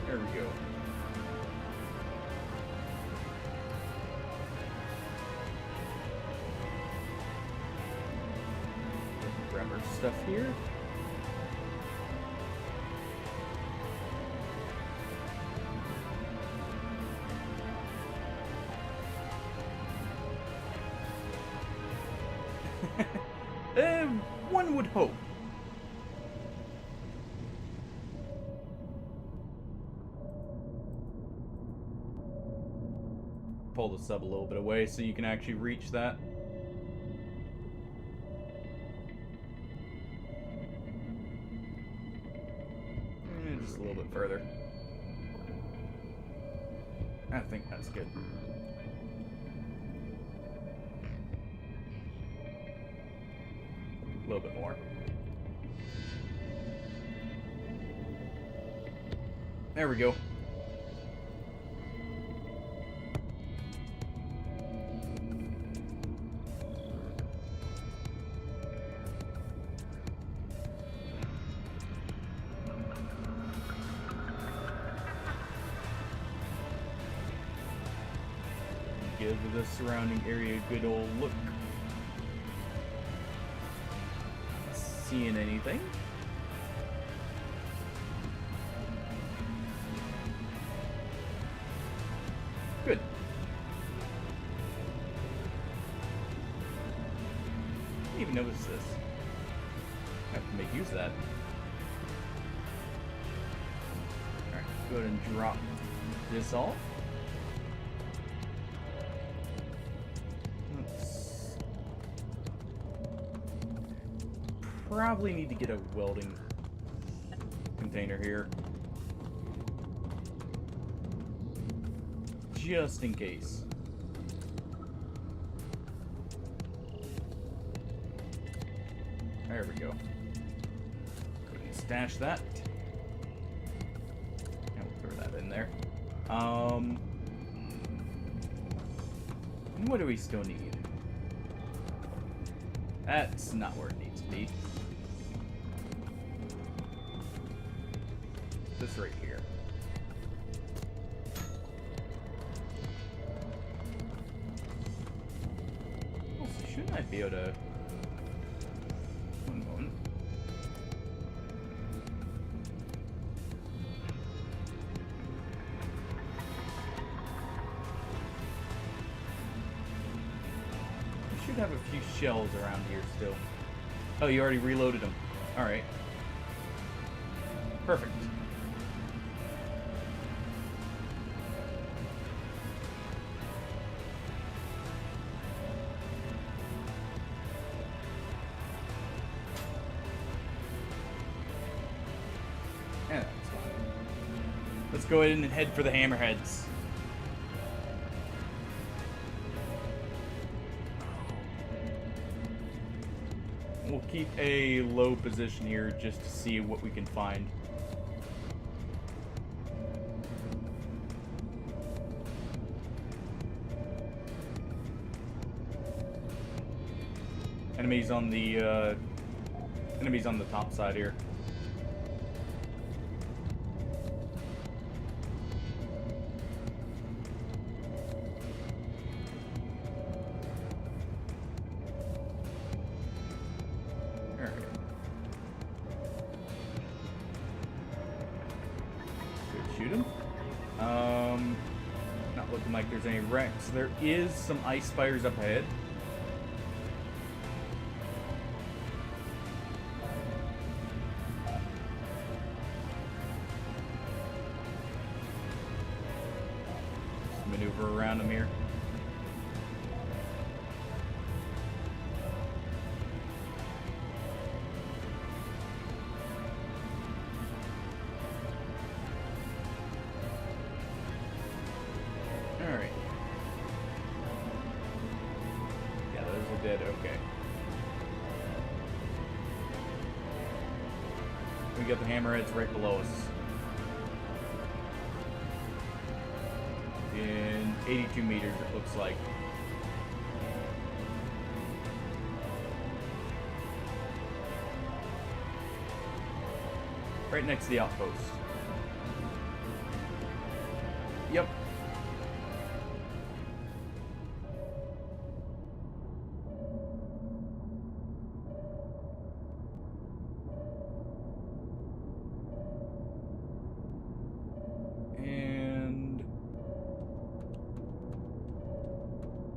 There we go. Grab our stuff here. One would hope. Pull the sub a little bit away so you can actually reach that. And just a little bit further. I think that's good. A little bit more. There we go. Give the surrounding area a good old look. Not seeing anything. Good. Didn't even notice this. I have to make use of that. Alright, go ahead and drop this off. Probably need to get a welding container here. Just in case. There we go. Go ahead and stash that. And we'll throw that in there. What do we still need? That's not where it needs to be. This right here. Also, shouldn't I be able to... One moment. I should have a few shells around here still. Oh, you already reloaded them. Alright. Perfect. Yeah, that's fine. Let's go ahead and head for the hammerheads. We'll keep a low position here just to see what we can find. Enemies on the top side here. Shoot him. Not looking like there's any wrecks. There is some ice spires up ahead. Just maneuver around them here. Alright. Yeah, those are dead. Okay. We got the hammerheads right below us. In 82 meters, it looks like. Right next to the outpost. Yep. And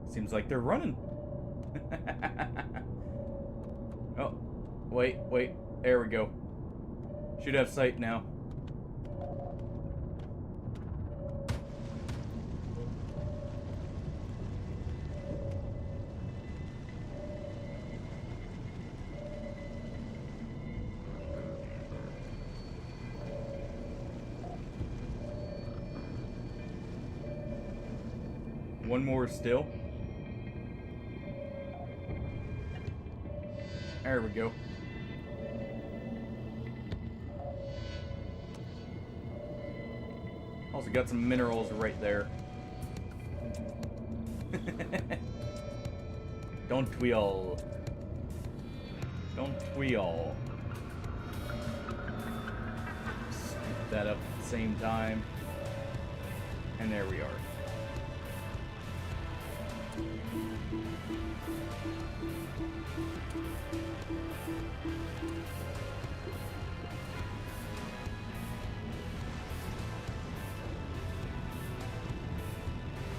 seems like they're running. Oh, wait. There we go. Should have sight now. One more still. There we go. Also got some minerals right there. Don't we all? Don't we all? Scoop that up at the same time. And there we are.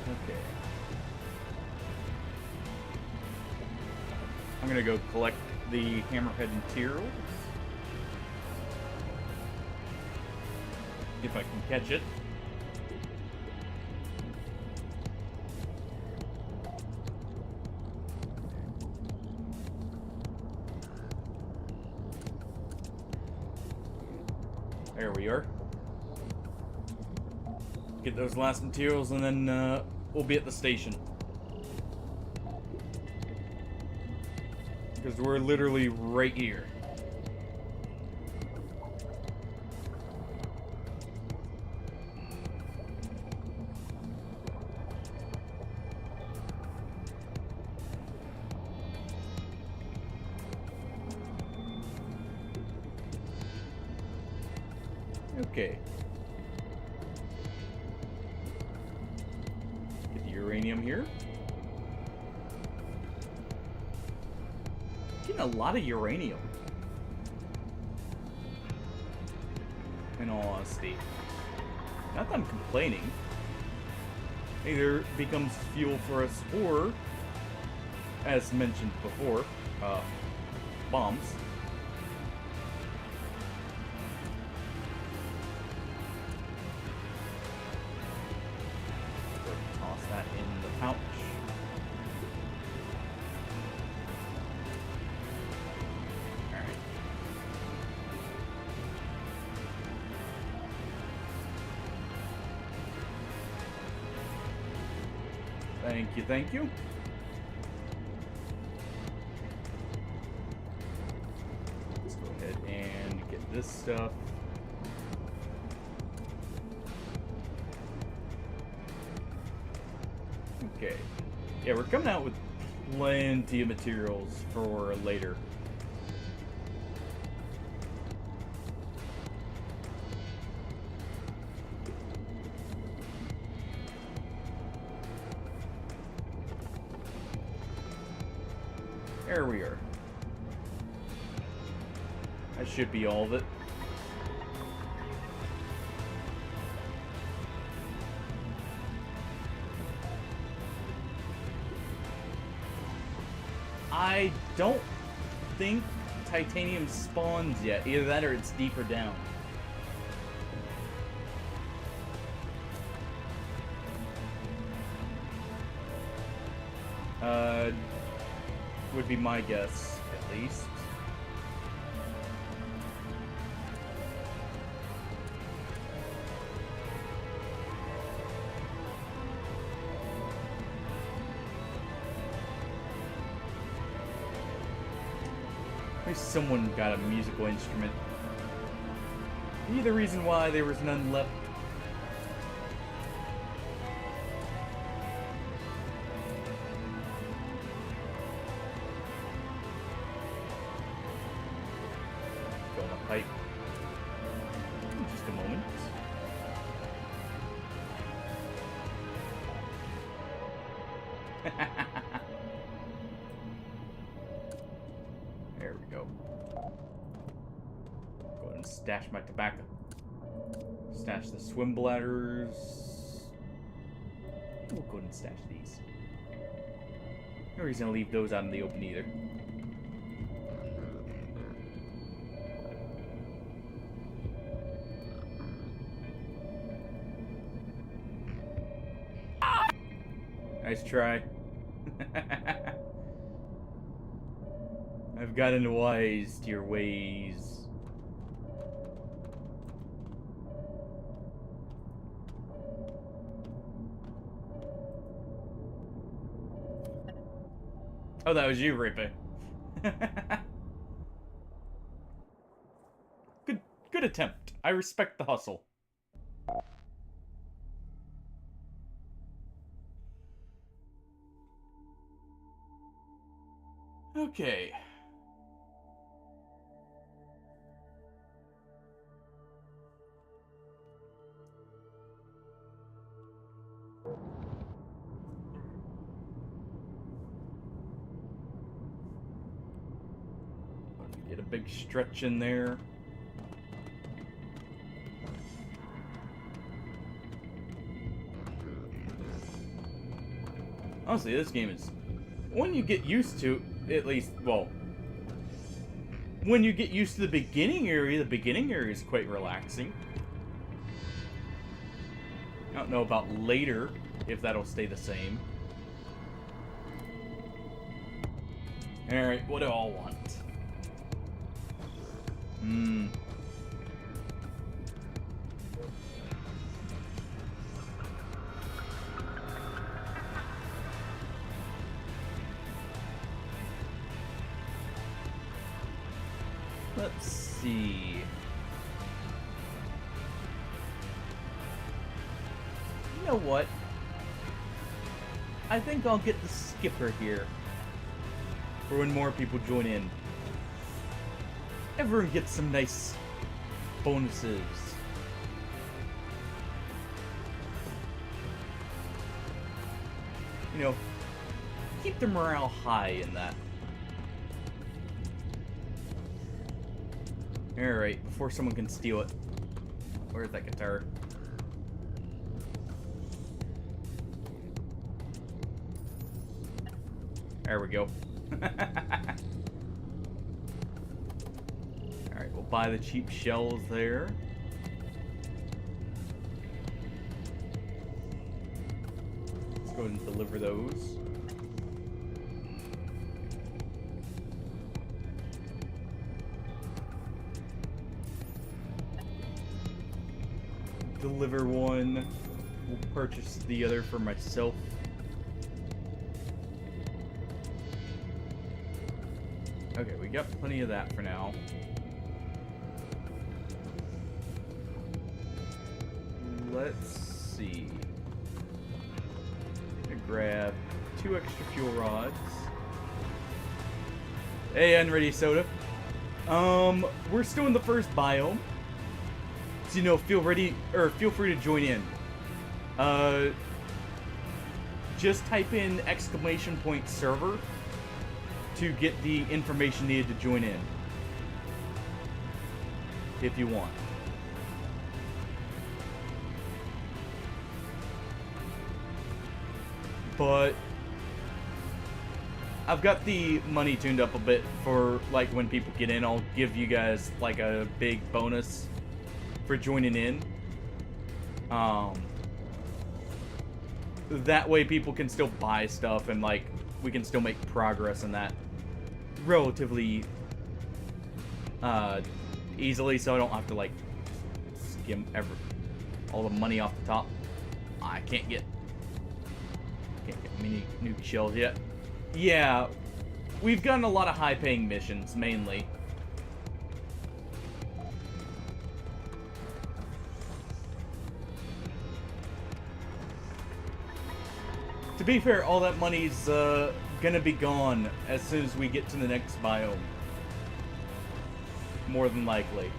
Okay. I'm gonna go collect the hammerhead materials. If I can catch it. There we are. Get those last materials and then we'll be at the station. Because we're literally right here. Okay. Get the uranium here. Getting a lot of uranium. In all honesty. Not that I'm complaining. Either becomes fuel for us or, as mentioned before, bombs. Toss that in the pouch. Alright. Thank you, thank you. Let's go ahead and get this stuff. Okay. Yeah, we're coming out with plenty of materials for later. There we are. That should be all of it. I don't think titanium spawns yet. Either that or it's deeper down. Would be my guess, at least. At least someone got a musical instrument. Be the reason why there was none left. Go on a pipe. Just a moment. There we go. Go ahead and stash my tobacco. Stash the swim bladders. We'll go ahead and stash these. No reason to leave those out in the open either. Nice try. I've gotten wise to your ways. Oh, that was you, Rippy. Good attempt. I respect the hustle. Okay. Get a big stretch in there. Honestly, this game is, when you get used to, at least, well, when you get used to the beginning area is quite relaxing. I don't know about later, if that'll stay the same. Alright, what do I want? Let's see. You know what? I think I'll get the skipper here. For when more people join in. Everyone gets some nice bonuses. You know, keep the morale high in that. Alright, before someone can steal it. Where's that guitar? There we go. Alright, we'll buy the cheap shells there. Let's go ahead and deliver those. Deliver one. We'll purchase the other for myself. Okay, we got plenty of that for now. Let's see. I'm gonna grab 2 extra fuel rods. Hey, Unready Soda. We're still in the first biome. So, you know, feel free to join in. Just type in !server to get the information needed to join in. If you want. But I've got the money tuned up a bit for, like, when people get in, I'll give you guys, like, a big bonus for joining in. That way people can still buy stuff and, like, we can still make progress in that relatively easily, so I don't have to, like, skim all the money off the top. I can't get many new shells yet. Yeah, we've gotten a lot of high-paying missions, mainly. To be fair, all that money's gonna be gone as soon as we get to the next biome. More than likely.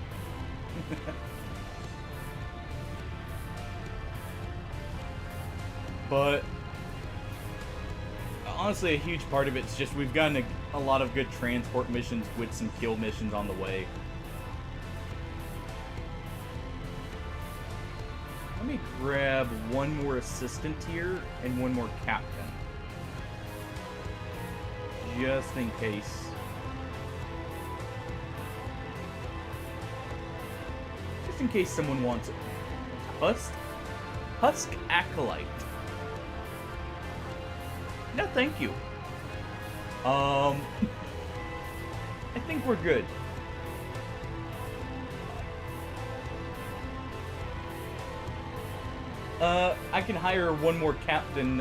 But honestly, a huge part of it's just we've gotten a lot of good transport missions with some kill missions on the way. Let me grab one more assistant here and one more captain. Just in case. Just in case someone wants it. Husk Acolyte. No, thank you. I think we're good. I can hire one more captain,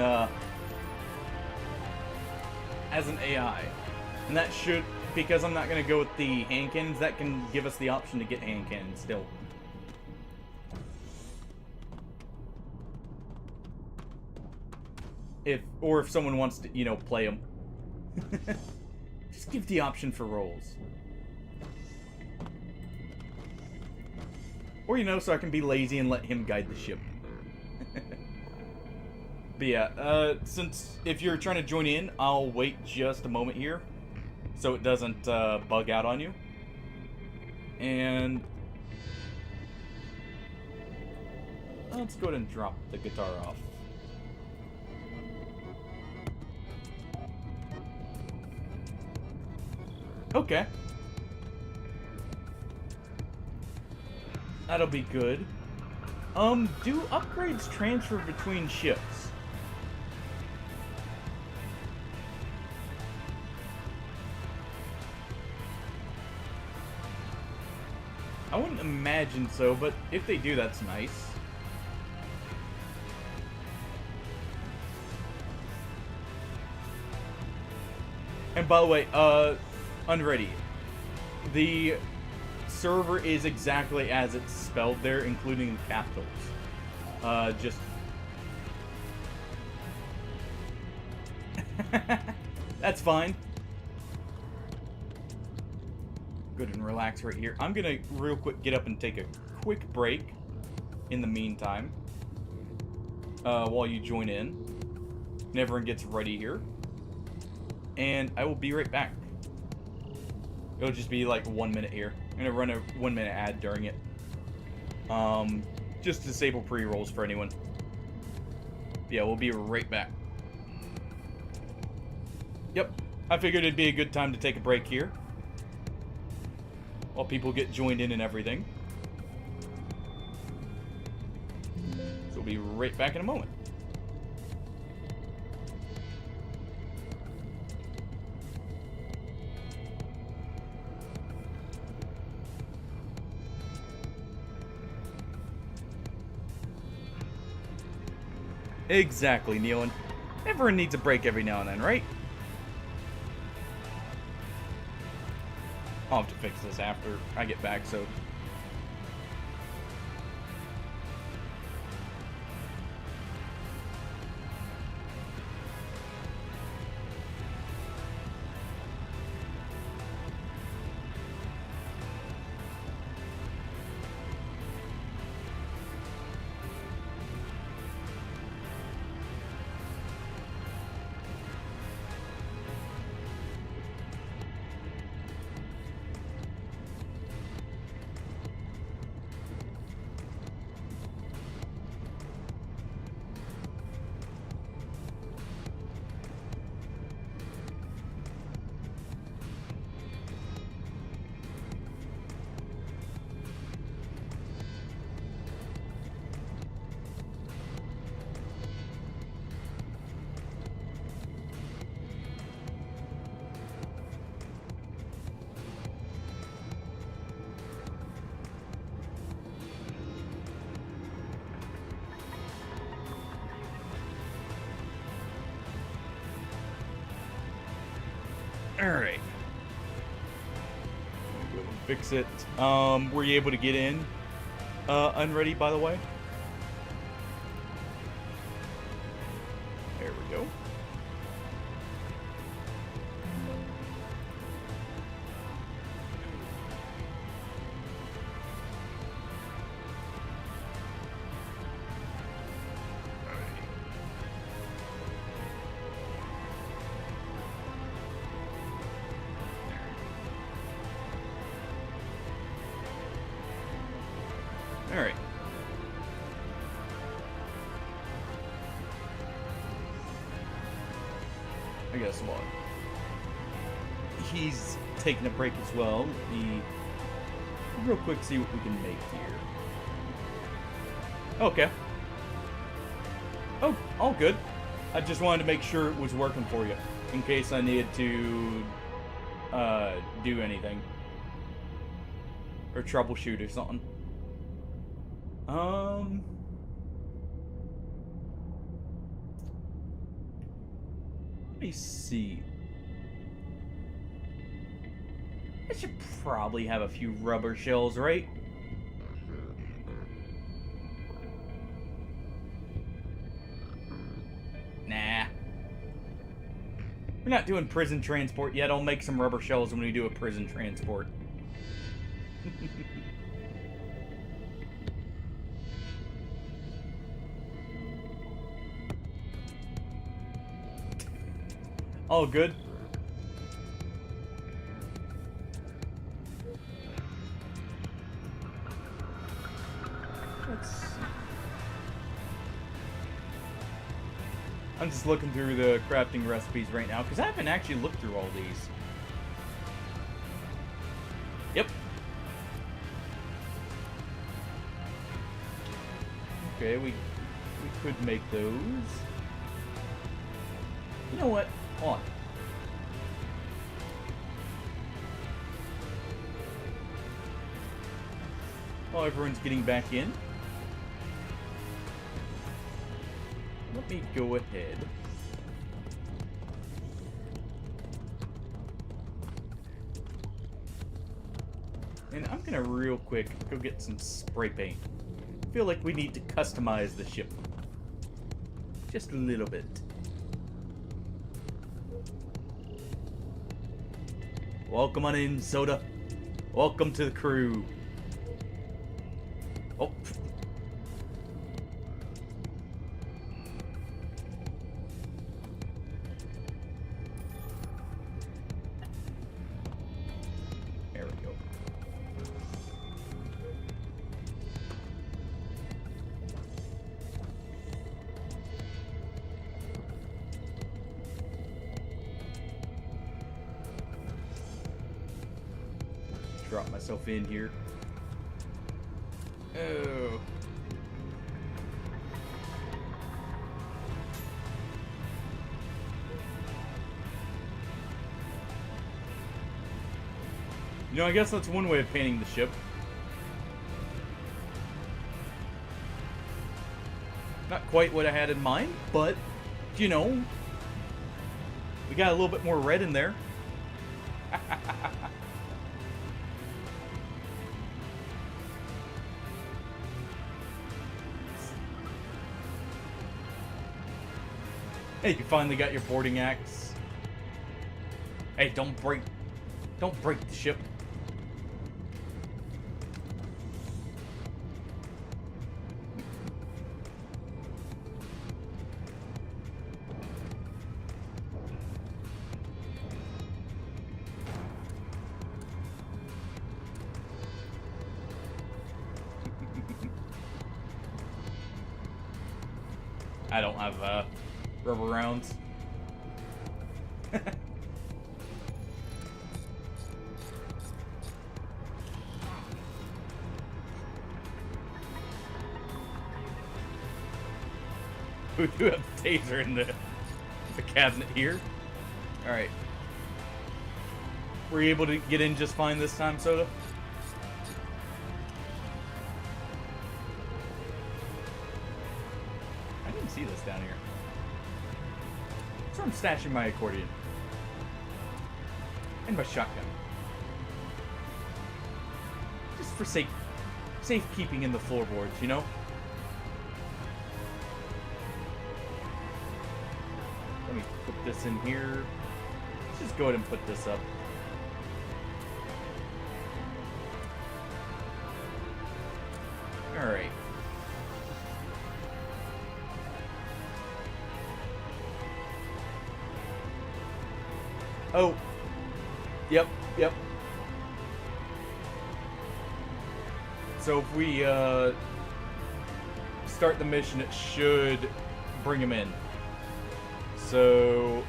as an AI. And that should, because I'm not gonna go with the hand cannons, that can give us the option to get hand cannons still. If someone wants to, you know, play them. Just give the option for rolls. Or, you know, so I can be lazy and let him guide the ship. But yeah, since if you're trying to join in, I'll wait just a moment here so it doesn't bug out on you. And let's go ahead and drop the guitar off. Okay. That'll be good. Do upgrades transfer between ships? I wouldn't imagine so, but if they do, that's nice. And by the way, Unready. The server is exactly as it's spelled there, including capitals. Just... That's fine. Good and relax right here. I'm gonna real quick get up and take a quick break in the meantime. While you join in. And everyone gets ready here. And I will be right back. It'll just be like 1 minute here. I'm gonna run a 1 minute ad during it. Just disable pre-rolls for anyone. Yeah, we'll be right back. Yep, I figured it'd be a good time to take a break here. While people get joined in and everything. So we'll be right back in a moment. Exactly, Nealon. Everyone needs a break every now and then, right? I'll have to fix this after I get back, so... Alright. Go ahead and fix it. Were you able to get in? Unready, by the way? There we go. Alright. I guess what? He's taking a break as well. Let me real quick see what we can make here. Okay. Oh, all good. I just wanted to make sure it was working for you in case I needed to do anything or troubleshoot or something. Let me see. I should probably have a few rubber shells, right? Nah. We're not doing prison transport yet. I'll make some rubber shells when we do a prison transport. All good. Let's see. I'm just looking through the crafting recipes right now, because I haven't actually looked through all these. Yep. Okay, we could make those. You know what? Hold on. While everyone's getting back in, let me go ahead. And I'm gonna real quick go get some spray paint. I feel like we need to customize the ship. Just a little bit. Welcome on in, Soda. Welcome to the crew. Oh. There we go. Drop myself in here. Oh. You know, I guess that's one way of painting the ship. Not quite what I had in mind, but, you know, we got a little bit more red in there. Hey, you finally got your boarding axe. Hey, don't break the ship. I don't have rubber rounds. We do have the taser in the cabinet here. Alright. Were you able to get in just fine this time, Soda? I didn't see this down here. So I'm stashing my accordion. And my shotgun. Just for safekeeping in the floorboards, you know? Let me put this in here. Let's just go ahead and put this up. Alright. Oh. Yep. So if we start the mission, it should bring him in. So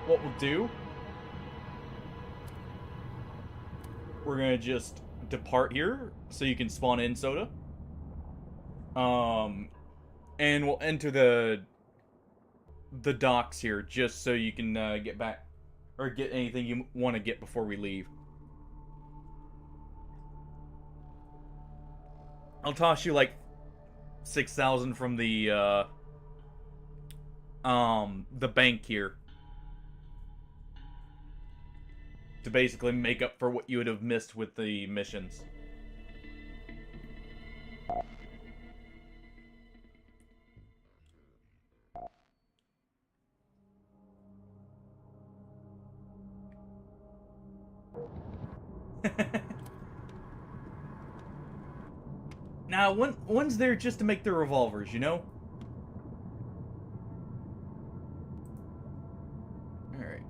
what we'll do, we're gonna just depart here so you can spawn in, Soda. And we'll enter the docks here just so you can get back. Or get anything you want to get before we leave. I'll toss you like 6,000 from the bank here. To basically make up for what you would have missed with the missions. Now, one's there just to make the revolvers, you know? Alright.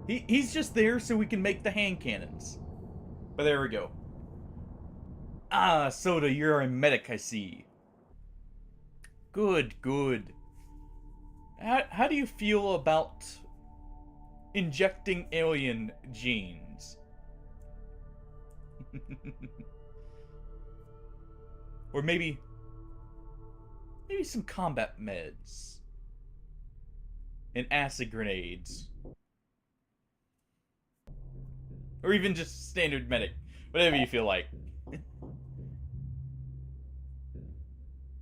He's just there so we can make the hand cannons. But there we go. Ah, Soda, you're a medic, I see. Good, good. How do you feel about injecting alien genes? Or maybe some combat meds. And acid grenades. Or even just standard medic. Whatever you feel like.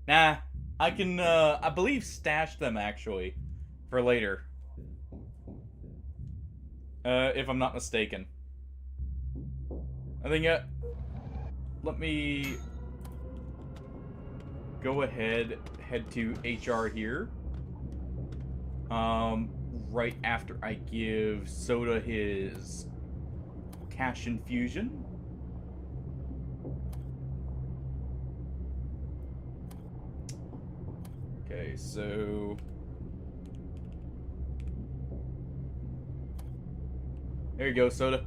Nah, I can, I believe stash them, actually, for later. If I'm not mistaken. I think, let me go ahead, head to HR here. Right after I give Soda his cash infusion. Okay, so there you go, Soda.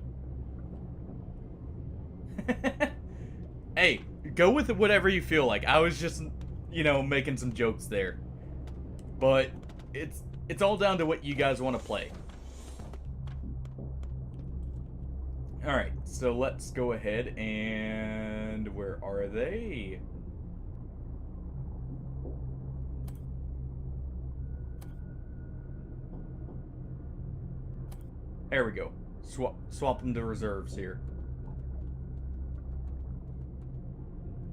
Hey, go with whatever you feel like. I was just, you know, making some jokes there. But it's all down to what you guys want to play. Alright, so let's go ahead and... where are they? There we go. Swap them to reserves here.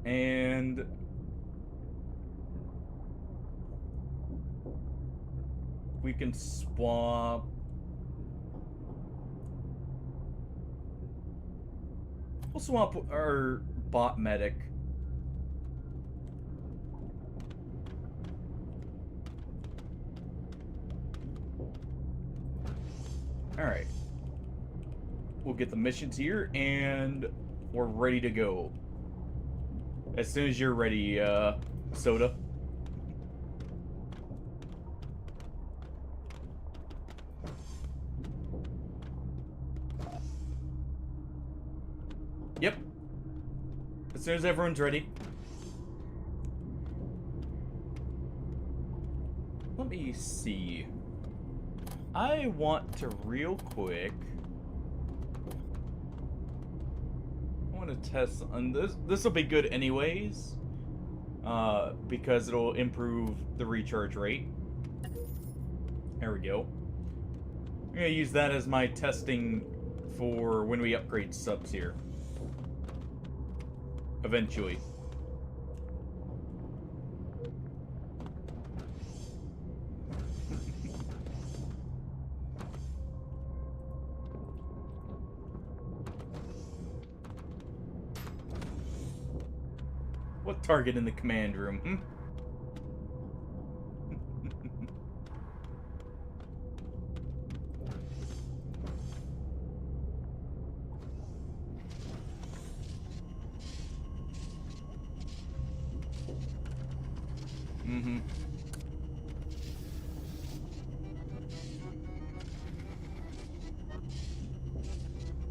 And... we can swap... we'll swap our bot medic. Alright. We'll get the missions here, and we're ready to go. As soon as you're ready, Soda. Yep. As soon as everyone's ready. Let me see. I want to real quick... I want to test on this. This will be good anyways. Because it'll improve the recharge rate. There we go. I'm going to use that as my testing for when we upgrade subs here. Eventually. What target in the command room, hmm? Mm-hmm.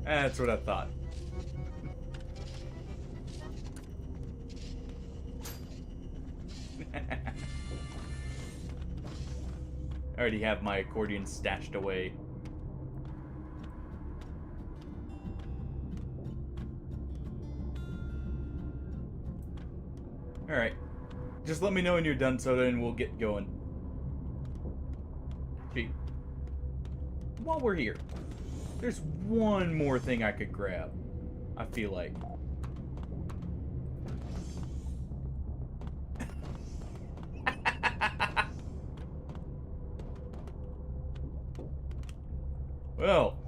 That's what I thought. I already have my accordion stashed away. Alright. Just let me know when you're done, Soda, and we'll get going. Gee. While we're here, there's one more thing I could grab. I feel like. Well.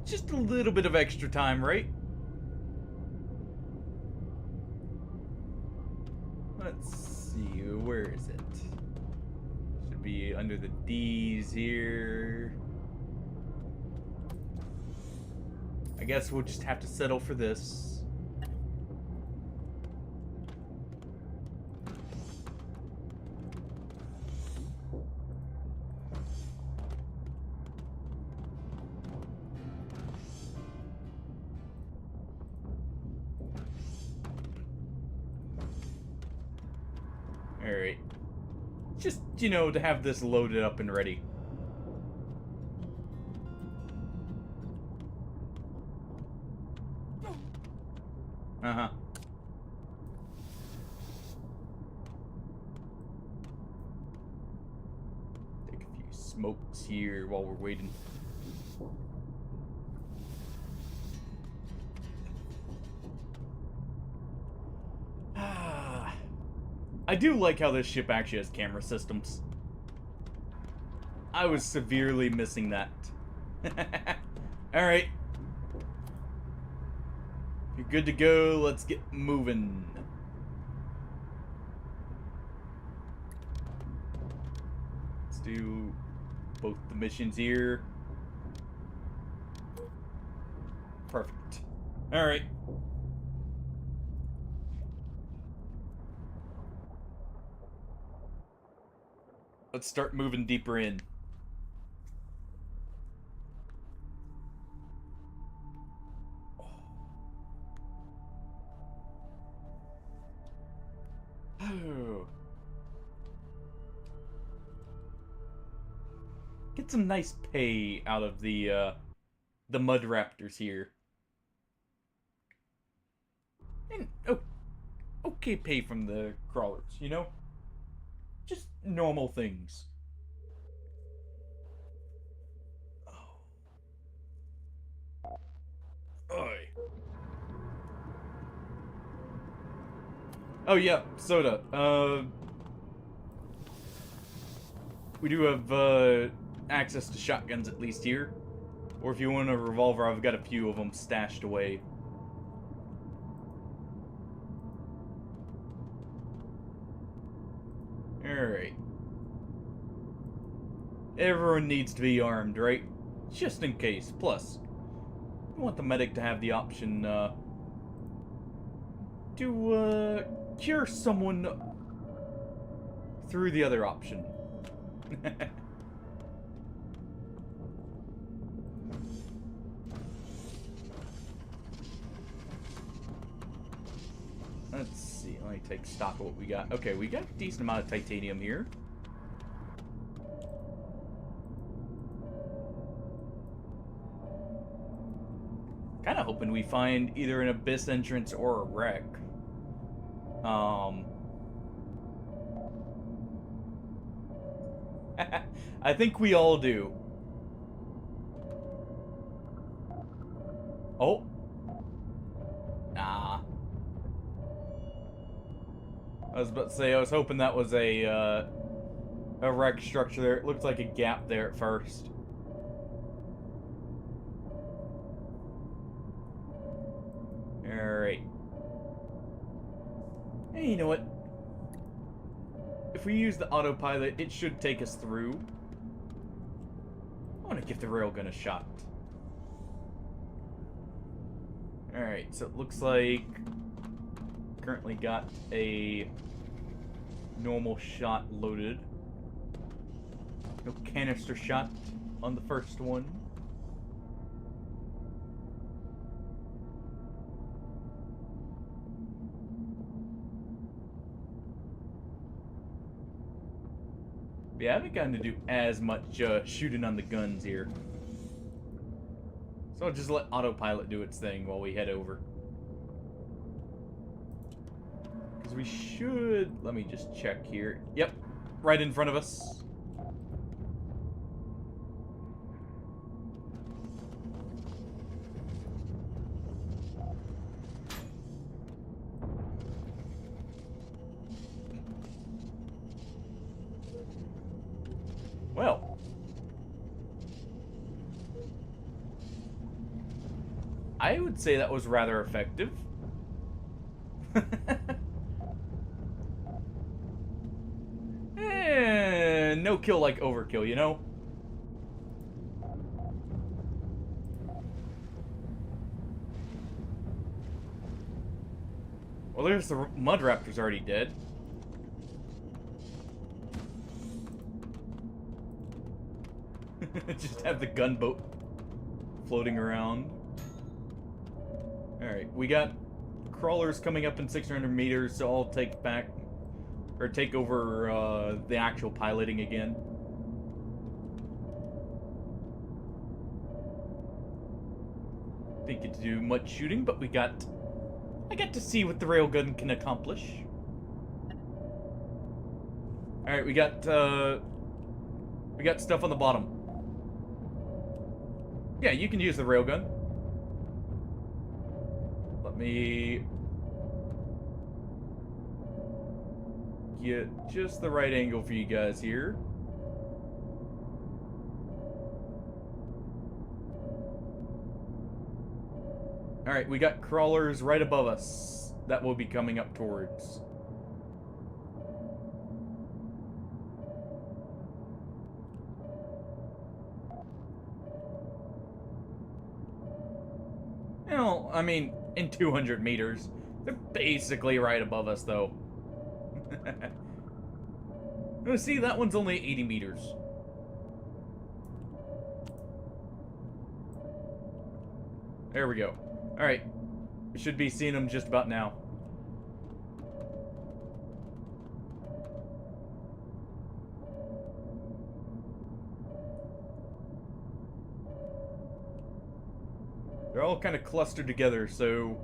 Just a little bit of extra time, right? Let's see, where is it? be under the D's here. I guess we'll just have to settle for this. Alright. Just, you know, to have this loaded up and ready. Uh-huh. Take a few smokes here while we're waiting. I do like how this ship actually has camera systems. I was severely missing that. Alright. You're good to go. Let's get moving. Let's do both the missions here. Perfect. Alright. Let's start moving deeper in. Oh. Get some nice pay out of the mud raptors here. And okay pay from the crawlers, you know? Just normal things. Oi. Oh yeah, soda. We do have access to shotguns at least here. Or if you want a revolver, I've got a few of them stashed away. Alright. Everyone needs to be armed, right? Just in case. Plus, we want the medic to have the option, to, cure someone through the other option. Let's see, let me take stock of what we got. Okay, we got a decent amount of titanium here. Kinda hoping we find either an abyss entrance or a wreck. I think we all do. Oh. Nah. I was about to say, I was hoping that was a wreck structure there. It looked like a gap there at first. Alright. Hey, you know what? If we use the autopilot, it should take us through. I want to give the railgun a shot. Alright, so it looks like currently got a normal shot loaded. No canister shot on the first one. Yeah, I haven't gotten to do as much shooting on the guns here. So I'll just let autopilot do its thing while we head over. Because we should... Let me just check here. Yep, right in front of us. Well, I would say that was rather effective. no kill like overkill, you know? Well, there's the mud raptor's already dead. Just have the gunboat floating around. Alright, we got crawlers coming up in 600 meters, so I'll take back, or take over the actual piloting again. Didn't get to do much shooting, but I got to see what the railgun can accomplish. Alright, we got stuff on the bottom. Yeah, you can use the railgun. Let me get just the right angle for you guys here. Alright, we got crawlers right above us that will be coming up towards. You know, I mean, in 200 meters. They're basically right above us, though. Oh, see, that one's only 80 meters. There we go. Alright. We should be seeing them just about now. They're all kind of clustered together, so...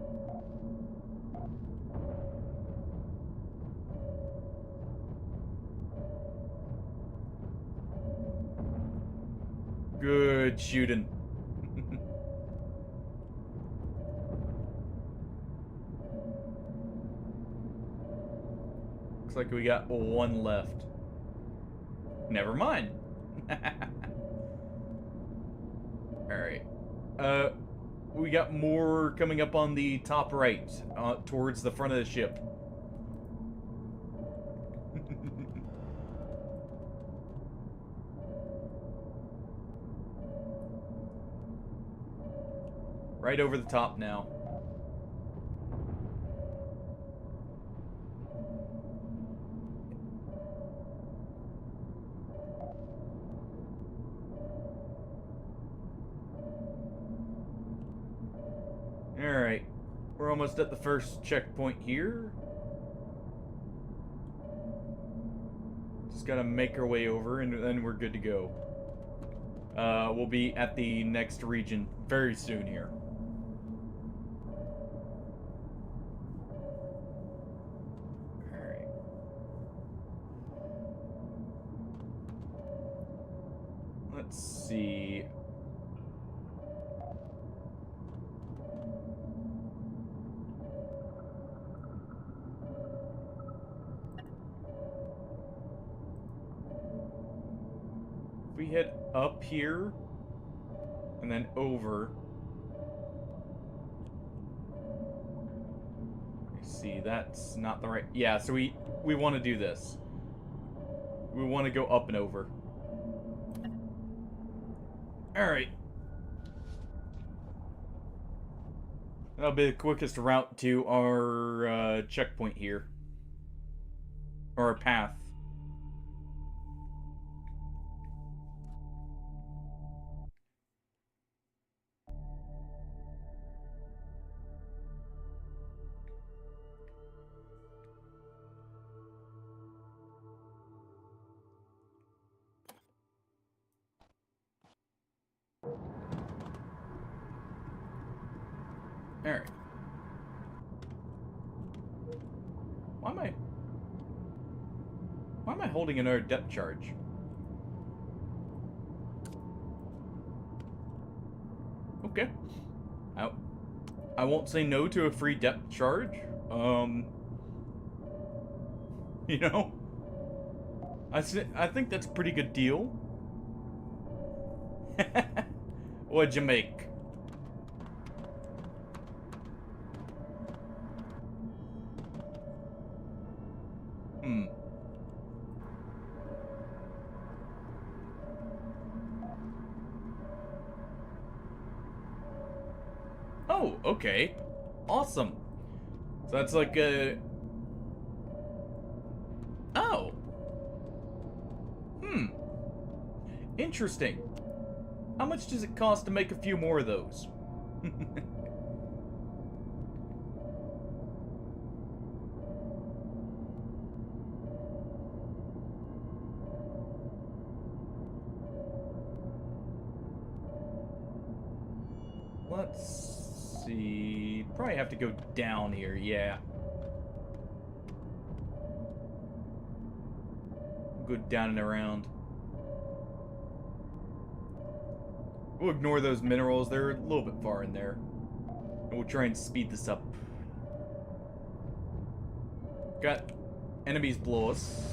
Good shooting. Looks like we got one left. Never mind. Alright. We got more coming up on the top right, towards the front of the ship. Right over the top now. Alright. We're almost at the first checkpoint here. Just gotta make our way over and then we're good to go. We'll be at the next region very soon here. Alright. Let's see. We head up here and then over. See, that's not the right... Yeah, so we want to do this. We want to go up and over. Alright. That'll be the quickest route to our checkpoint here. Or our path. Alright. Why am I holding another depth charge? Okay. I won't say no to a free depth charge. You know, I think that's a pretty good deal. What'd you make? okay. Awesome. So that's like a... Oh. Interesting. How much does it cost to make a few more of those? Let's see. Probably have to go down here, yeah. Go down and around. We'll ignore those minerals, they're a little bit far in there. And we'll try and speed this up. Got enemies below us.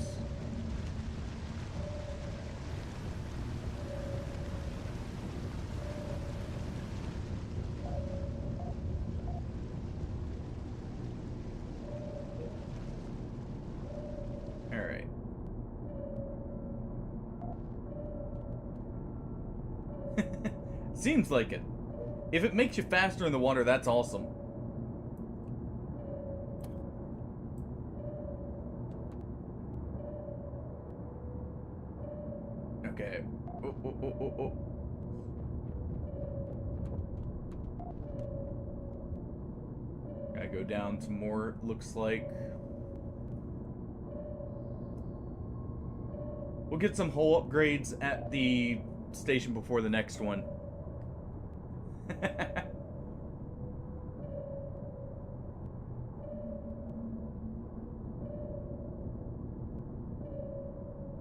Alright. Seems like it. If it makes you faster in the water, that's awesome. Okay. Oh. Gotta go down some more, looks like. We'll get some hull upgrades at the station before the next one.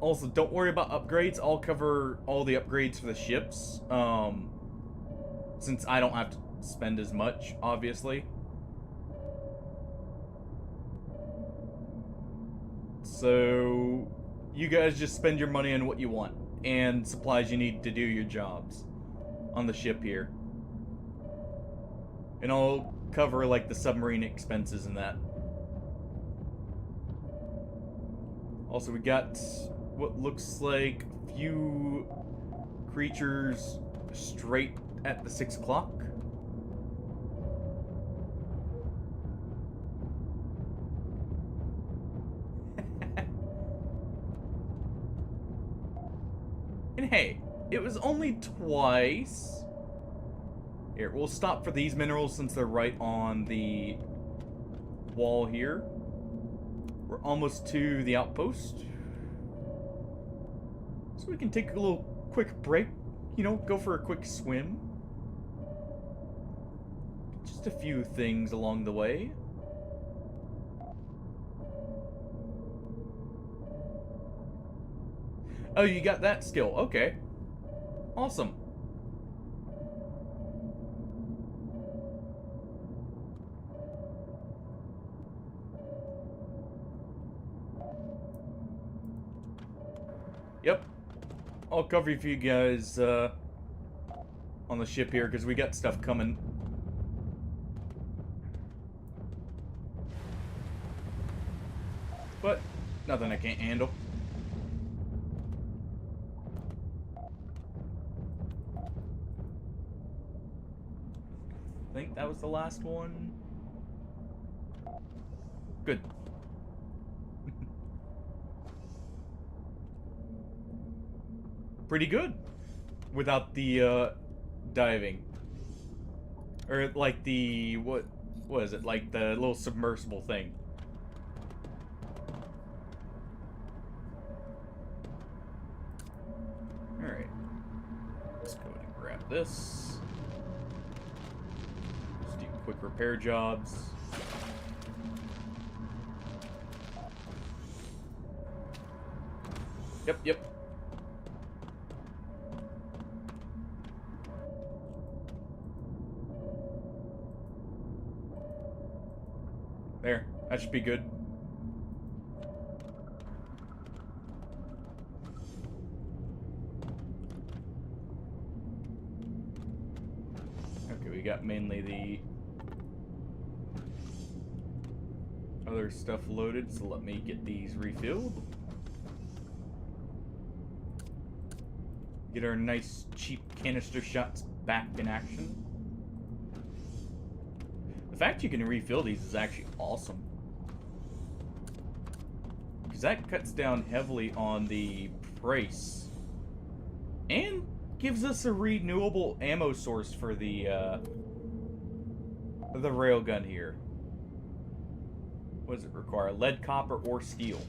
Also, don't worry about upgrades. I'll cover all the upgrades for the ships. Since I don't have to spend as much, obviously. So, you guys just spend your money on what you want and supplies you need to do your jobs on the ship here. And I'll cover, like, the submarine expenses and that. Also, we got what looks like a few creatures straight at the 6 o'clock. And hey, it was only twice. Here, we'll stop for these minerals since they're right on the wall here. We're almost to the outpost. So we can take a little quick break, you know, go for a quick swim. Just a few things along the way. Oh, you got that skill. Okay. Awesome. Yep. I'll cover you for you guys on the ship here because we got stuff coming. But nothing I can't handle. I think that was the last one. Good. Pretty good without the diving, or like the what is it, like the little submersible thing. All right, let's go ahead and grab this. Let's do quick repair jobs. Yep. There, that should be good. Okay, we got mainly the other stuff loaded, so let me get these refilled. Get our nice cheap canister shots back in action. fact you can refill these is actually awesome. Because that cuts down heavily on the price. And gives us a renewable ammo source for the railgun here. What does it require? Lead, copper, or steel?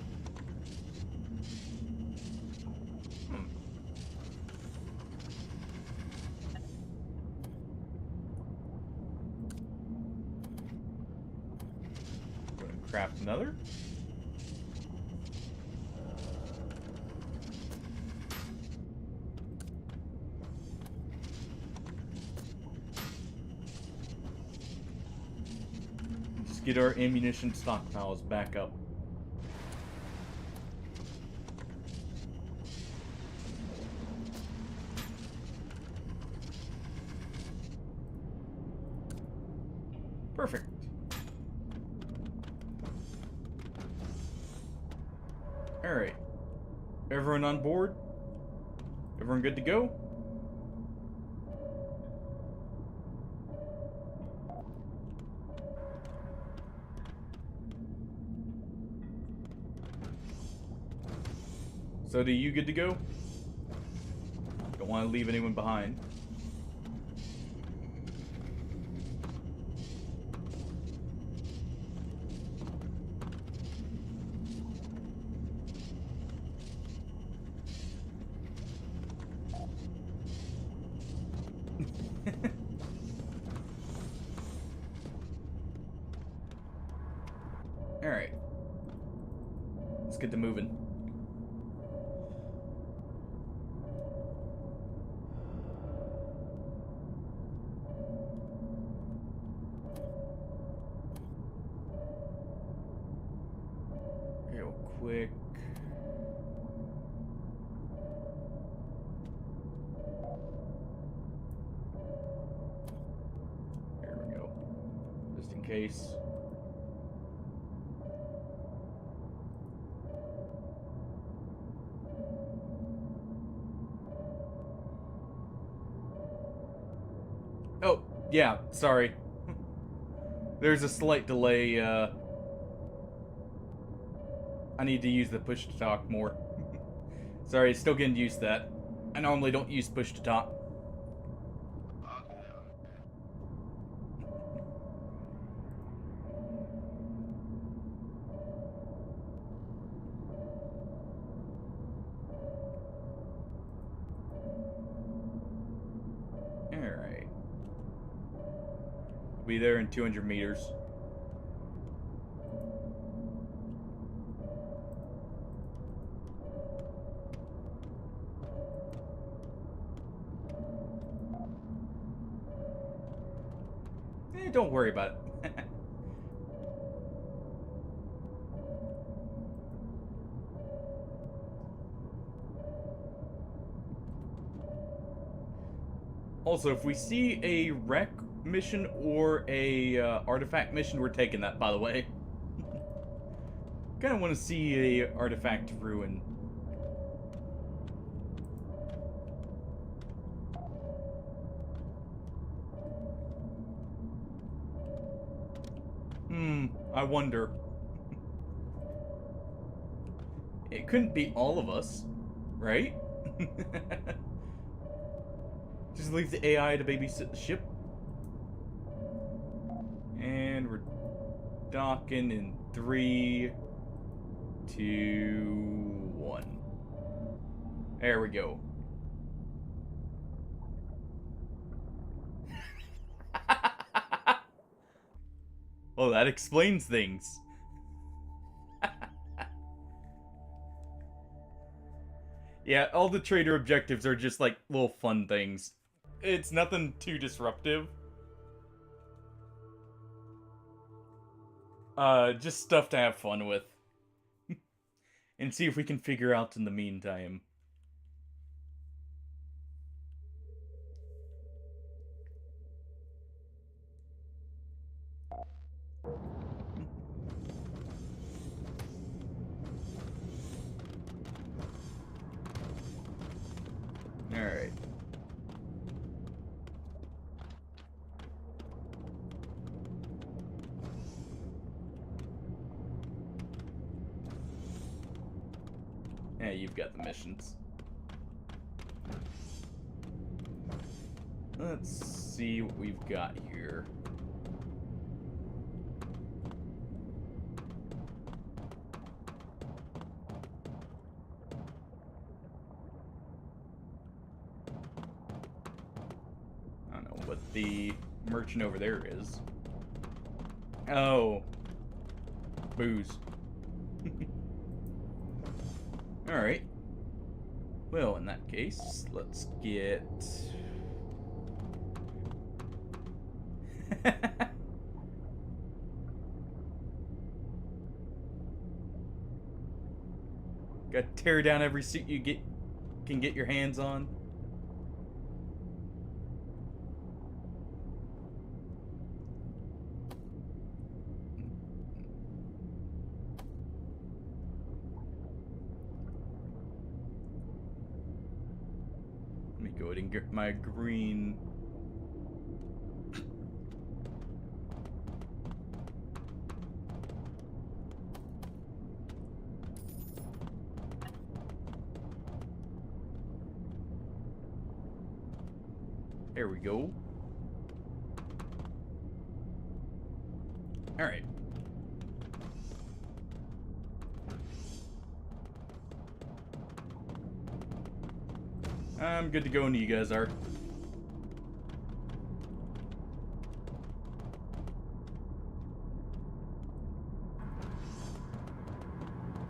Gonna craft another. Just get our ammunition stockpiles back up. Perfect. Alright. Everyone on board? Everyone good to go? So do you good to go? Don't want to leave anyone behind. Alright. Let's get to moving. Real quick. There we go. Just in case. Oh, yeah, sorry. There's a slight delay, I need to use the push to talk more. Sorry, still getting used to that. I normally don't use push to talk. Alright. We'll be there in 200 meters. Don't worry about it. Also, if we see a wreck mission or a artifact mission, we're taking that, by the way. Kind of want to see a artifact ruin. I wonder. It couldn't be all of us, right? Just leave the AI to babysit the ship. And we're docking in 3, 2, 1. There we go. Oh, that explains things. Yeah, all the trader objectives are just like little fun things. It's nothing too disruptive. Just stuff to have fun with. And see if we can figure out in the meantime. Alright. Yeah, you've got the missions. Let's see what we've got here. I don't know what the merchant over there is. Oh. Booze. Alright. Well, in that case, let's get... Gotta tear down every suit you can get your hands on. Let me go ahead and get my green. There we go. Alright. I'm good to go, and you guys are.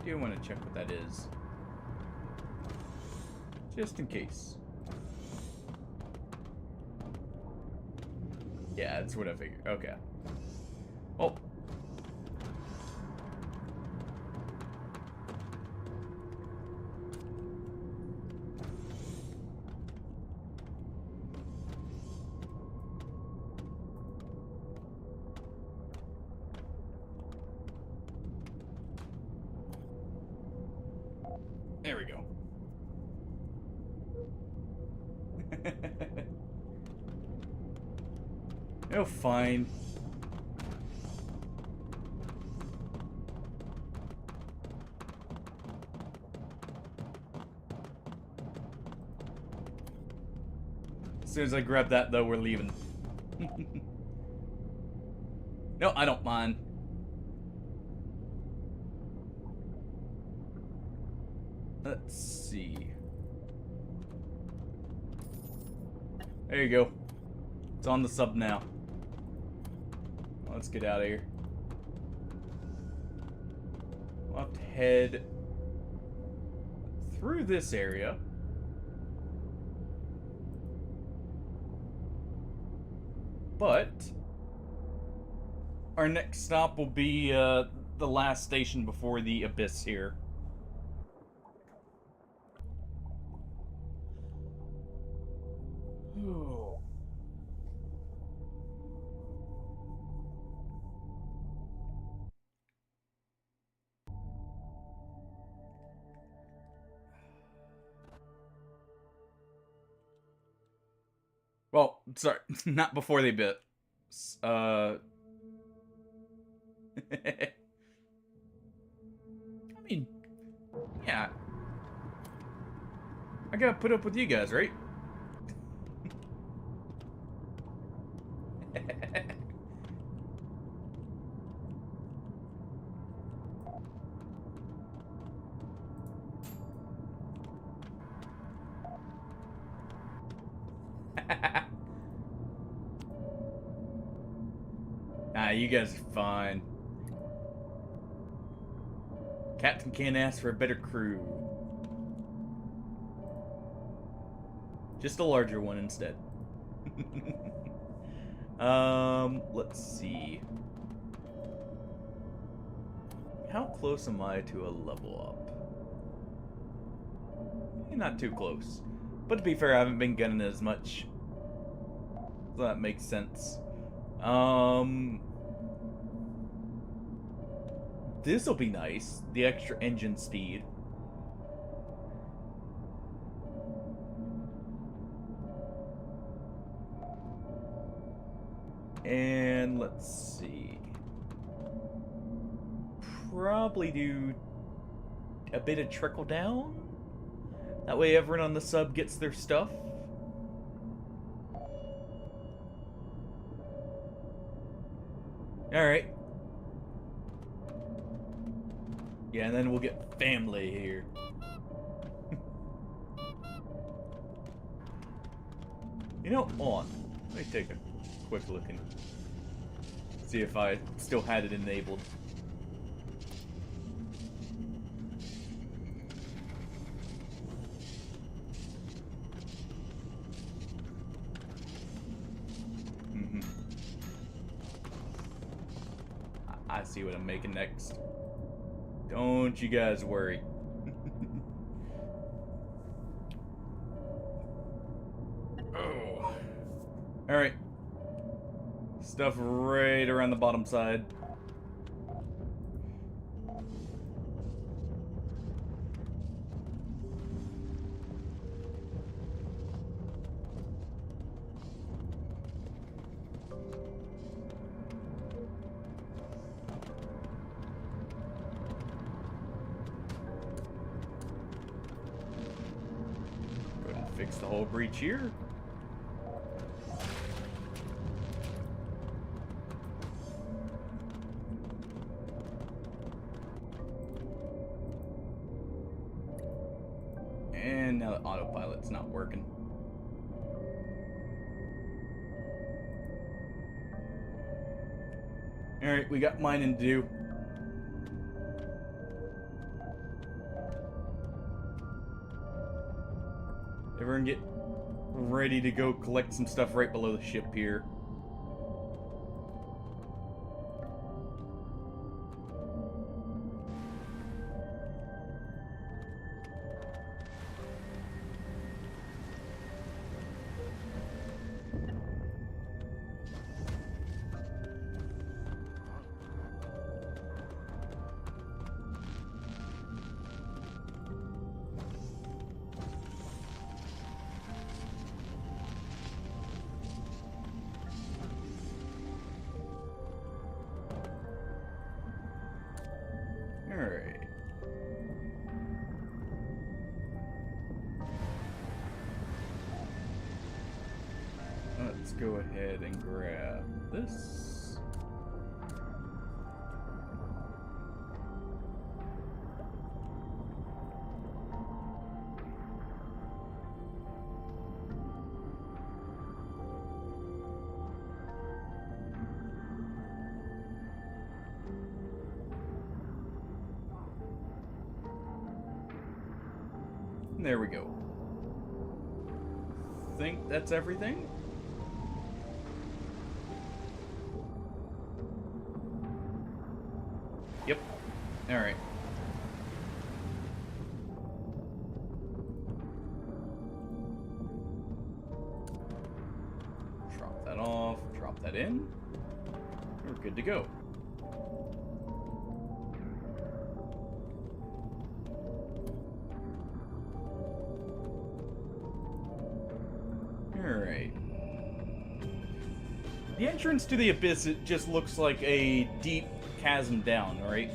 Do want to check what that is. Just in case. Yeah, that's what I figured. Okay. Oh. There we go. Oh, fine. As soon as I grab that, though, we're leaving. No, I don't mind. Let's see. There you go. It's on the sub now. Let's get out of here. We'll have to head through this area. But our next stop will be the last station before the abyss here. Well, sorry, not before they bit. I mean, yeah. I gotta put up with you guys, right? Nah, you guys are fine. Captain can't ask for a better crew. Just a larger one instead. Let's see. How close am I to a level up? Not too close. But to be fair, I haven't been gunning as much. So that makes sense. This'll be nice. The extra engine speed. And let's see. Probably do a bit of trickle down. That way everyone on the sub gets their stuff. Alright. Yeah, and then we'll get family here. You know, hold on. Let me take a quick look and see if I still had it enabled. I see what I'm making next. Don't you guys worry. Oh. Alright. Stuff right around the bottom side. Go ahead and fix the whole breach here. And now the autopilot's not working. Alright, we got mining to do. Everyone get ready to go collect some stuff right below the ship here. Alright. Let's go ahead and grab this. There we go. Think that's everything? Yep. Alright. Drop that off, drop that in. We're good to go. Alright. The entrance to the abyss, it just looks like a deep chasm down, right?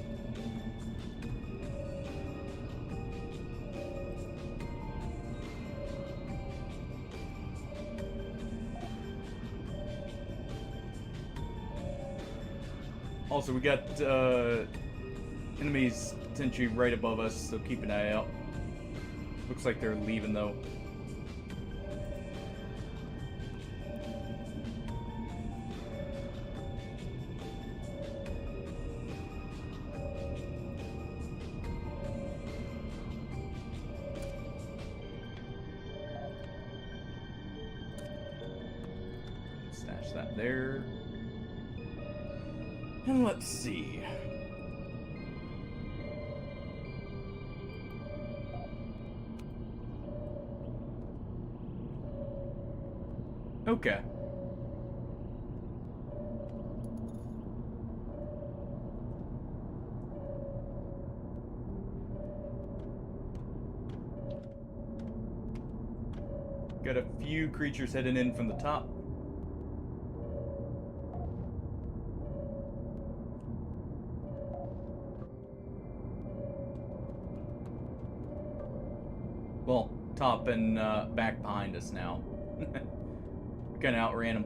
Also, we got enemies potentially right above us, so keep an eye out. Looks like they're leaving, though. Stash that there. And let's see. Okay. Got a few creatures heading in from the top. Well, top and back behind us now. We kind of outran him.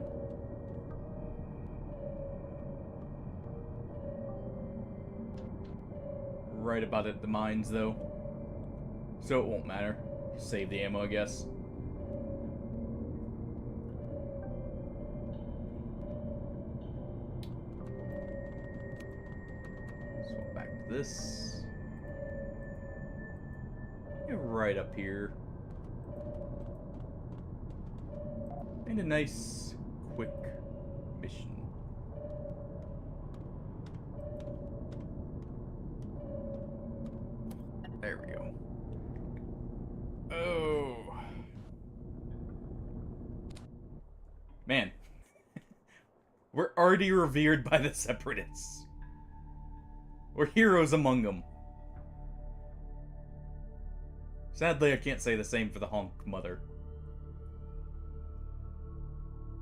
Right about at the mines, though. So it won't matter. Save the ammo, I guess. Swap back to this. Yeah, right up here. And a nice, quick mission. There we go. Oh. Man. We're already revered by the Separatists. We're heroes among them. Sadly, I can't say the same for the Honk Mother.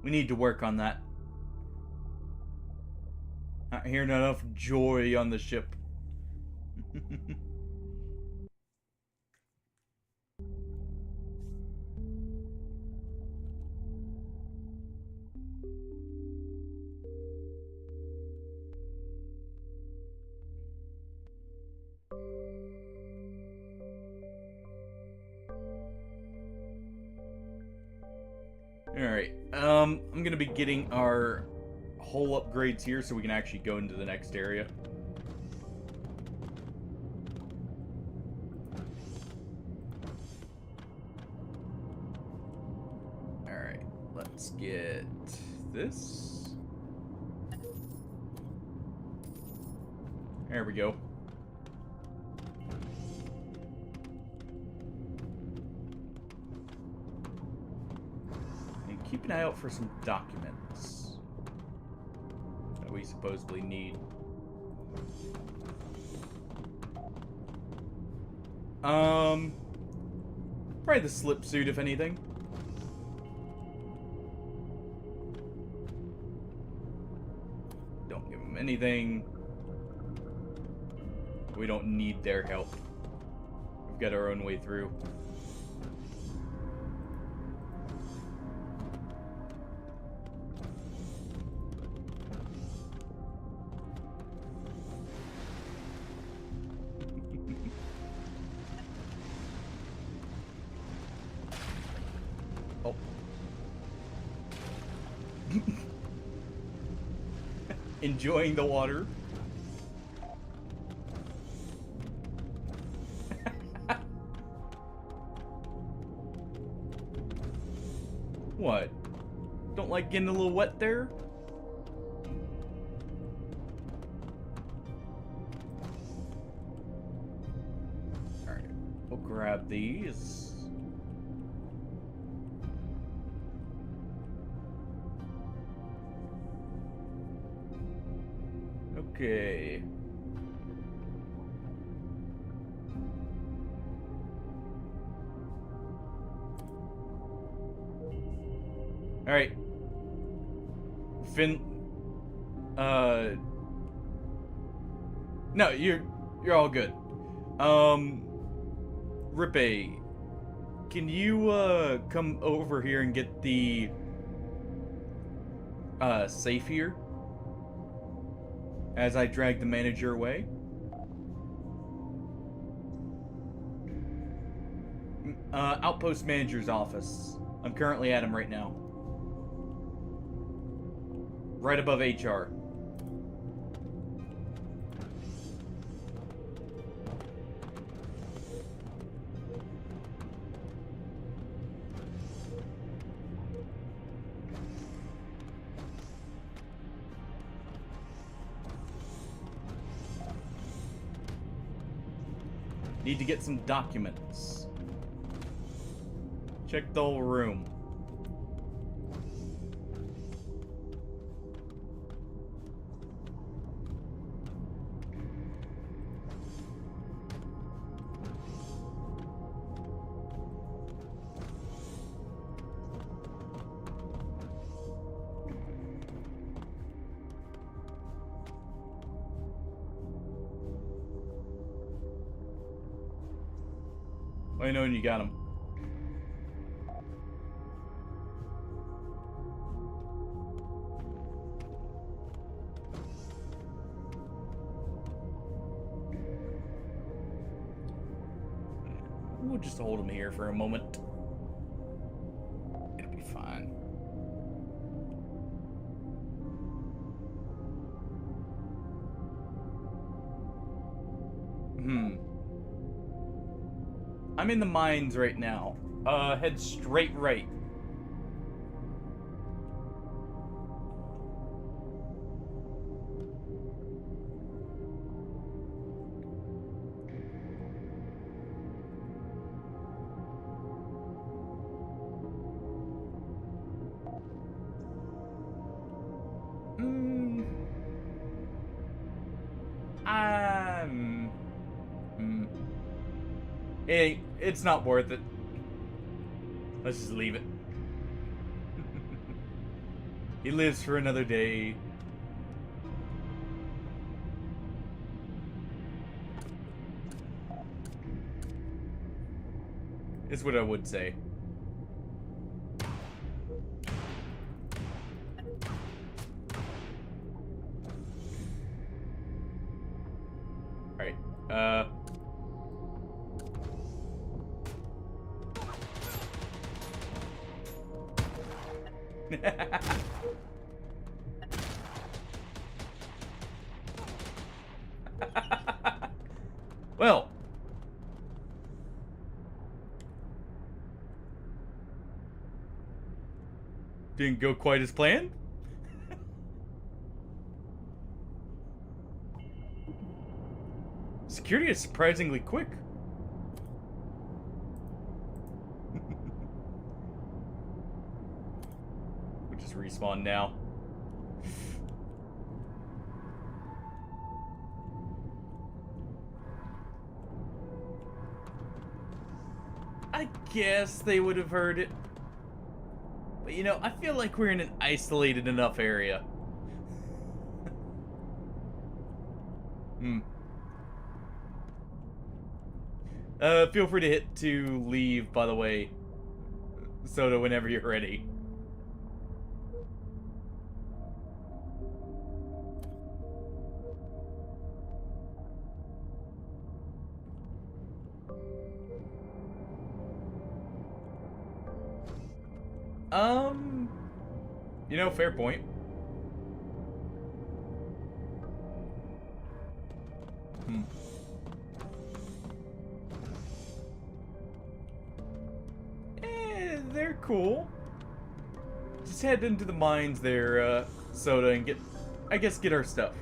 We need to work on that. Not hearing enough joy on the ship. Alright, I'm gonna be getting our hull upgrades here so we can actually go into the next area. Alright, let's get this. There we go. Keep an eye out for some documents that we supposedly need. Probably the slip suit, if anything. Don't give them anything. We don't need their help. We've got our own way through. Enjoying the water. What? Don't like getting a little wet there? Alright, we'll grab these. Okay. All right. No, you're all good. Rippe, can you come over here and get the safe here? As I drag the manager away. Outpost manager's office. I'm currently at him right now. Right above HR. Need to get some documents. Check the whole room. Let me know when you got them. We'll just hold him here for a moment. It'll be fine. I'm in the mines right now. Head straight right. Hey, it's not worth it. Let's just leave it. He lives for another day. Is what I would say. Alright, well, didn't go quite as planned. Security is surprisingly quick. We'll just respawn now. I guess they would have heard it. But you know, I feel like we're in an isolated enough area. Feel free to hit to leave, by the way, Soda, whenever you're ready. You know, fair point. They're cool. Just head into the mines there, Soda, and get our stuff.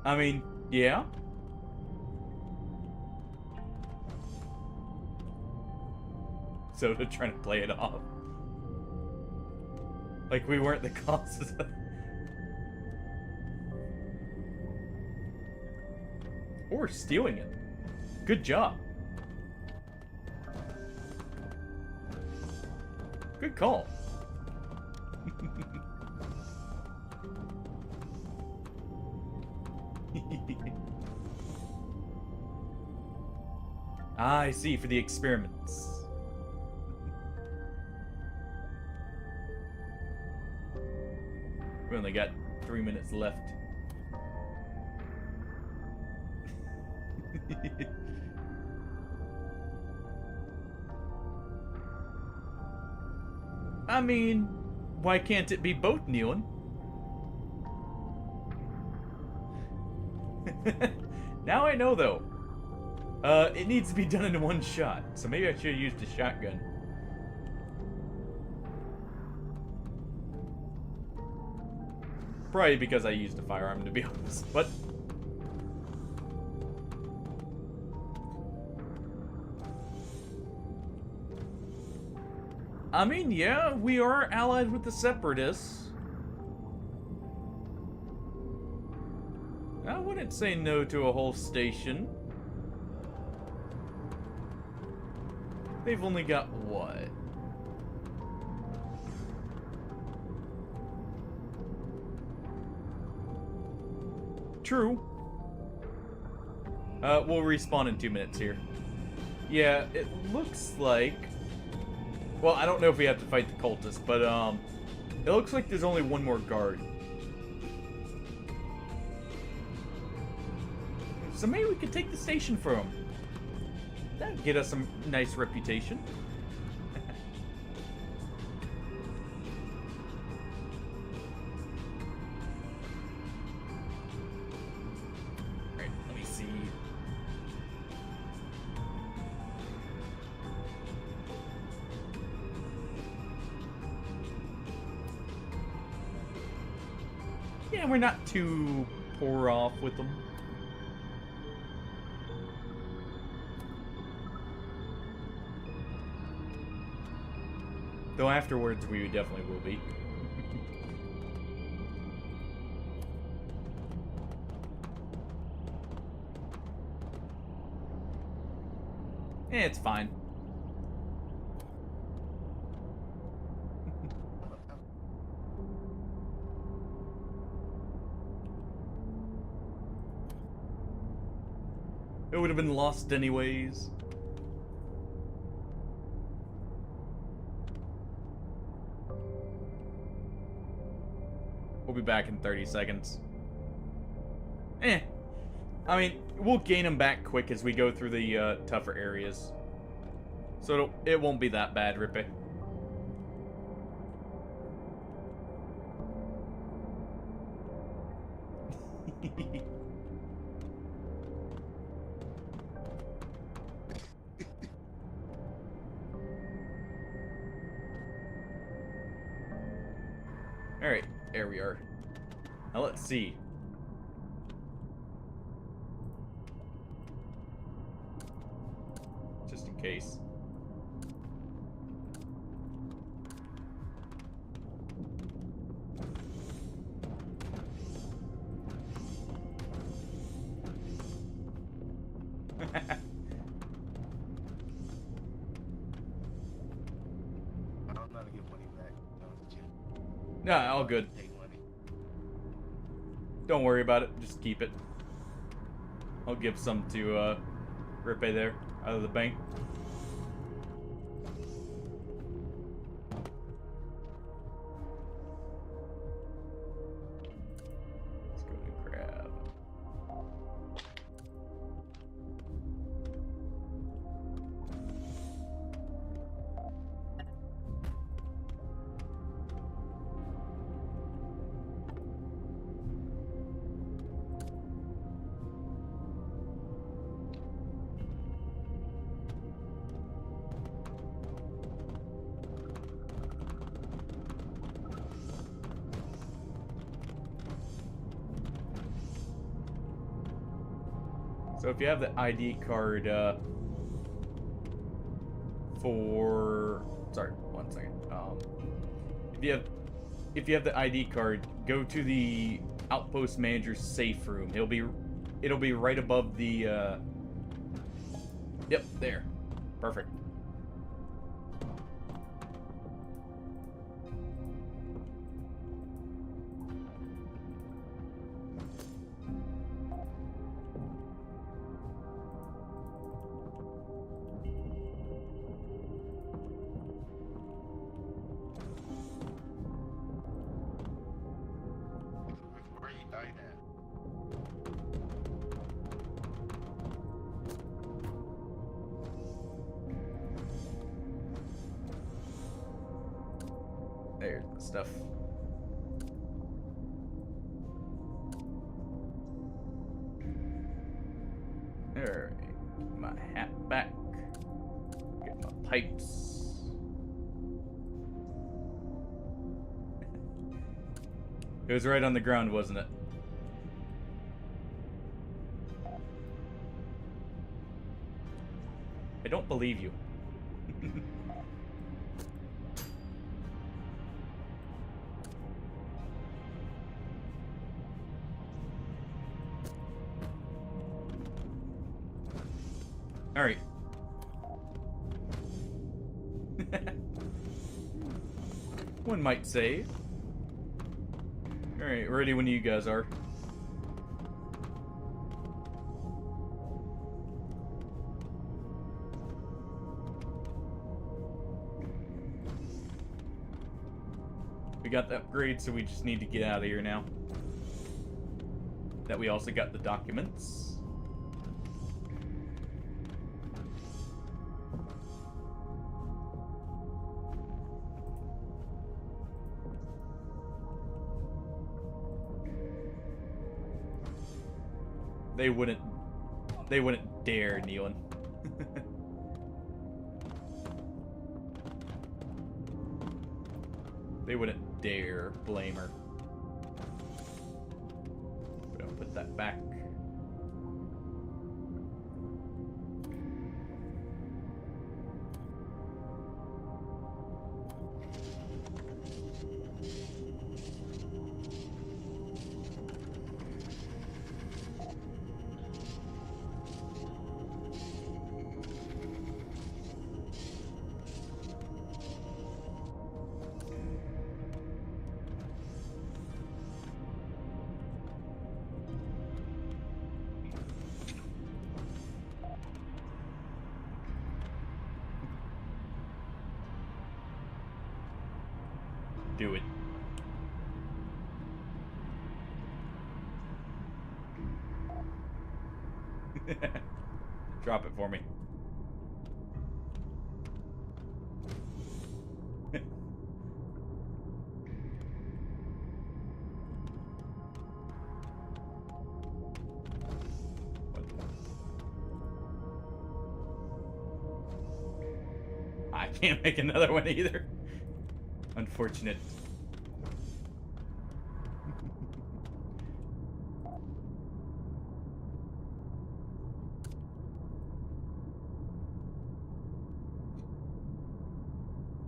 I mean, yeah. Soda trying to play it off. Like we weren't the causes of... Or stealing it. Good job. Good call. I see, for the experiments. We only got 3 minutes left. I mean, why can't it be both, Nealon? Now I know, though. It needs to be done in one shot, so maybe I should have used a shotgun. Probably because I used a firearm, to be honest, but... I mean, yeah, we are allied with the Separatists. I wouldn't say no to a whole station. They've only got what? True. We'll respawn in 2 minutes here. Yeah, it looks like... Well, I don't know if we have to fight the cultists, but, it looks like there's only one more guard. So maybe we could take the station from him. That'd get us some nice reputation. Alright, let me see. Yeah, we're not too poor off with them. Though afterwards we definitely will be. It's fine. It would have been lost anyways. We'll be back in 30 seconds. I mean, we'll gain them back quick as we go through the tougher areas. So it won't be that bad, Rippy. Alright, there we are. Now let's see. Just in case. I'm not gonna get money back. Nah, all good. Don't worry about it. Just keep it. I'll give some to Rippe there out of the bank. Let's go and grab. So if you have the ID card sorry, 1 second. If you have the ID card, go to the outpost manager's safe room. It'll be right above the yep, there. Perfect. Where you died at? There's the stuff. Alright, get my hat back. Get my pipes. It was right on the ground, wasn't it? I don't believe you. Alright. One might say. Alright, ready when you guys are. We got the upgrade, so we just need to get out of here now. That we also got the documents. They wouldn't dare, Nealon. They wouldn't dare blame her. But I'll put that back. Do it. Drop it for me. I can't make another one either. Unfortunate.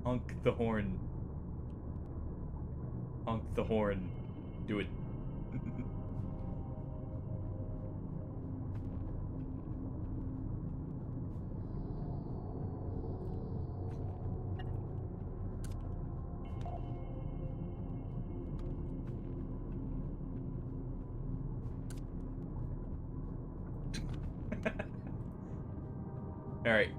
Honk the horn. Honk the horn. Do it. All right.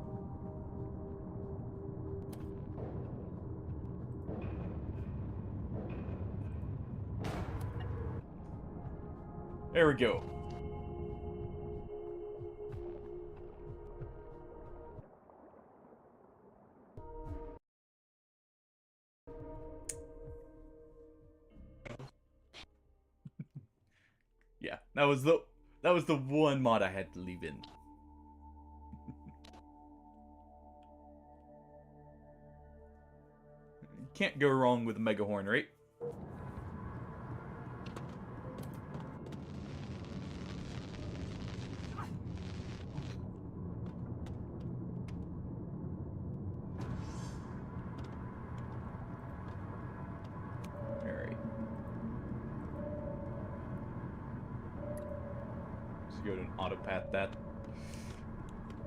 There we go. Yeah, that was the one mod I had to leave in. Can't go wrong with a mega horn, right? Alright. Let's go to an autopath that.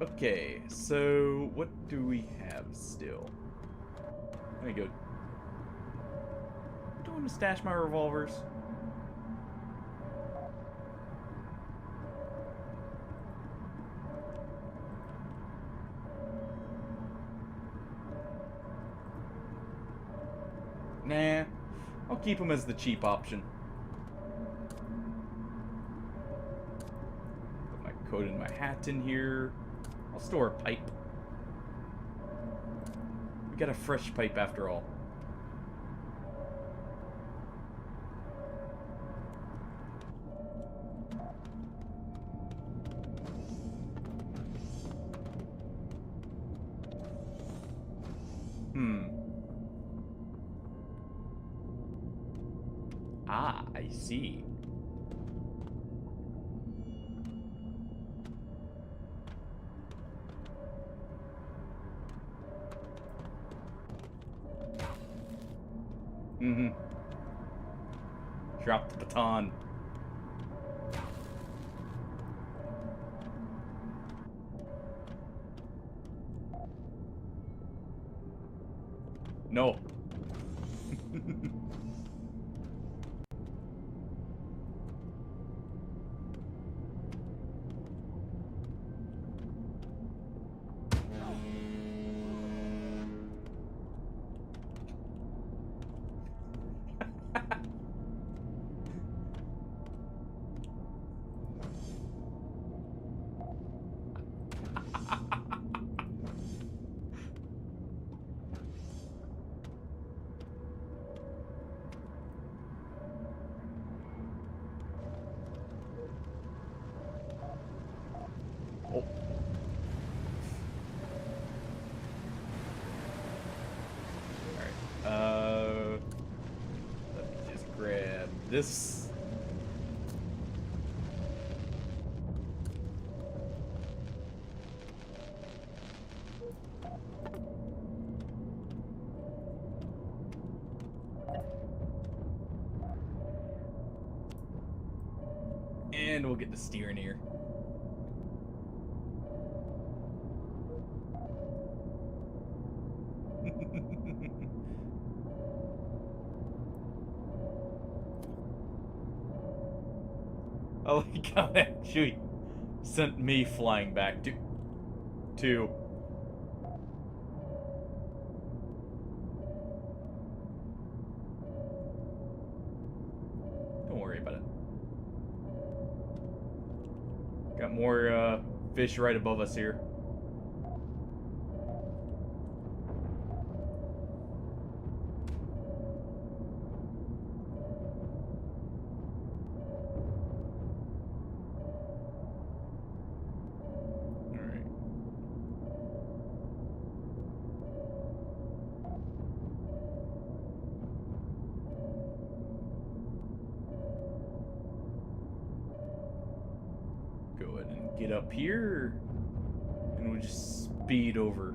Okay, so what do we have still? Let me go. Do I want to stash my revolvers? Nah, I'll keep them as the cheap option. Put my coat and my hat in here. I'll store a pipe. We got a fresh pipe after all. Ah, I see. Drop the baton. No. Oh. Alright. Let me just grab this. And we'll get the steering here. I like how that actually sent me flying back to. Don't worry about it. Got more fish right above us here. Alright. Go ahead and get up here. And we'll just speed over.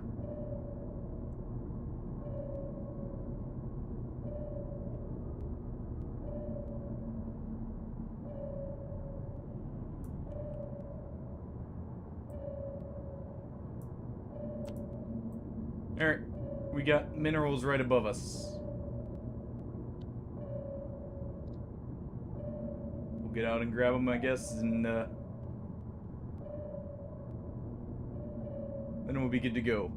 Alright, we got minerals right above us. We'll get out and grab them, I guess, and then we'll be good to go.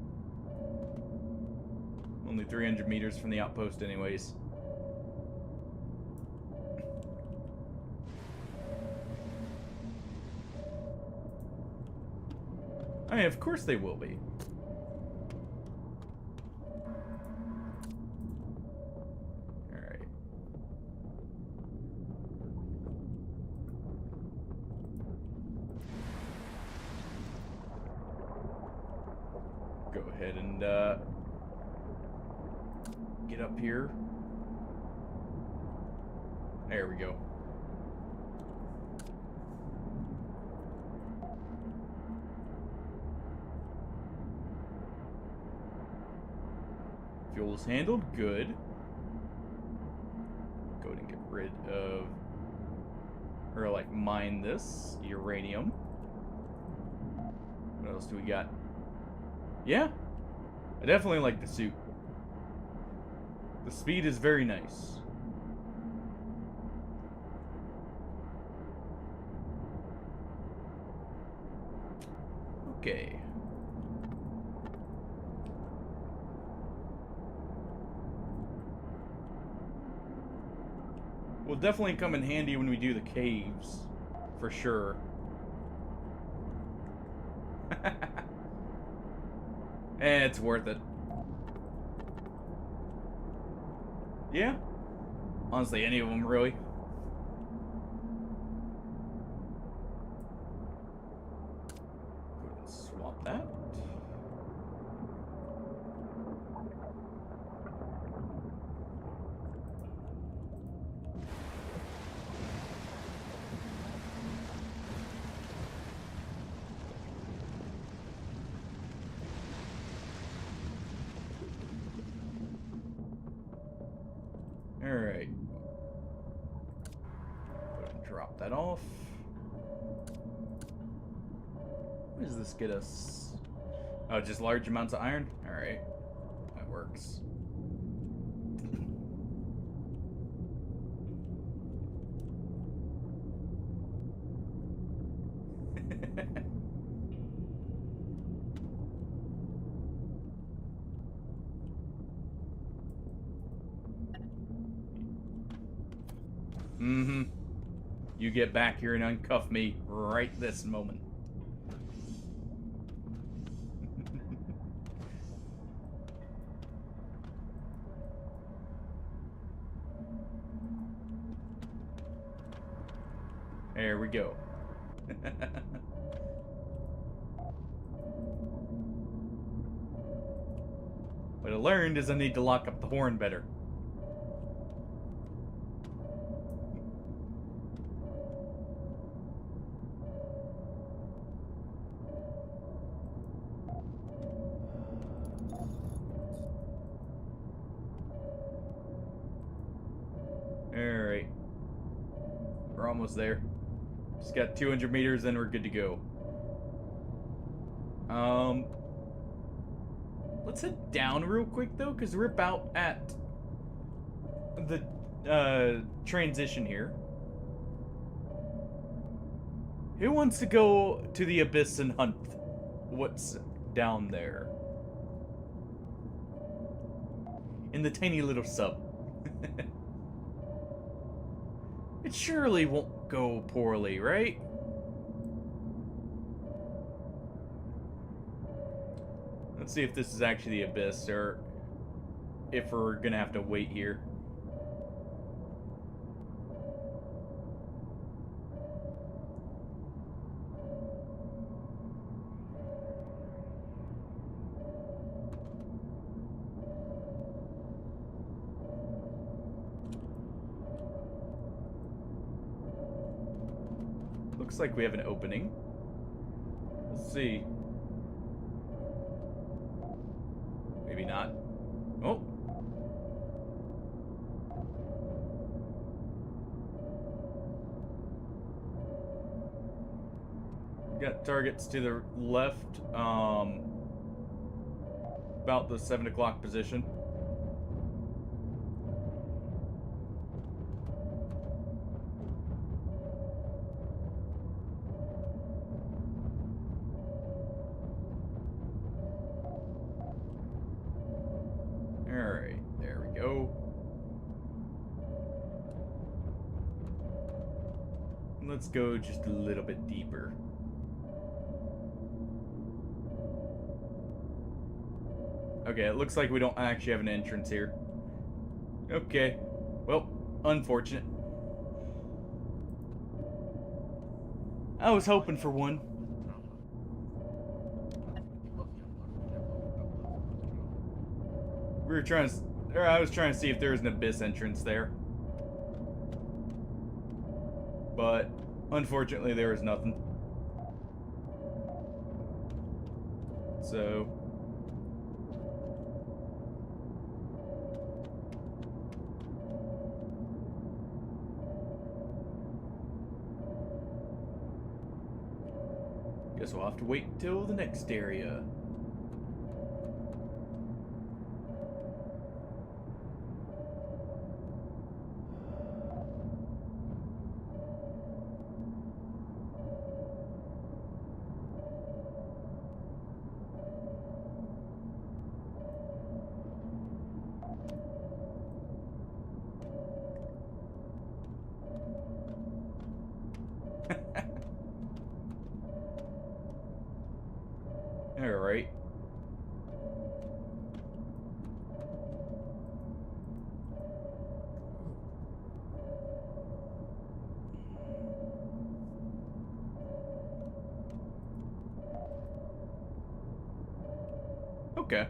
Only 300 meters from the outpost anyways. I mean, of course they will be. Go ahead and get up here. There we go. Fuel's handled, good. Go ahead and get rid of, or like mine this uranium. What else do we got? Yeah, I definitely like the suit. The speed is very nice. Okay. Will definitely come in handy when we do the caves, for sure. It's worth it. Yeah. Honestly, any of them, really. Go ahead and swap that. Alright. Go ahead and drop that off. What does this get us? Oh, just large amounts of iron? Alright. That works. Mm-hmm. You get back here and uncuff me right this moment. There we go. What I learned is I need to lock up the horn better. Alright. We're almost there. Just got 200 meters, then we're good to go. Let's head down real quick, though, because we're about at the, transition here. Who wants to go to the abyss and hunt what's down there? In the tiny little sub. It surely won't go poorly, right? Let's see if this is actually the abyss, or if we're gonna have to wait here. Looks like we have an opening. Let's see. Maybe not. Oh. We got targets to the left, about the 7 o'clock position. Alright, there we go. Let's go just a little bit deeper. Okay, it looks like we don't actually have an entrance here. Okay. Well, unfortunate. I was hoping for one. We were trying to... Or I was trying to see if there was an abyss entrance there. But, unfortunately, there was nothing. So... guess we'll have to wait till the next area. Alright. Okay.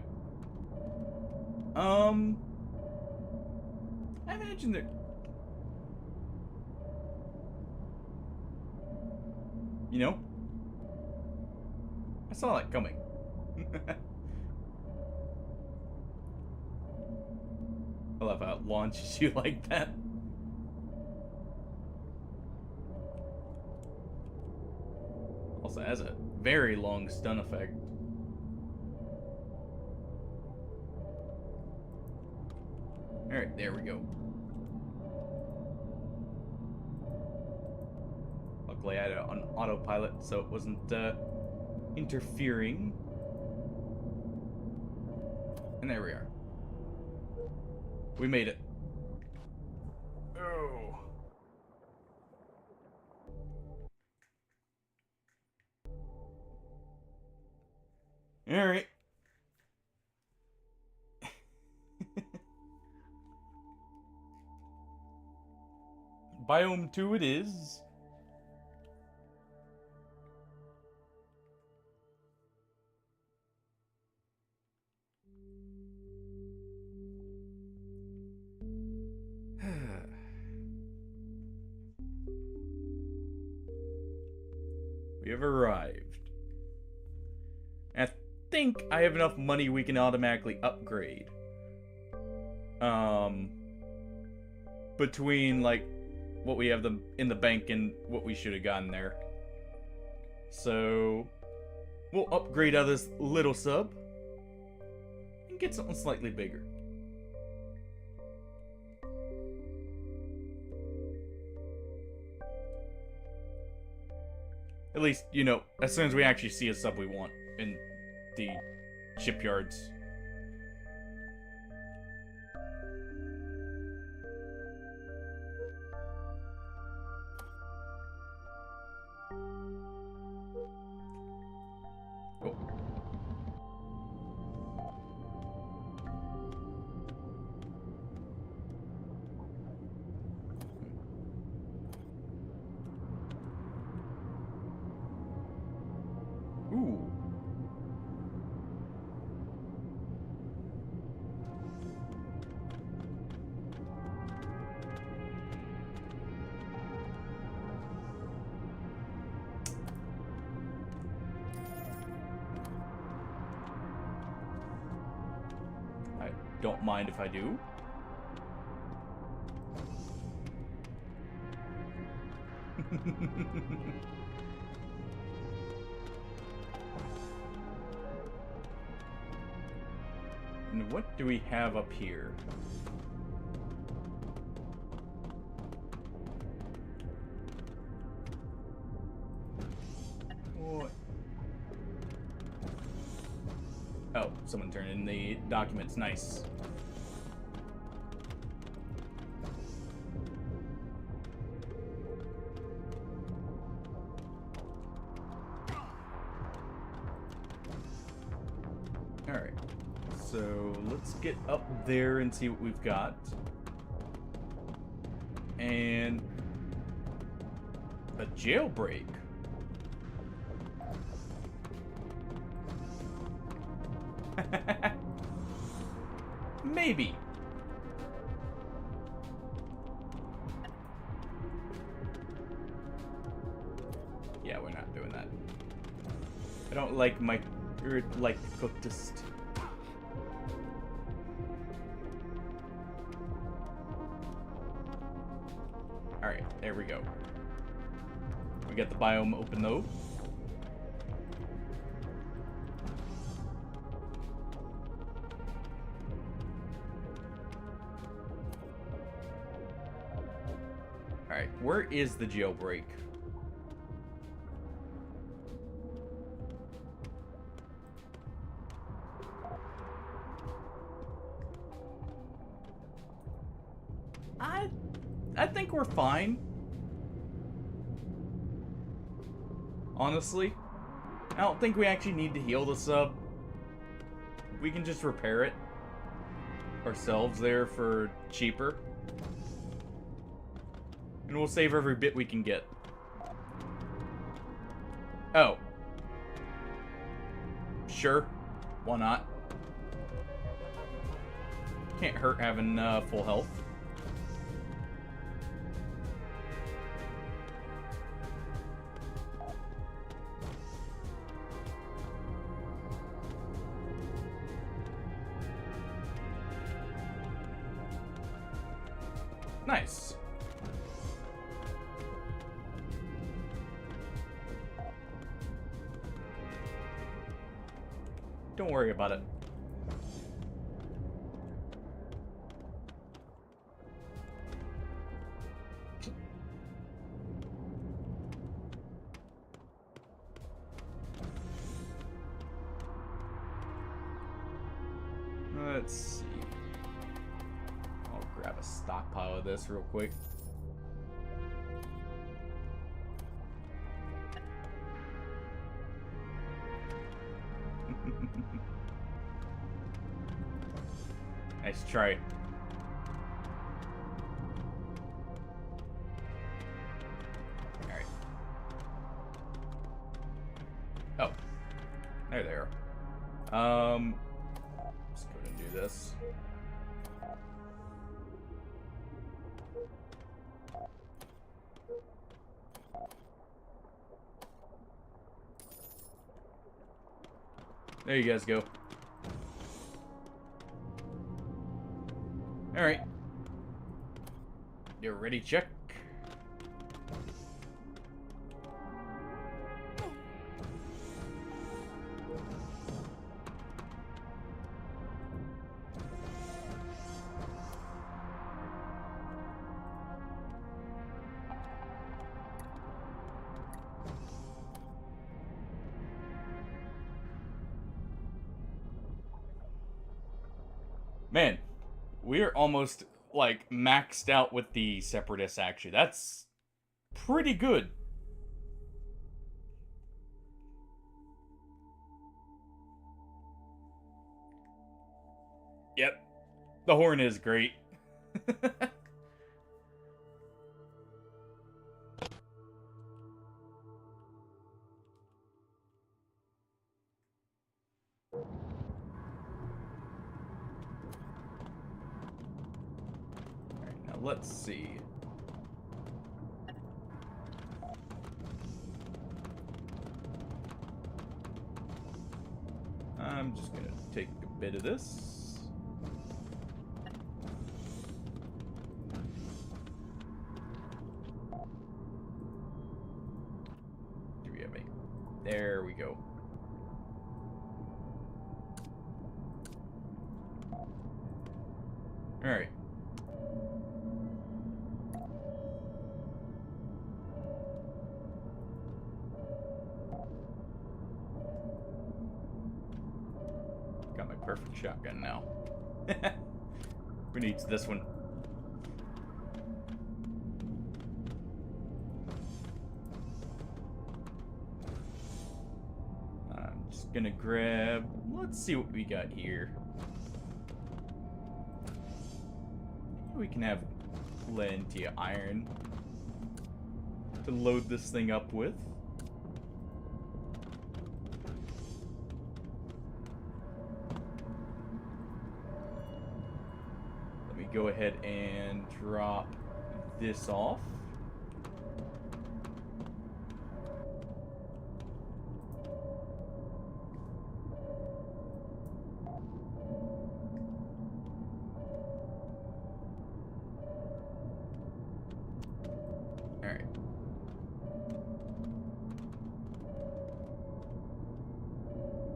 I imagine that... You know? I saw that coming. I love how it launches you like that. Also has a very long stun effect. Alright, there we go. Luckily I had it on autopilot, so it wasn't interfering. And there we are. We made it. Oh. Alright. Biome 2 it is. We have arrived. And I think I have enough money we can automatically upgrade. Between, like, what we have in the bank and what we should have gotten there. So, we'll upgrade out of this little sub and get something slightly bigger. At least, you know, as soon as we actually see a sub we want in the shipyards. Oh. Ooh. I don't mind if I do. And what do we have up here? What? Oh, someone turned in the documents. Nice. Alright. So, let's get up there and see what we've got. And a jailbreak. Maybe. Yeah, we're not doing that. I don't like cooked. Alright, there we go. We got the biome open though. Alright, where is the jailbreak? I think we're fine. Honestly, I don't think we actually need to heal the sub. We can just repair it ourselves there for cheaper. And we'll save every bit we can get. Oh. Sure. Why not? Can't hurt having full health. Nice. Don't worry about it. Let's see. I'll grab a stockpile of this real quick. Nice try. Alright. Oh. There they are. Let's go ahead and do this. There you guys go. Alright. You're ready, check. Man, we're almost, like, maxed out with the Separatists, actually. That's pretty good. Yep. The horn is great. Alright, now let's see. I'm just gonna take a bit of this. Do we have any? There we go. Alright. Got my perfect shotgun now. Who needs this one? I'm just gonna grab... Let's see what we got here. We can have plenty of iron to load this thing up with. Let me go ahead and drop this off. Alright.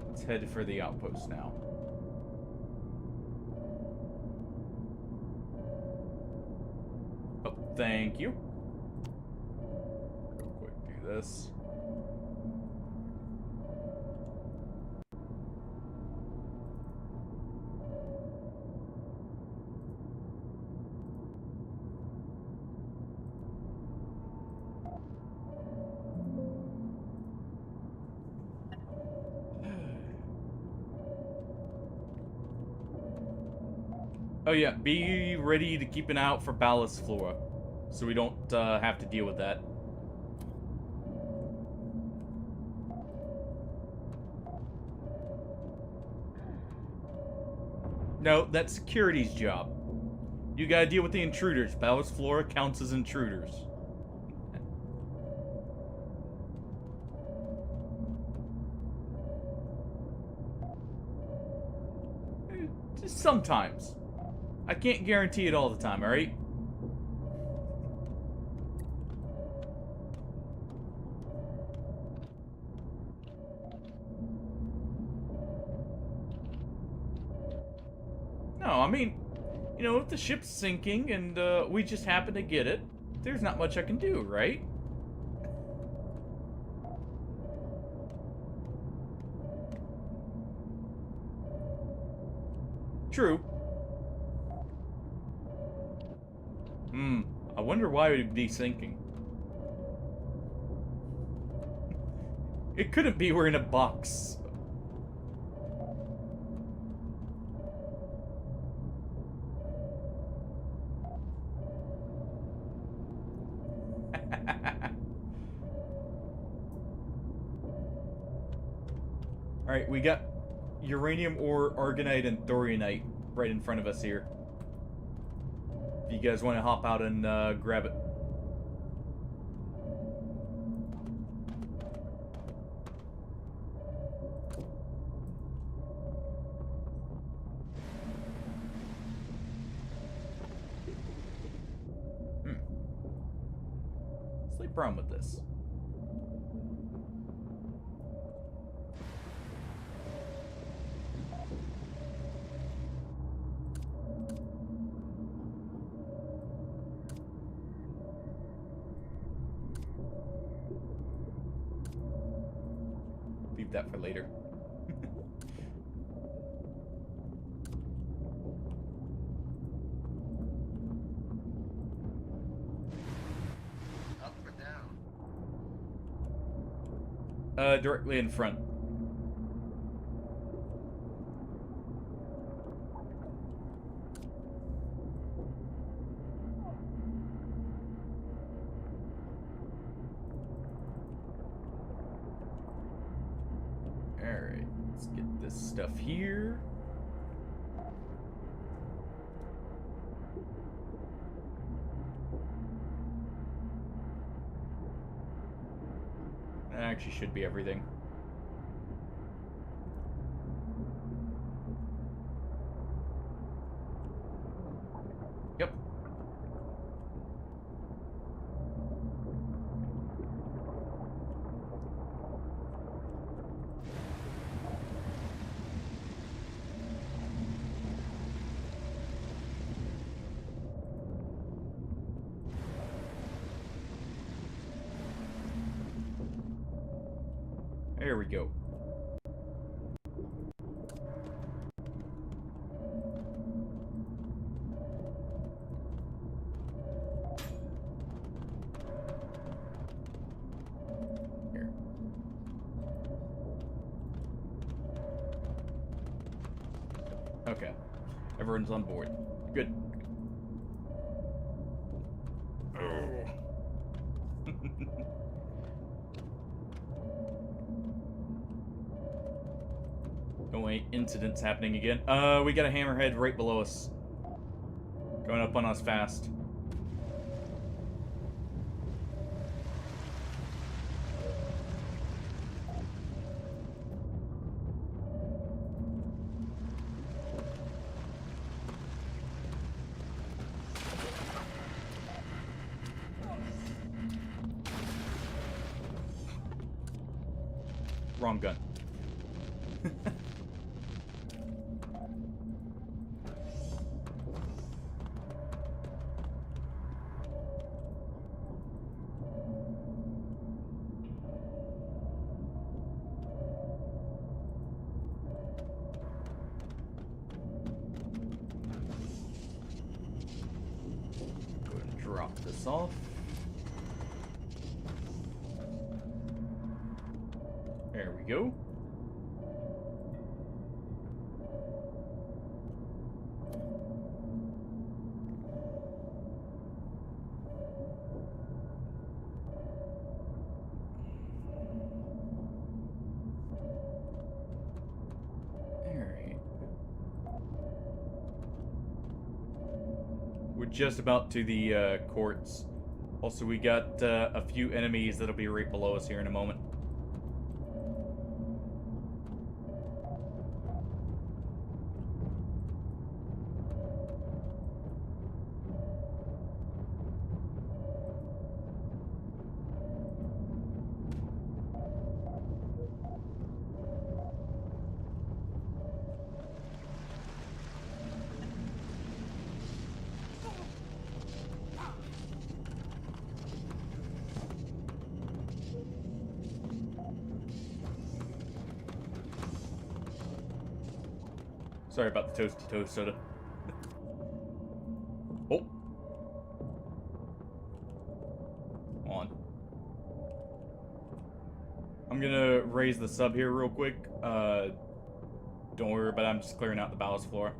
Let's head for the outpost now. Oh, thank you. Real quick, do this. Oh yeah, be ready to keep an eye out for ballast flora, so we don't have to deal with that. No, that's security's job. You gotta deal with the intruders. Ballast flora counts as intruders. Just sometimes. I can't guarantee it all the time, alright? No, I mean, you know, if the ship's sinking and we just happen to get it, there's not much I can do, right? True. I wonder why it would be sinking. It couldn't be we're in a box. Alright, we got uranium ore, argonite, and thoriumite right in front of us here. If you guys want to hop out and grab it. problem with this. Leave that for later. Up or down? Directly in front. Alright, let's get this stuff here. That actually should be everything. Yep. There we go. Here. Okay. Everyone's on board. Good. Oh. Oh wait, incidents happening again. We got a hammerhead right below us. Going up on us fast. Wrong gun. Go ahead and drop this off. There we go. Alright. We're just about to the courts. Also, we got a few enemies that'll be right below us here in a moment. Sorry about the toasty toast soda. Oh. On. I'm gonna raise the sub here real quick. Don't worry about it, I'm just clearing out the ballast floor.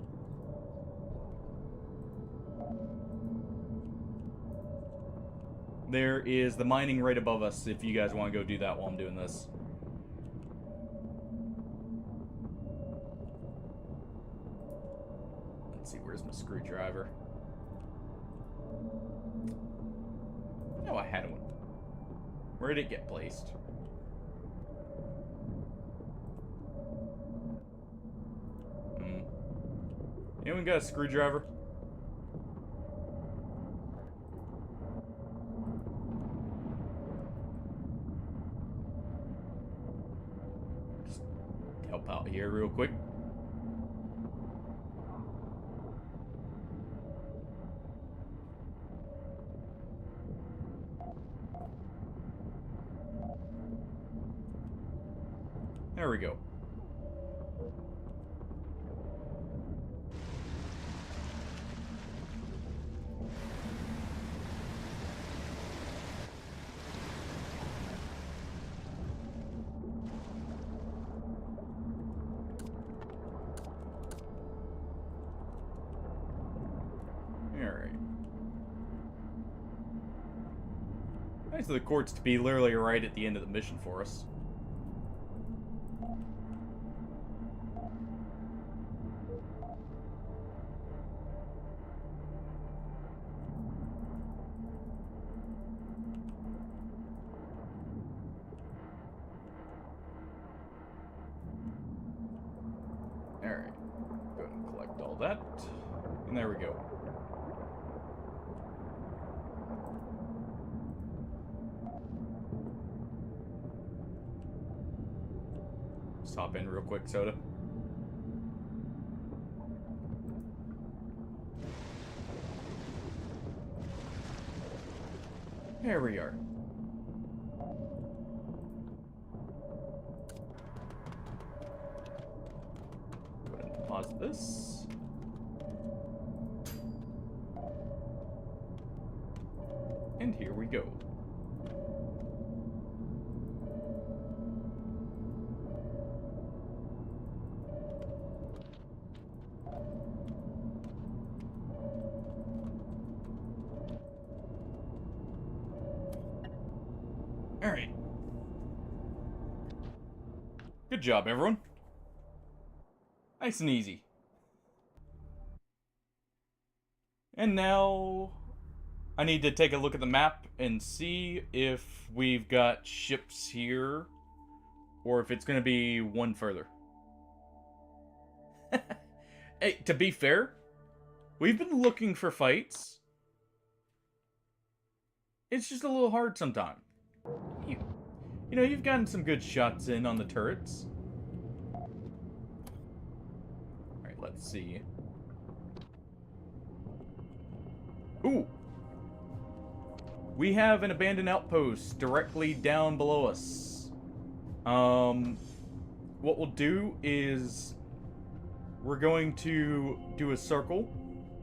There is the mining right above us if you guys want to go do that while I'm doing this. Let's see, where's my screwdriver? No, I had one. Where did it get placed? Anyone got a screwdriver? help out here real quick. There we go. Alright. Nice of the courts to be literally right at the end of the mission for us. Alright. Go ahead and collect all that. And there we go. Just hop in real quick, Soda. There we are. Go ahead and deposit this. And here we go. Alright. Good job, everyone. Nice and easy. And now I need to take a look at the map and see if we've got ships here or if it's going to be one further. Hey, to be fair, we've been looking for fights. It's just a little hard sometimes. You know, you've gotten some good shots in on the turrets. Alright, let's see. Ooh! We have an abandoned outpost directly down below us. What we'll do is we're going to do a circle.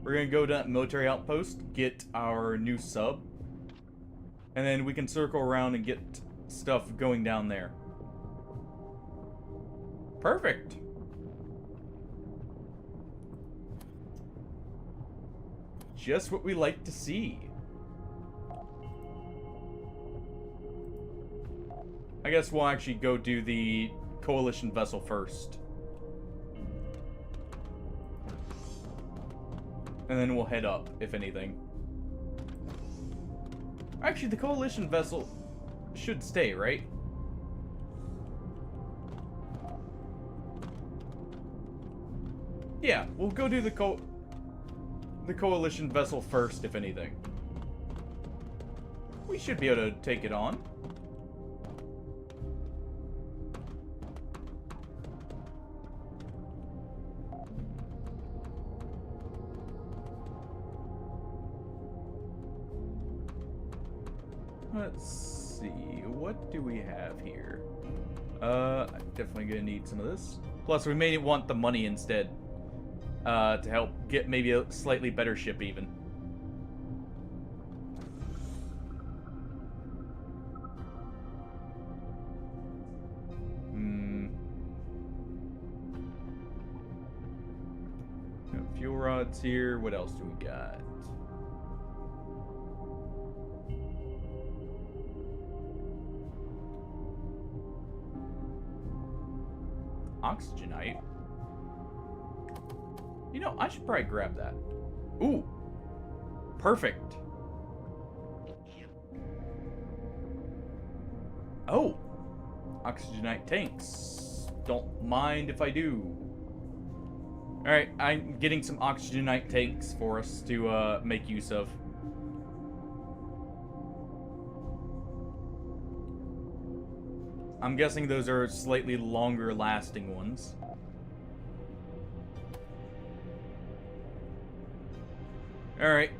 We're going to go to that military outpost, get our new sub, and then we can circle around and get stuff going down there. Perfect. Just what we like to see. I guess we'll actually go do the coalition vessel first. And then we'll head up, if anything. Actually, the coalition vessel should stay, right? Yeah, we'll go do the coalition vessel first, if anything. We should be able to take it on. Let's see, what do we have here? Definitely gonna need some of this. Plus, we may want the money instead, to help get maybe a slightly better ship even. Got fuel rods here. What else do we got? Oxygenite. You know, I should probably grab that. Ooh. Perfect. Oh. Oxygenite tanks. Don't mind if I do. Alright, I'm getting some oxygenite tanks for us to make use of. I'm guessing those are slightly longer lasting ones. Alright.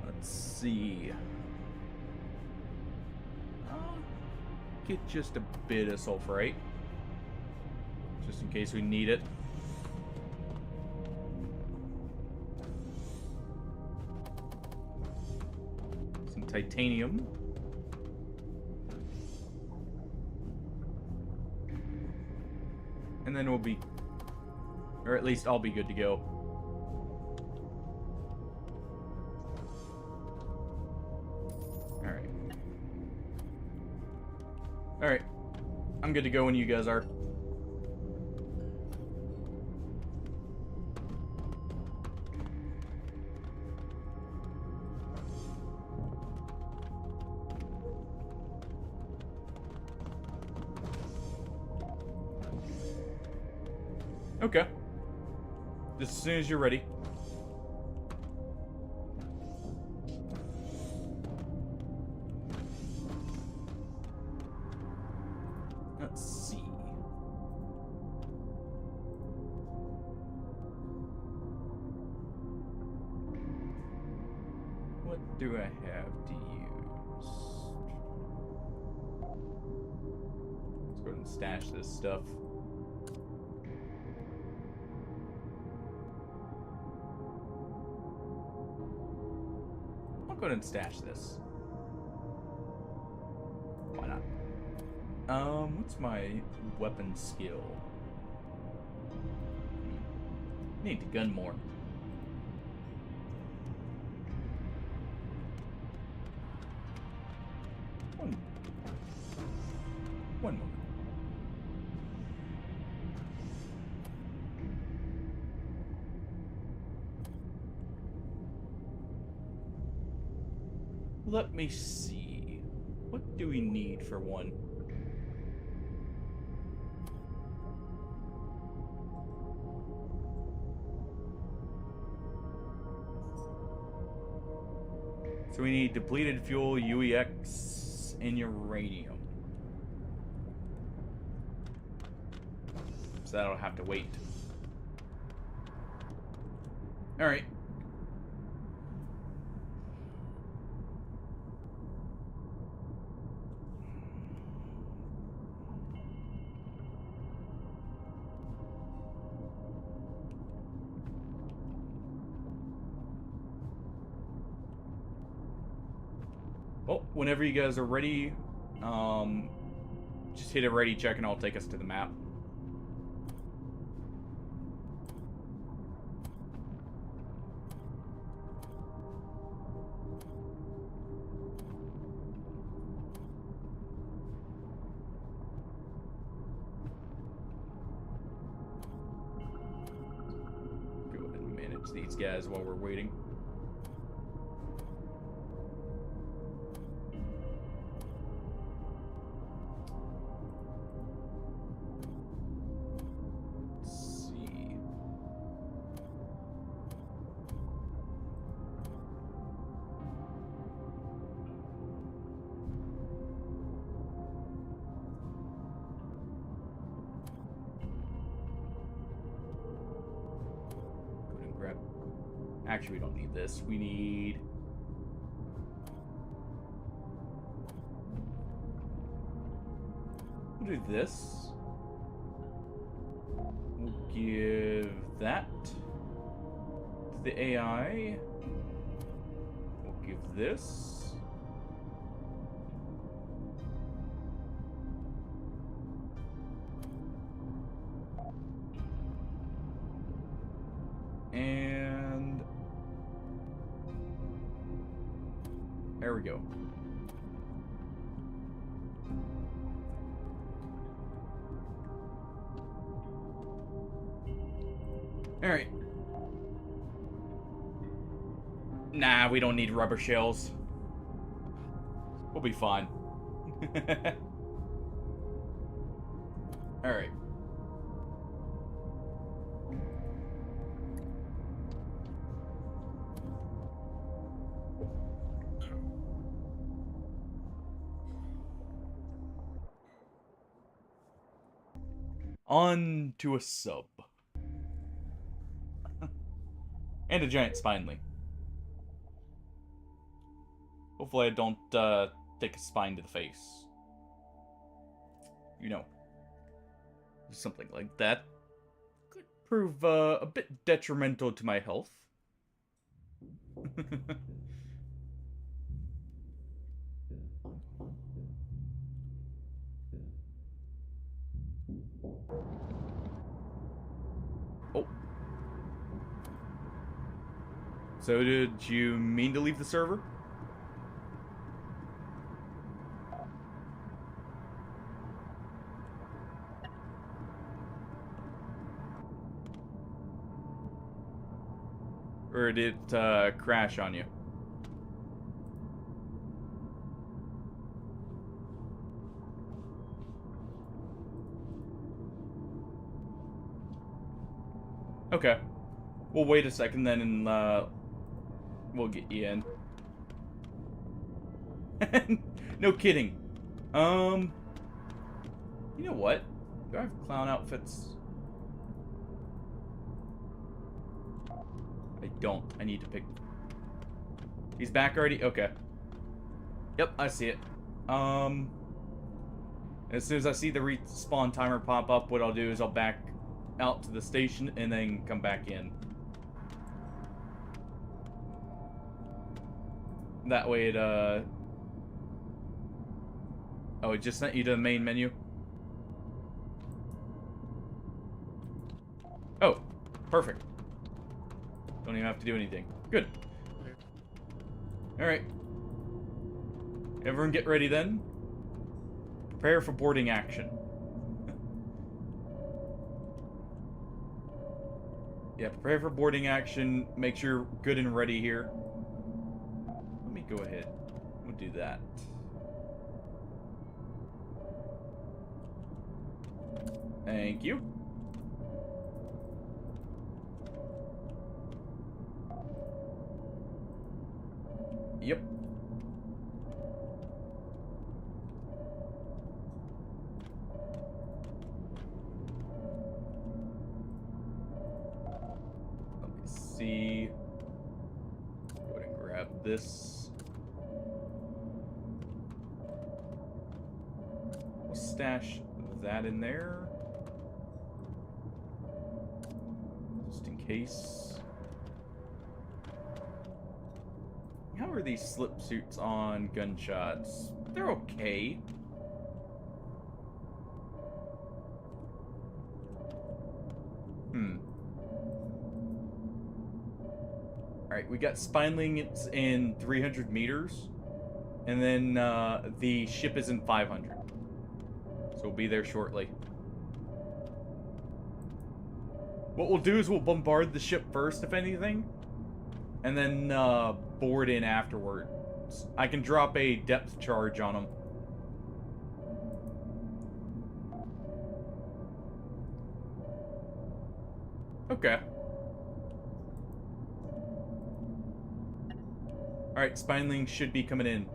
Let's see. Get just a bit of sulfurite. Just in case we need it. Some titanium. And then we'll be... Or at least I'll be good to go. Alright. Alright. I'm good to go when you guys are. Okay. Just as soon as you're ready. Let's see. What do I have to use? Let's go ahead and stash this stuff. Go ahead and stash this. Why not? What's my weapon skill? Need to gun more. One moment. Let me see. What do we need for one? So we need depleted fuel, UEX, and uranium. So that'll have to wait. Alright. Well, whenever you guys are ready, just hit a ready check and I'll take us to the map. Go ahead and manage these guys while we're waiting. Actually, we don't need this. We need... We'll do this. We'll give that to the AI. We'll give this. And... there we go. Alright. Nah, we don't need rubber shells. We'll be fine. Alright. On to a sub. And a giant spinelink. Hopefully I don't take a spine to the face. You know. Something like that. Could prove a bit detrimental to my health. Oh. So did you mean to leave the server? Or did it crash on you? Okay. We'll wait a second then and we'll get you in. No kidding. You know what? Do I have clown outfits? I don't. I need to pick. He's back already? Okay. Yep, I see it. As soon as I see the respawn timer pop up, what I'll do is I'll back out to the station and then come back in. That way it, oh, it just sent you to the main menu? Oh, perfect. Don't even have to do anything. Good. Alright. Everyone get ready then. Prepare for boarding action. Yeah, prepare for boarding action. Make sure you're good and ready here. Let me go ahead. We'll do that. Thank you. Yep. Let me see. Go ahead and grab this. We'll stash that in there. Just in case. How are these slip suits on gunshots? They're okay. Alright, we got spine links in 300 meters. And then the ship is in 500. So we'll be there shortly. What we'll do is we'll bombard the ship first, if anything. And then board in afterwards. I can drop a depth charge on them. Okay. Alright, spinelings should be coming in.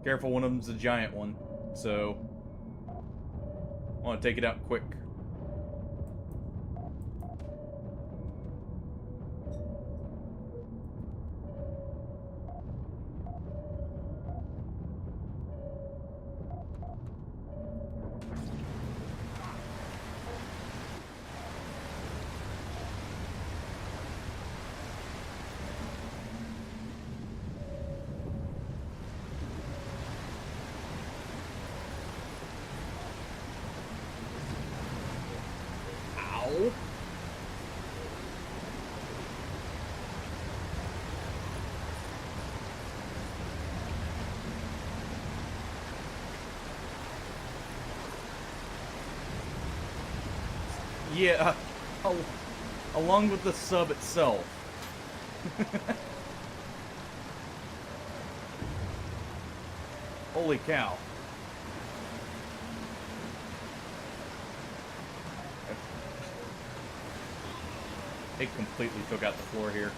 Careful, one of them's a giant one. So, I want to take it out quick. Yeah, along with the sub itself. Holy cow. It completely took out the floor here.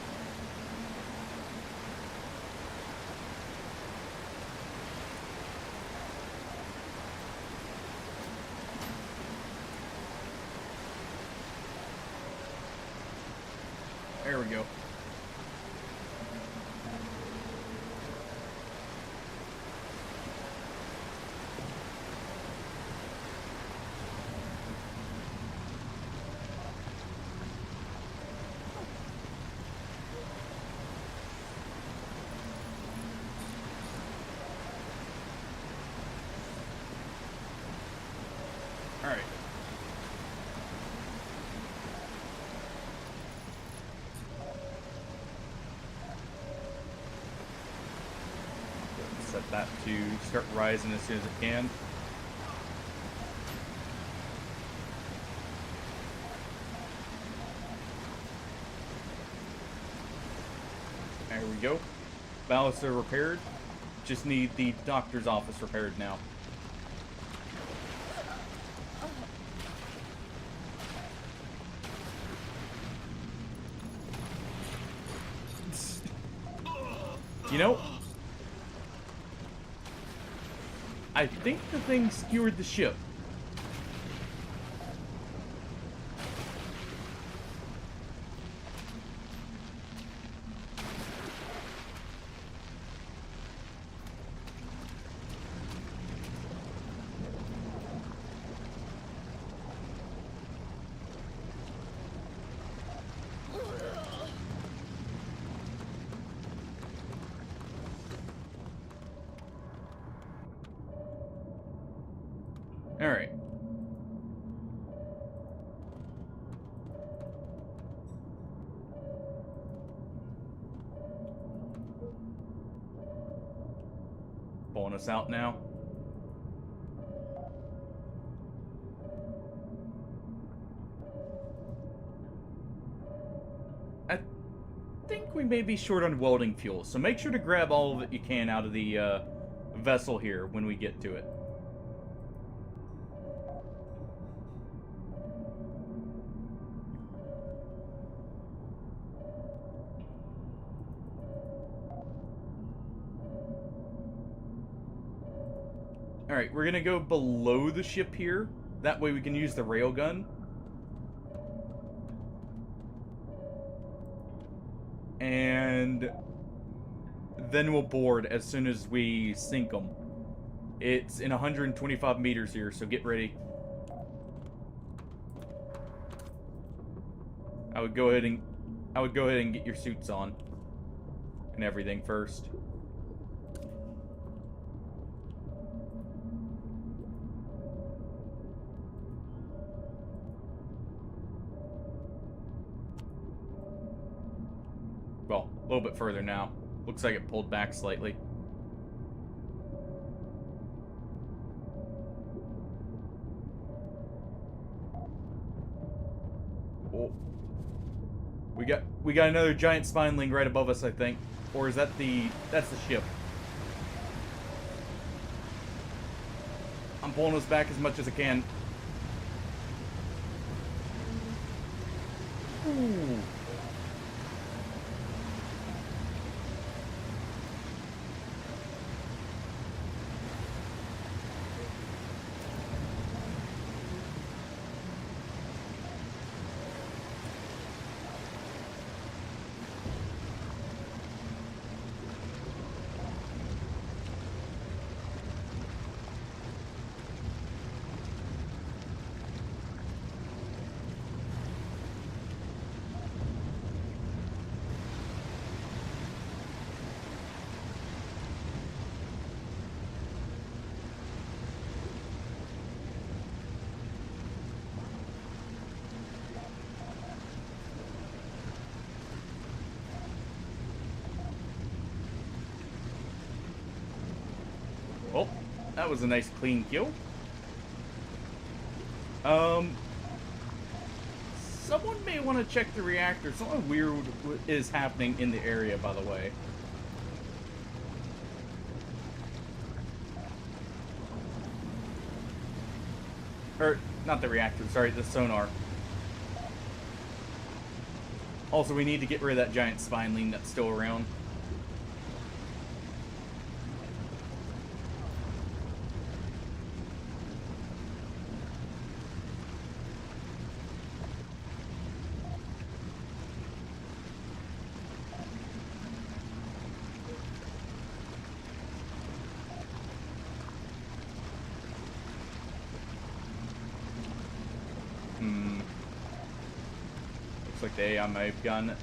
There we go. Alright. Set that to start rising as soon as it can. There we go. Ballasts are repaired. Just need the doctor's office repaired now. You know, I think the thing skewered the ship. Alright. Pulling us out now. I think we may be short on welding fuel, so make sure to grab all of it you can out of the vessel here when we get to it. Alright, we're gonna go below the ship here. That way we can use the railgun. And then we'll board as soon as we sink them. It's in 125 meters here, so get ready. I would go ahead and get your suits on and everything first. Well, a little bit further now. Looks like it pulled back slightly. Oh. We got another giant spineling right above us, I think. Or is that that's the ship? I'm pulling us back as much as I can. Ooh. Well, that was a nice clean kill. Someone may want to check the reactor. Something weird is happening in the area, by the way. Or, not the reactor, sorry, the sonar. Also, we need to get rid of that giant spineling that's still around. like the AI may have gotten it.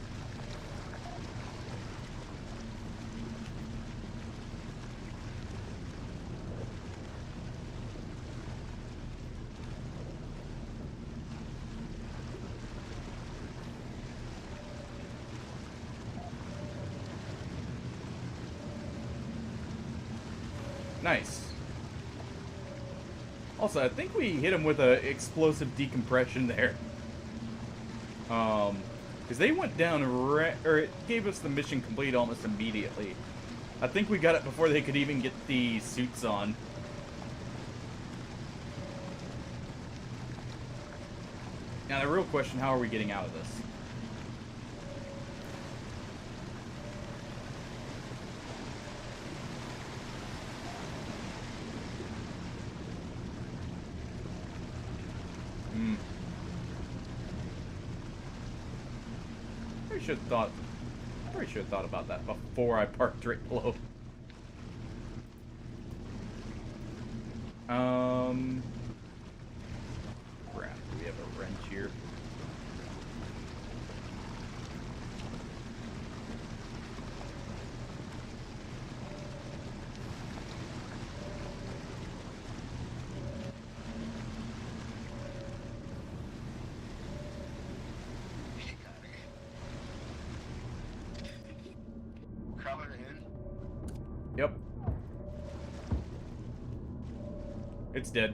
Nice. Also, I think we hit him with a explosive decompression there. Because they went down, or it gave us the mission complete almost immediately. I think we got it before they could even get the suits on. Now, the real question, how are we getting out of this? Probably should have thought about that before I parked right below. Crap, do we have a wrench here? Yep. It's dead.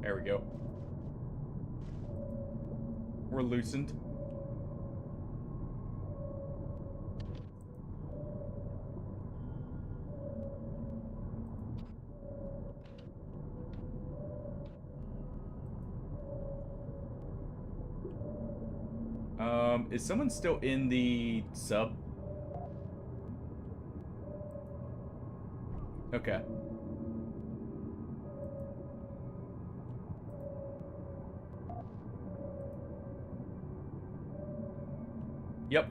There we go. We're loosened. Is someone still in the sub? Okay. Yep.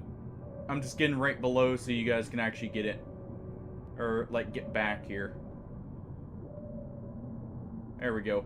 I'm just getting right below so you guys can actually get it. Or, like, get back here. There we go.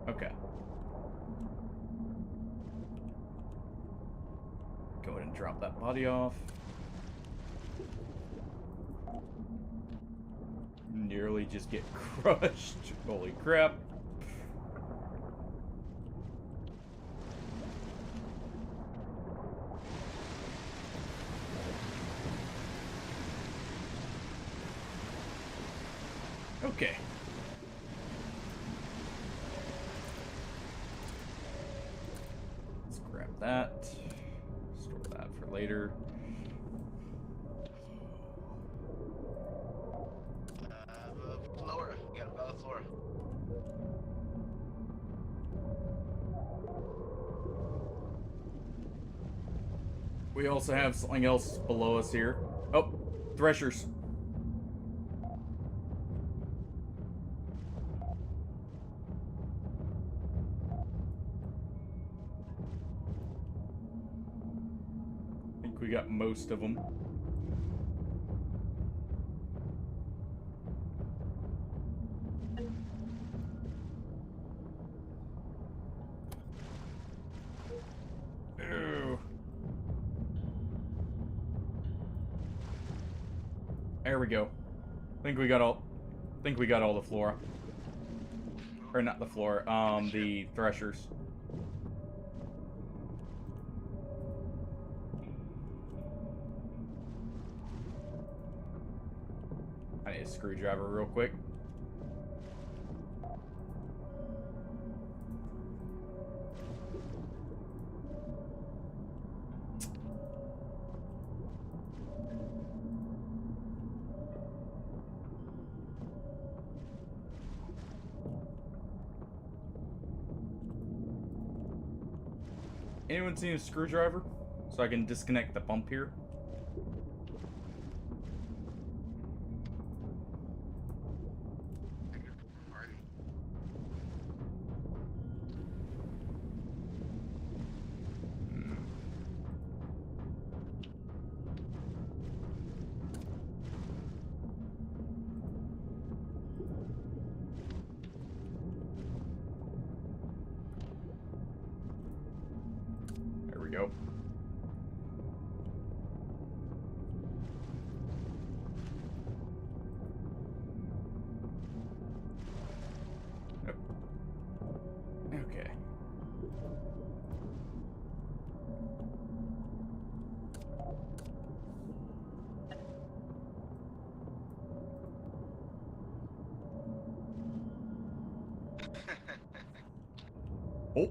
Okay. Go ahead and drop that body off. Nearly just get crushed. Holy crap. Okay. Let's grab that. Store that for later. Floor. You got another floor. We also have something else below us here. Oh, threshers. I think we got most of them. There we go. Think we got all the flora. Or not the flora, the threshers. a screwdriver real quick. Anyone seen a screwdriver? So I can disconnect the pump here. There we go. Okay. Oh.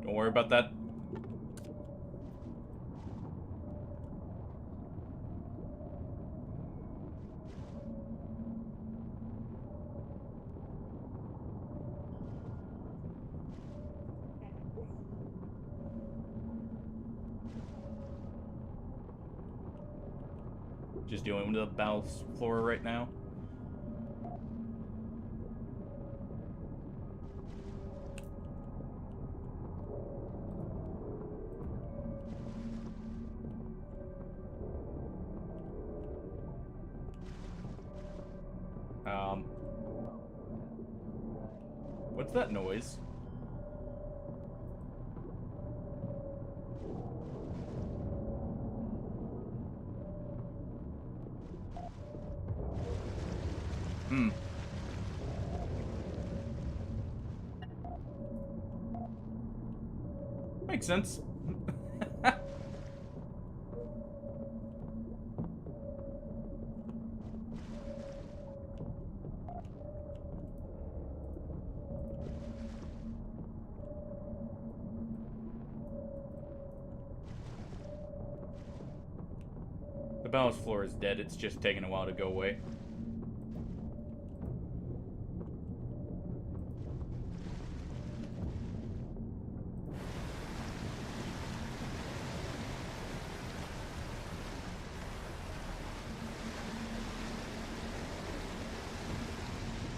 Don't worry about that. Just dealing with the ballast floor right now. What's that noise? Makes sense. The ballast floor is dead. It's just taking a while to go away.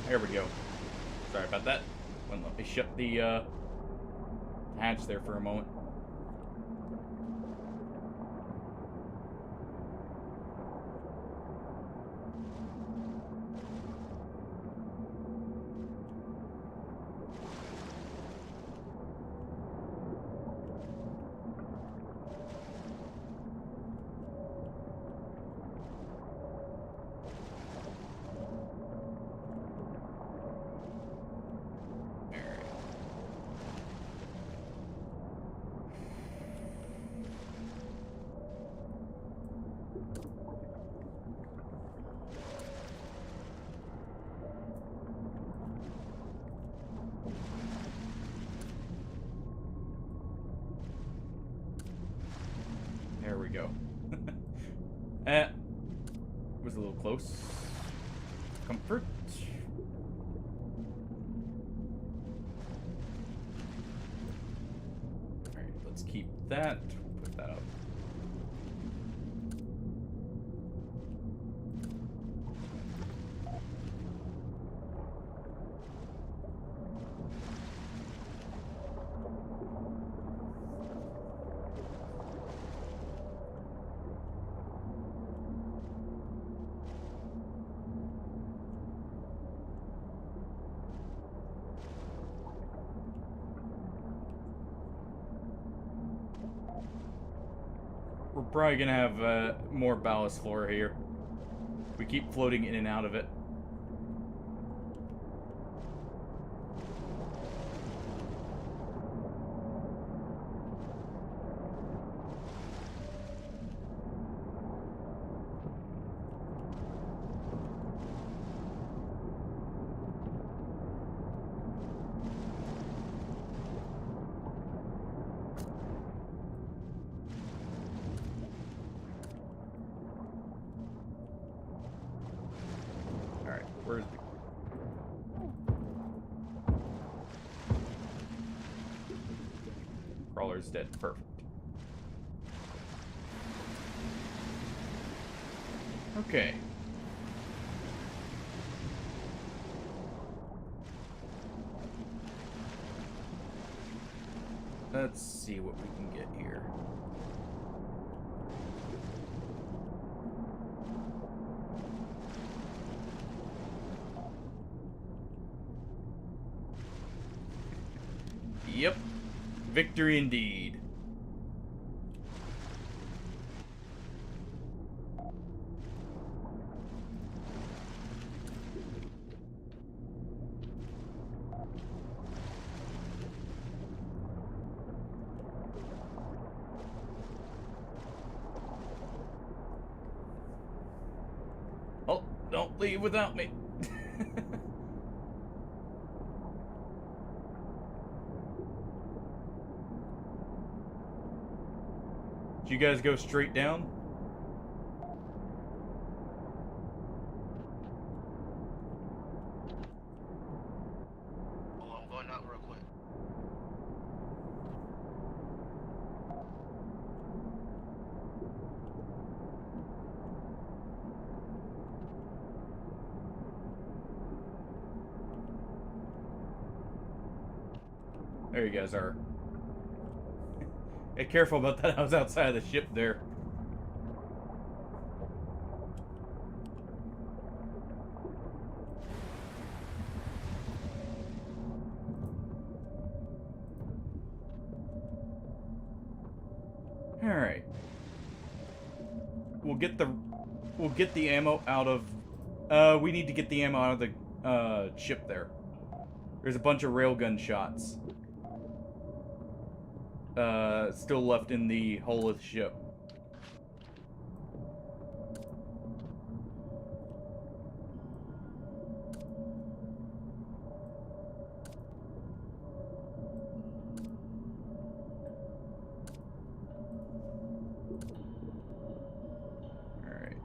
There we go. Sorry about that. Wouldn't let me shut the hatch there for a moment. There we go. Was a little close. Comfort. Alright, let's keep that. Put that up. We're probably gonna have more ballast floor here. We keep floating in and out of it. Crawler's dead. Perfect. Okay. Let's see what we can get here. Yep. Victory indeed. Oh, don't leave without me. Did you guys go straight down? Oh, I'm going out real quick. There you guys are. Hey, careful about that. I was outside of the ship there. All right. We'll get the ammo out of. We need to get the ammo out of the ship there. There's a bunch of railgun shots. Still left in the hull of the ship. Alright.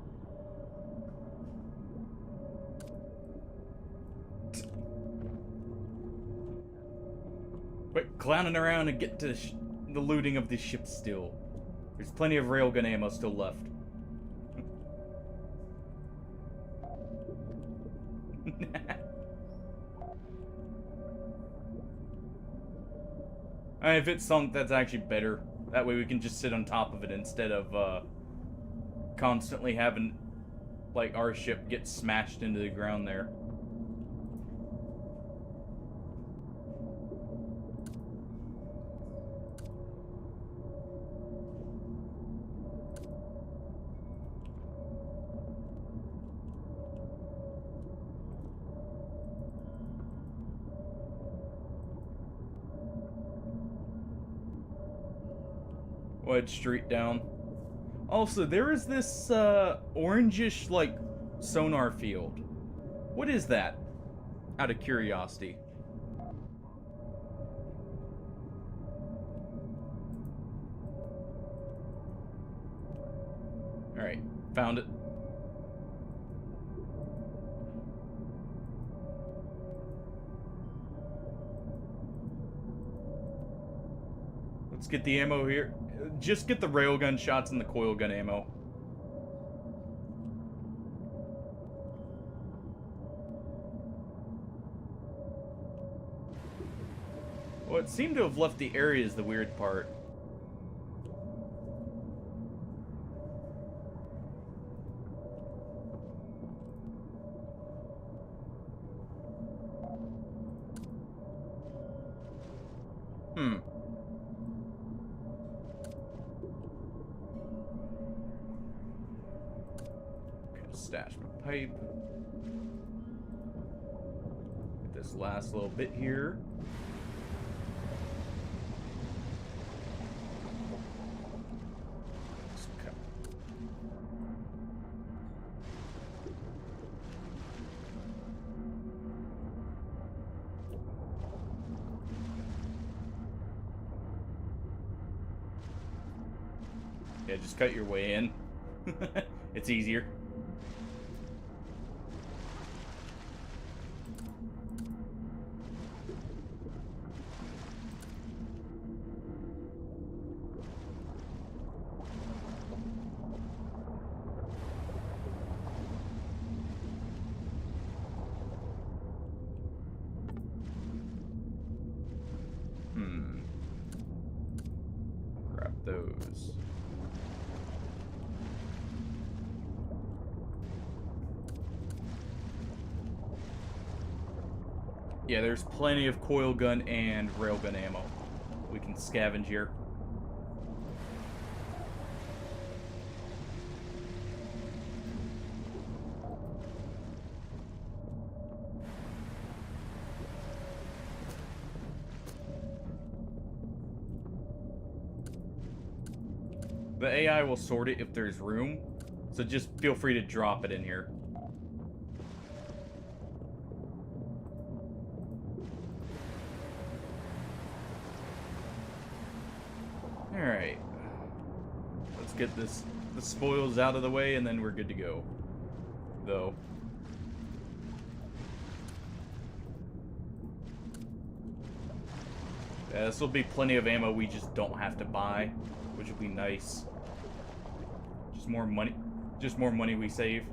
Quit clowning around and get to the looting of the ship still. There's plenty of railgun ammo still left. If it's sunk, that's actually better. That way we can just sit on top of it instead of constantly having, like, our ship get smashed into the ground there. Wedge Street down. Also, there is this orangish, like, sonar field. What is that? Out of curiosity. Alright, found it. Let's get the ammo here. Just get the railgun shots and the coil gun ammo. Well, it seemed to have left the area is the weird part. Stash my pipe. Get this last little bit here. Yeah, just cut your way in. It's easier. get those. Yeah, there's plenty of coil gun and railgun ammo. We can scavenge here. The AI will sort it if there's room, so just feel free to drop it in here. Alright. Let's get the spoils out of the way, and then we're good to go. Though. Yeah, this will be plenty of ammo we just don't have to buy, which would be nice. Just more money. Just more money we save.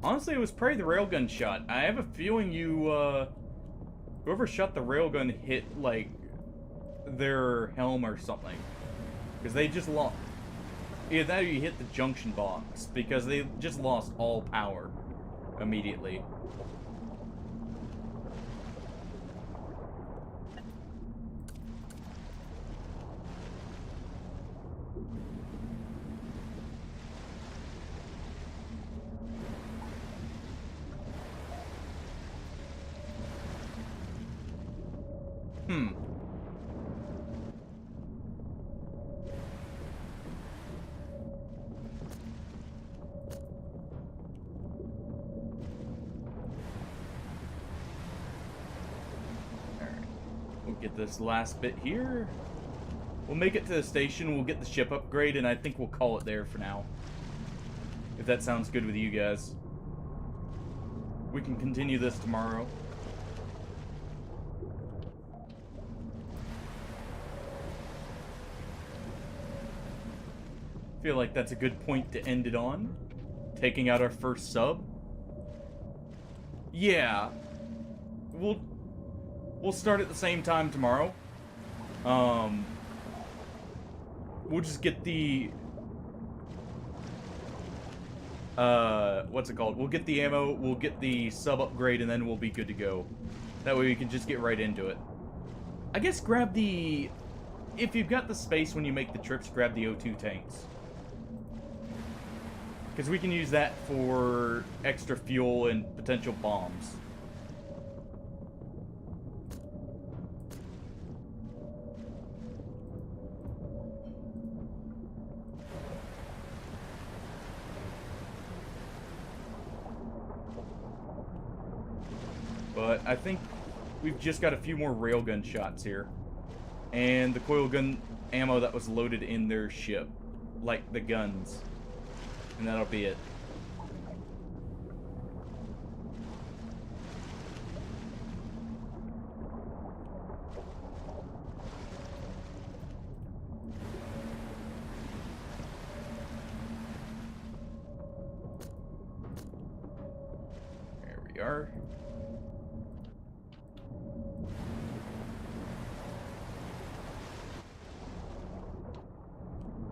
Honestly, it was probably the railgun shot. I have a feeling whoever shot the railgun hit, like, their helm or something. Because they just lost... Either that or you hit the junction box, because they just lost all power immediately. Get this last bit here. We'll make it to the station, we'll get the ship upgrade, and I think we'll call it there for now. If that sounds good with you guys. We can continue this tomorrow. Feel like that's a good point to end it on. Taking out our first sub. Yeah. We'll start at the same time tomorrow. We'll just get the... what's it called? We'll get the ammo, we'll get the sub upgrade, and then we'll be good to go. That way we can just get right into it. I guess grab the... If you've got the space when you make the trips, grab the O2 tanks. Because we can use that for extra fuel and potential bombs. But I think we've just got a few more railgun shots here. And the coil gun ammo that was loaded in their ship. Like the guns. And that'll be it. There we are.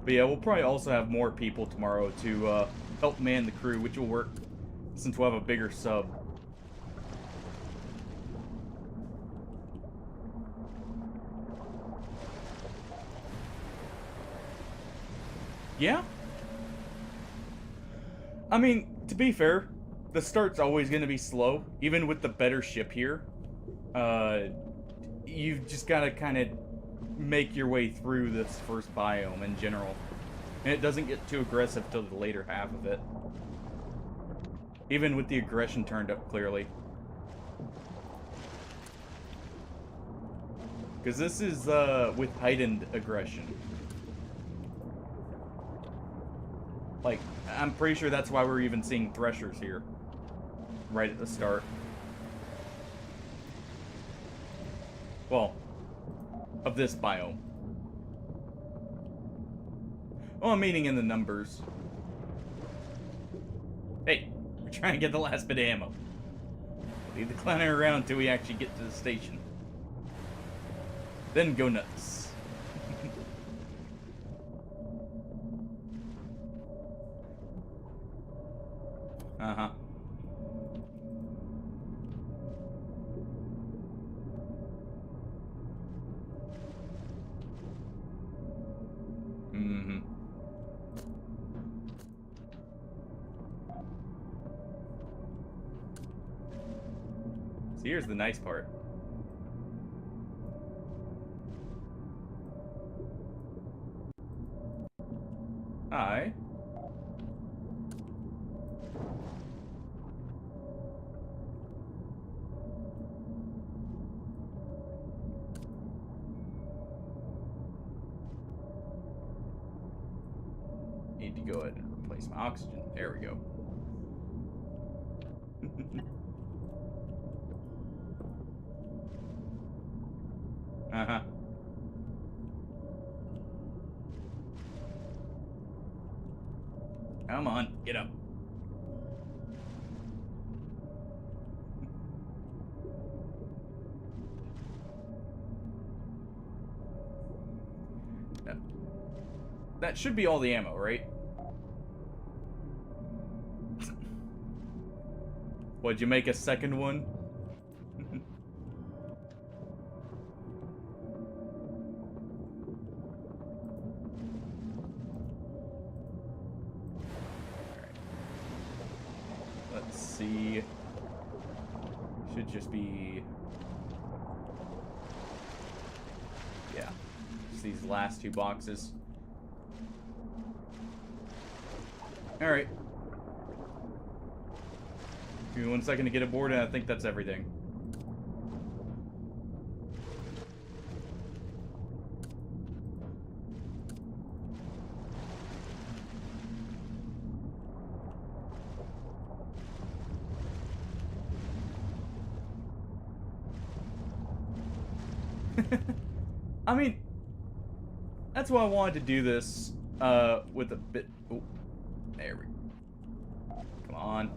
But yeah, we'll probably also have more people tomorrow to help man the crew, which will work since we'll have a bigger sub. Yeah? I mean, to be fair, the start's always going to be slow, even with the better ship here. You've just got to kind of make your way through this first biome in general. And it doesn't get too aggressive till the later half of it. Even with the aggression turned up clearly. Because this is with heightened aggression. Like, I'm pretty sure that's why we're even seeing threshers here. Right at the start. Well, of this biome. Well, I'm meaning in the numbers. Hey, Try and get the last bit of ammo. Leave the clowning around until we actually get to the station. Then go nuts. Uh-huh. Mm-hmm. So here's the nice part. Hi. Need to go ahead and replace my oxygen. There we go. Uh-huh. Come on, get up. That should be all the ammo, right? Would you make a second one? Let's see. Should just be... yeah. Just these last two boxes. Alright. Give me 1 second to get aboard, and I think that's everything. I mean, that's why I wanted to do this, with a bit... oh, there we go. Come on.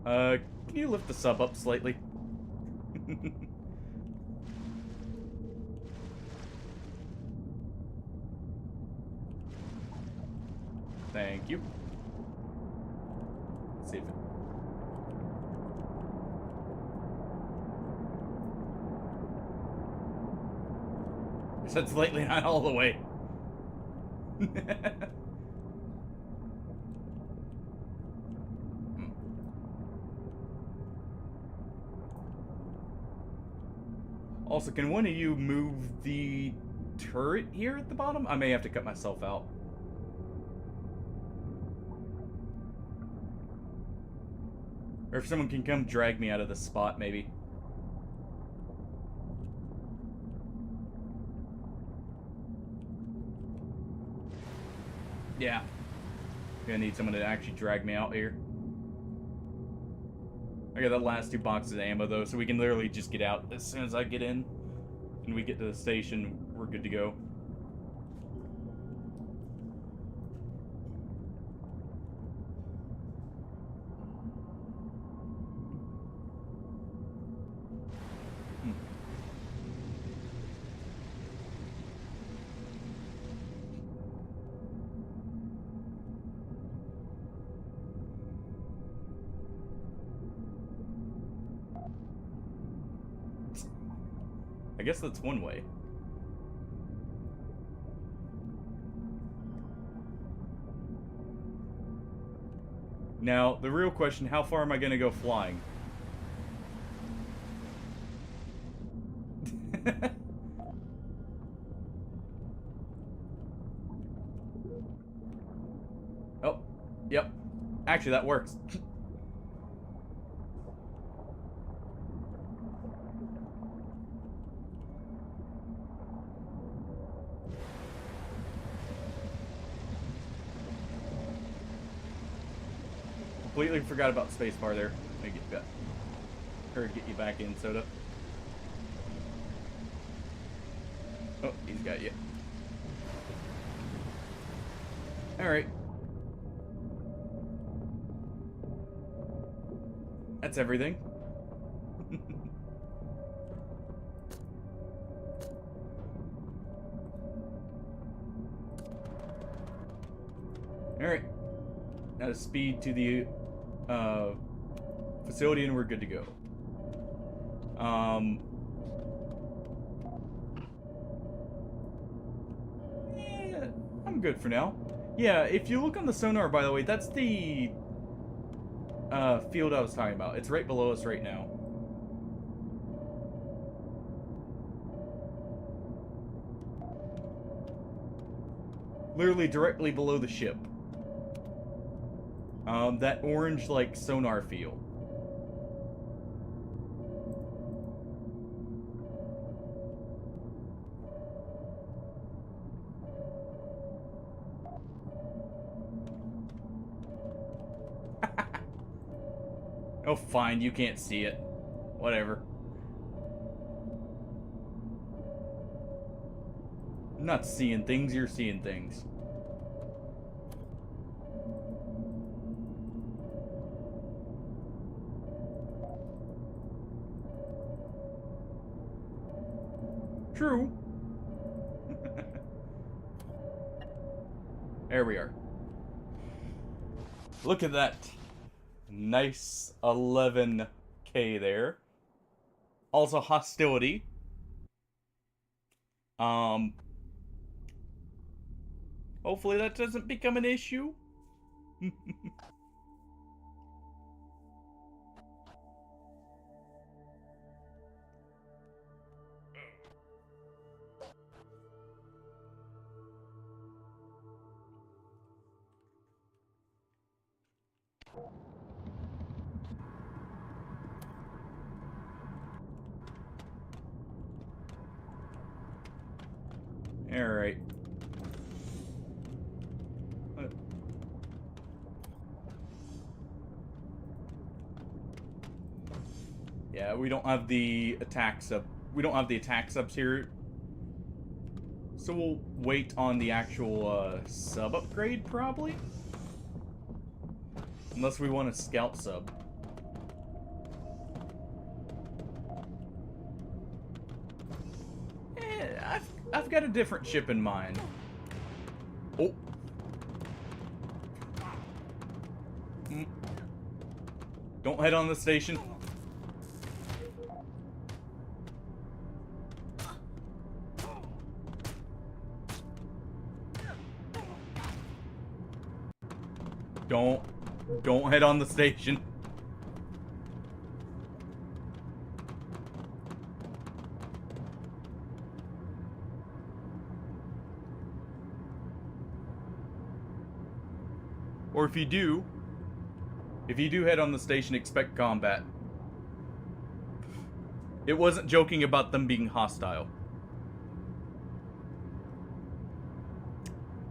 Can you lift the sub up slightly? Thank you. Let's see if it... That's slightly not all the way. Also, can one of you move the turret here at the bottom? I may have to cut myself out. Or if someone can come drag me out of the spot, maybe. Yeah. Gonna need someone to actually drag me out here. I got the last two boxes of ammo, though, so we can literally just get out as soon as I get in. And we get to the station, we're good to go. I guess that's one way. Now, the real question, how far am I gonna go flying? Oh, yep. Actually, that works. Completely forgot about spacebar there. Let me get back. Or get you back in, Soda. Oh, he's got you. Alright. That's everything. Alright. Now to speed to the facility and we're good to go. Yeah, I'm good for now. Yeah, if you look on the sonar, by the way, that's the field I was talking about. It's right below us right now. Literally directly below the ship. That orange, like, sonar field. Oh, fine, you can't see it. Whatever. I'm not seeing things, you're seeing things. True. There we are. Look at that. Nice 11K there. Also hostility. Hopefully that doesn't become an issue. Alright. Yeah, we don't have the attack sub. We don't have the attack subs here. So we'll wait on the actual sub upgrade, probably? Unless we want a scout sub. I've got a different ship in mind. Oh. Don't head on the station. Don't head on the station. Or if you do head on the station, expect combat. It wasn't joking about them being hostile.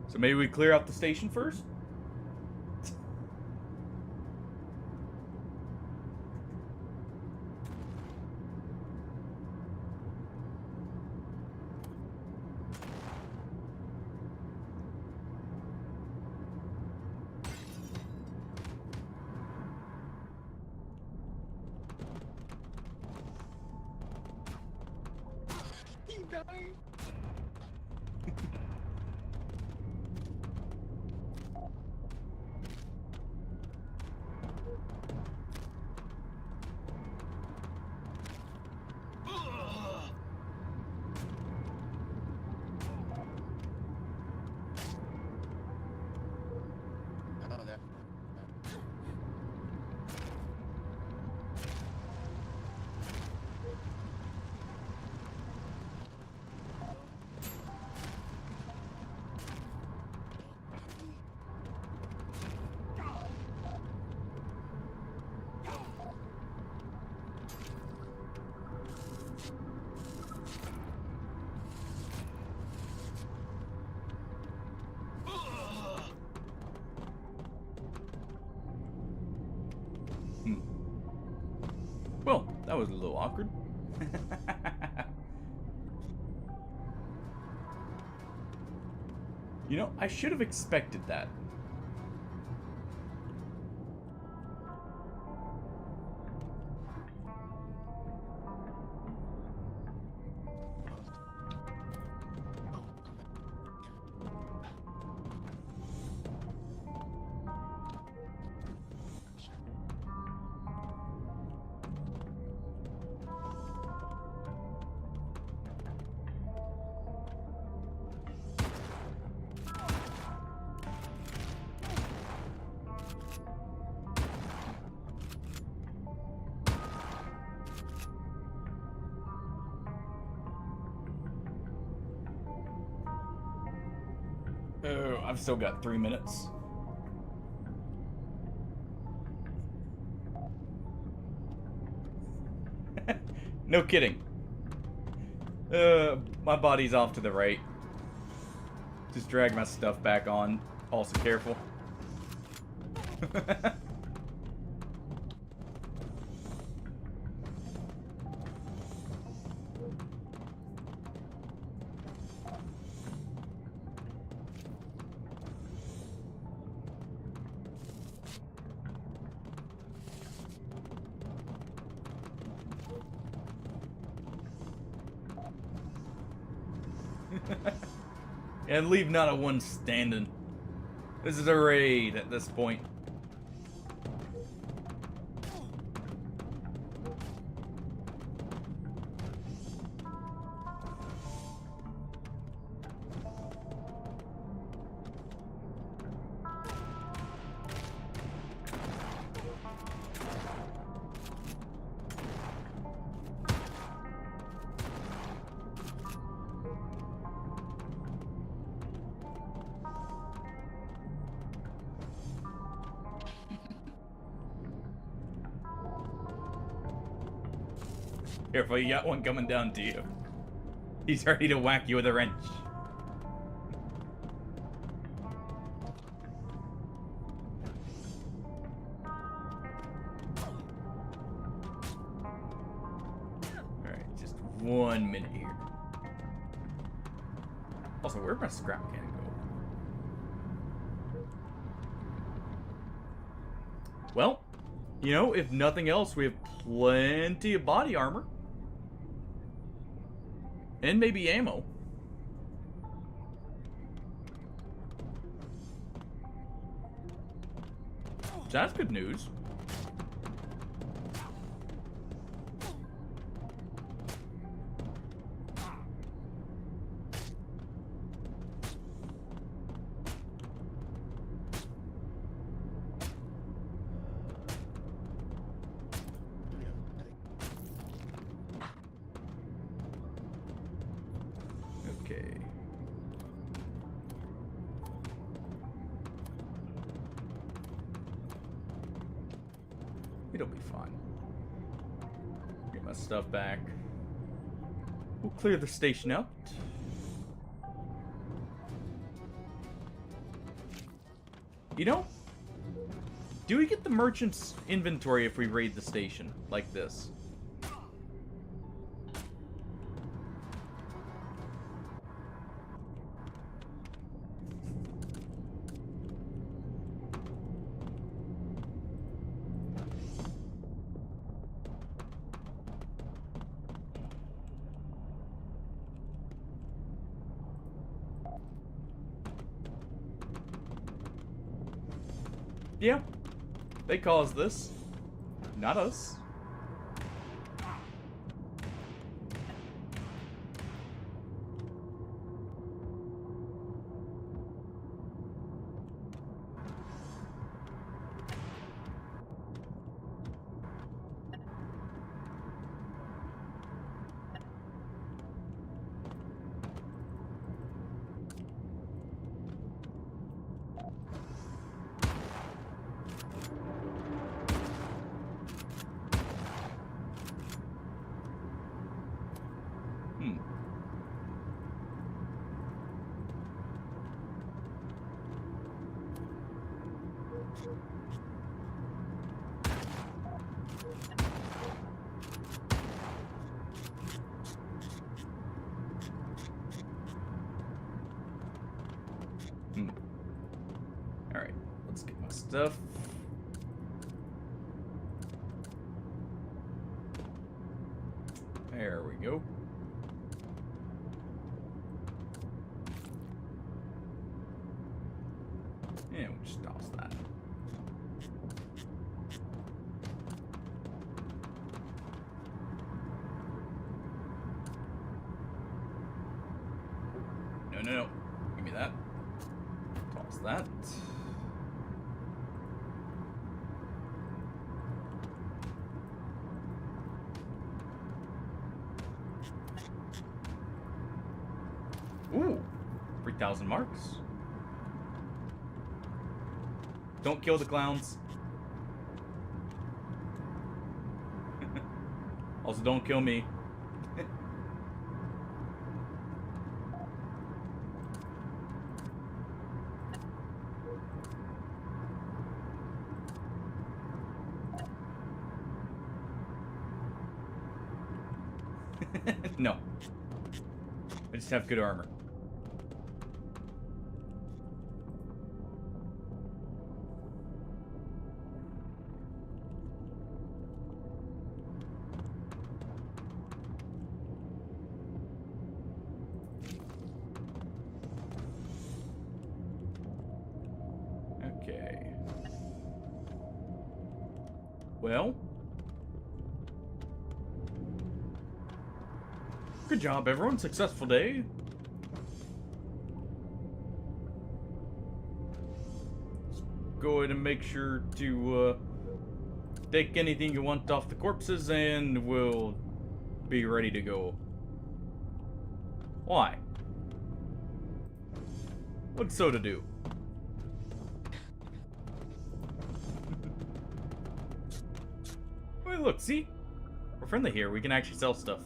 So maybe we clear out the station first? Well, that was a little awkward. You know, I should have expected that. Oh, I've still got 3 minutes. No kidding. My body's off to the right. Just drag my stuff back on. Also careful. And leave not a one standing. This is a raid at this point. Careful, you got one coming down to you. He's ready to whack you with a wrench. Alright, just 1 minute here. Also, where'd my scrap can go? Well, you know, if nothing else, we have plenty of body armor. And maybe ammo. So that's good news. Okay. It'll be fine. Get my stuff back. We'll clear the station out. You know, do we get the merchant's inventory if we raid the station like this? Yeah, they caused this, not us. Let's get my stuff. There we go. And we'll just toss that. No. Give me that. Toss that. Ooh, 3,000 marks. Don't kill the clowns. Also, don't kill me. No. I just have good armor. Okay. Well. Good job, everyone. Successful day. Just go ahead and make sure to take anything you want off the corpses, and we'll be ready to go. Why? What's so to do? Well, look, see? We're friendly here. We can actually sell stuff.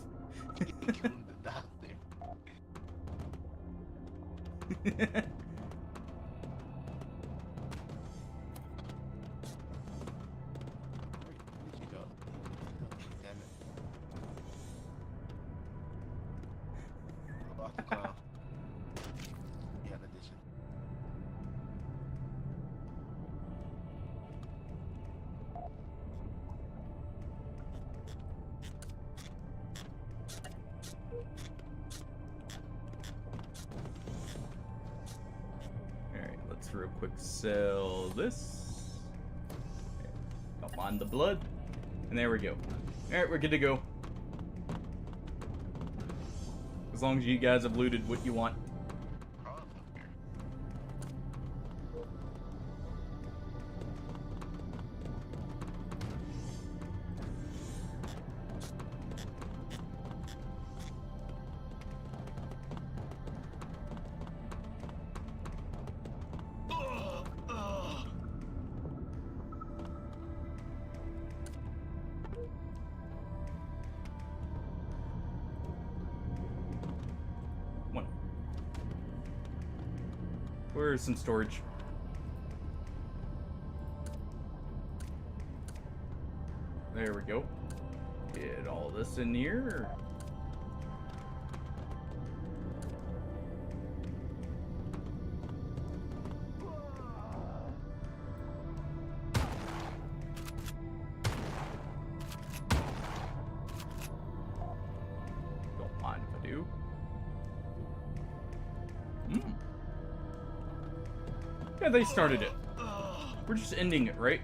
Real quick, sell this. Don't mind the blood. And there we go. Alright, we're good to go. As long as you guys have looted what you want. Where's some storage? There we go. Get all this in here. Don't mind if I do. Yeah, they started it. We're just ending it, right?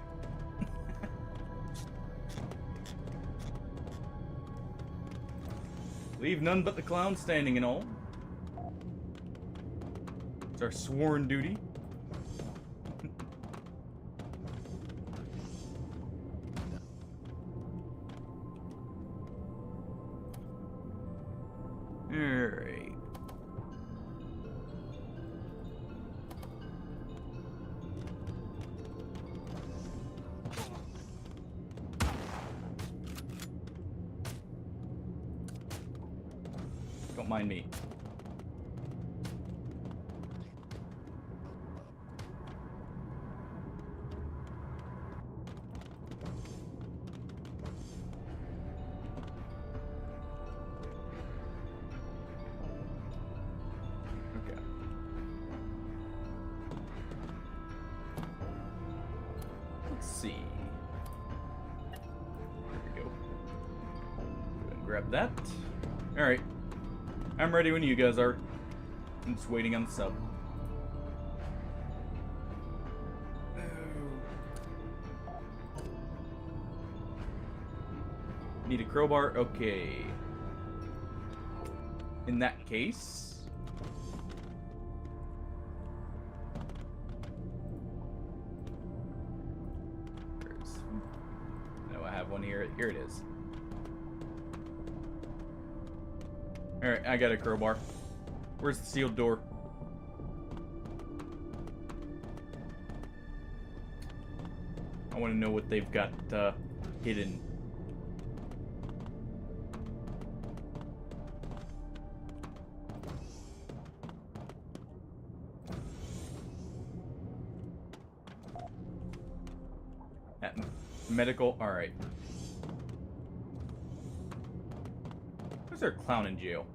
Leave none but the clown standing and all. It's our sworn duty. Alright. Don't mind me. Okay. see. There we go. Go ahead and grab that. Alright. I'm ready when you guys are. I'm just waiting on the sub. Need a crowbar? Okay. In that case... No, I have one here. Here it is. Alright, I got a crowbar. Where's the sealed door? I want to know what they've got hidden. Medical, alright. Where's there a clown in jail?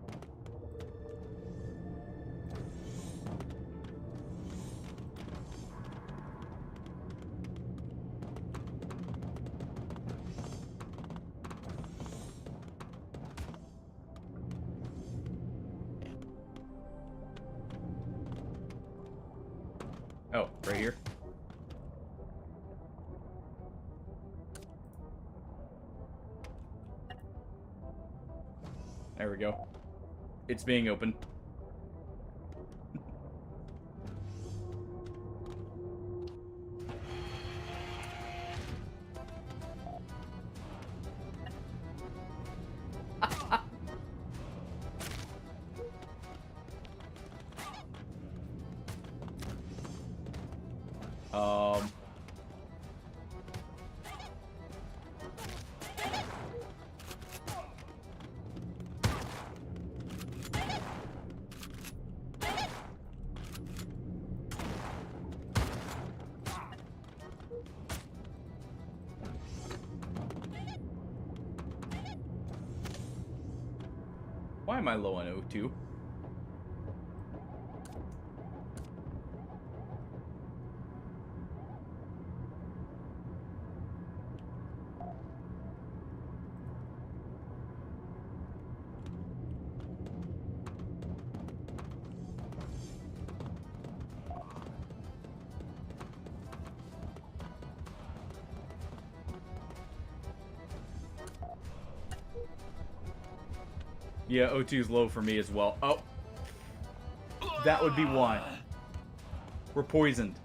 Oh, right here. There we go. It's being opened. Why am I low on O2? Yeah, O2 is low for me as well. Oh. That would be why. We're poisoned.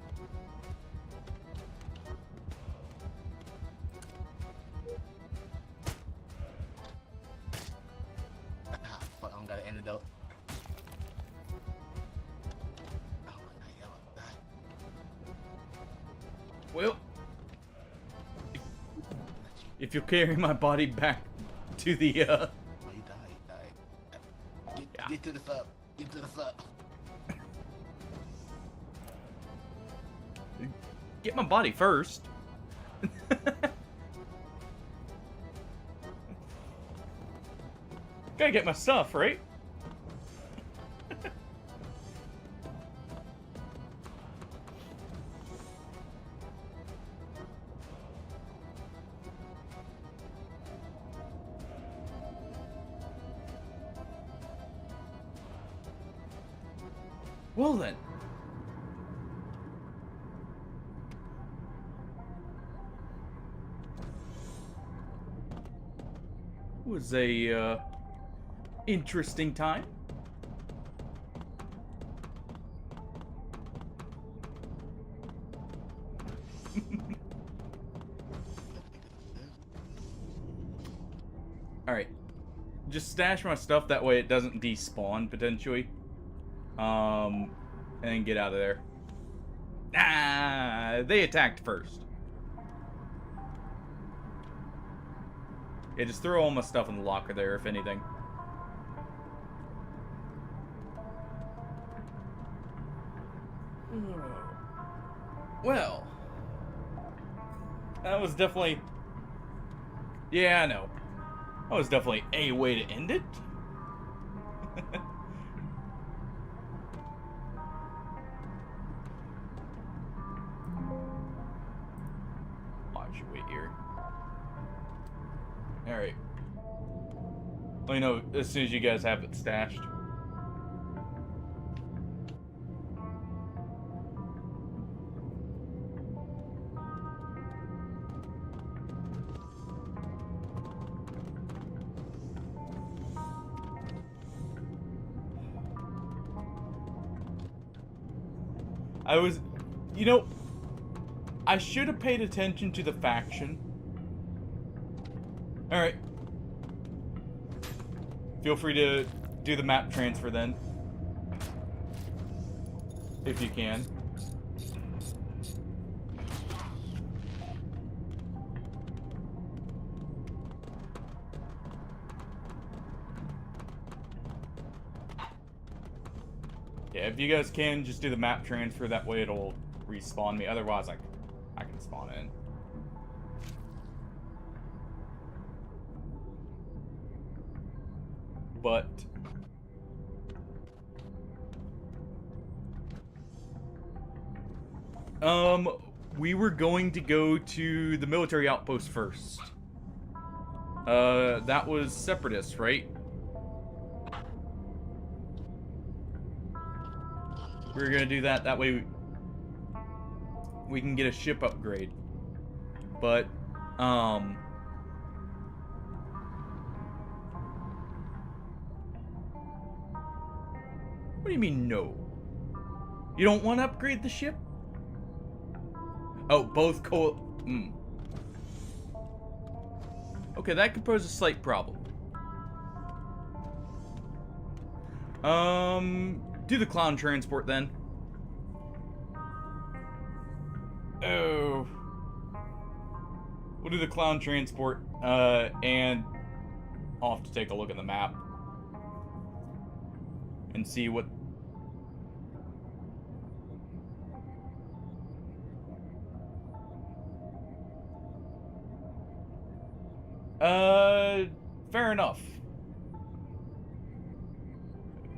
Ah, fuck, I don't got an antidote. Oh my god, Well, if you'll carry my body back to the, Oh, you died. Yeah. Get to the sub. Get to the sub. Get my body first. Gotta get my stuff, right? Well then. Was a interesting time. All right. Just stash my stuff that way it doesn't despawn potentially. And then get out of there. Ah, they attacked first. Yeah, just throw all my stuff in the locker there, if anything. Well, that was definitely... Yeah, I know. That was definitely a way to end it. Let me know as soon as you guys have it stashed. I was, you know, I should have paid attention to the faction. Alright. Feel free to do the map transfer then. If you can. Yeah, if you guys can, just do the map transfer. That way it'll respawn me. Otherwise, I can spawn in. But we were going to go to the military outpost first. That was separatists, right? We were gonna do that. That way we can get a ship upgrade. But, what do you mean, no? You don't want to upgrade the ship? Oh, both Okay, that could pose a slight problem. Do the clown transport then. Oh. We'll do the clown transport, and I'll have to take a look at the map. And see what... Fair enough.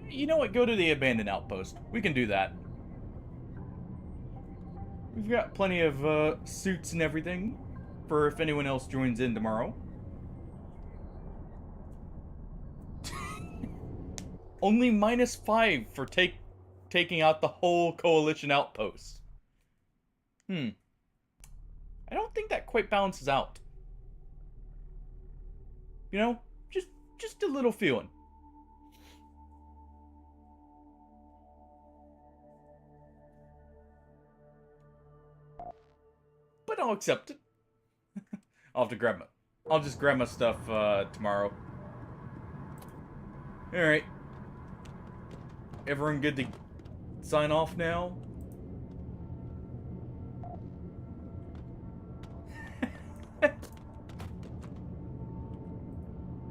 You know what? Go to the abandoned outpost. We can do that. We've got plenty of, suits and everything for if anyone else joins in tomorrow. Only -5 for taking out the whole coalition outpost. I don't think that quite balances out. You know, just a little feeling. But I'll accept it. I'll just grab my stuff tomorrow. Alright. Everyone good to sign off now?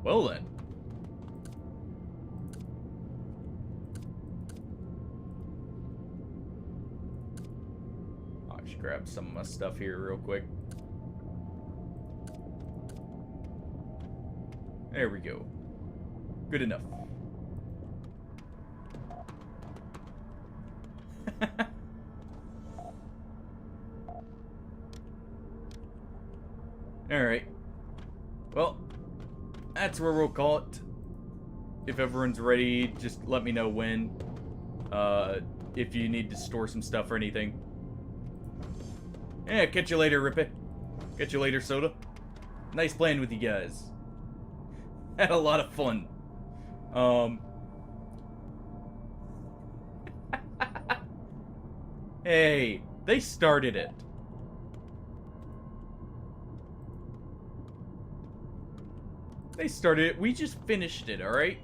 Well then. I'll just grab some of my stuff here real quick. There we go. Good enough. Alright. Well, that's where we'll call it. If everyone's ready, just let me know when. If you need to store some stuff or anything. Yeah, catch you later, Rippy. Catch you later, Soda. Nice playing with you guys. Had a lot of fun. Hey, they started it. They started it. We just finished it, alright?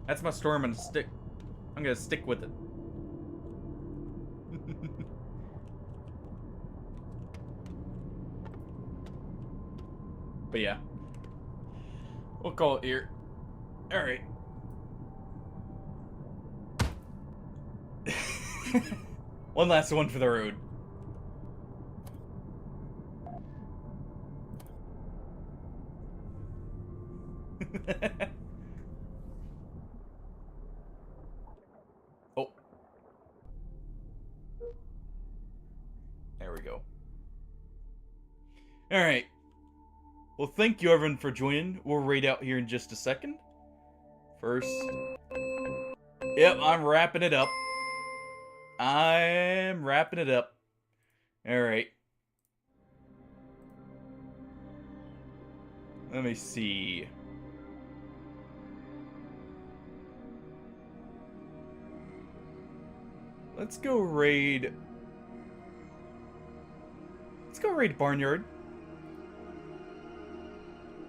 That's my story. I'm gonna stick with it. But yeah. We'll call it here. Alright. One last one for the road. Oh. There we go. Alright. Well, Well, thank you everyone for joining. We'll raid out here in just a second. First. Yep, I'm wrapping it up. I'm wrapping it up. Alright. Let me see. Let's go raid Barnyard.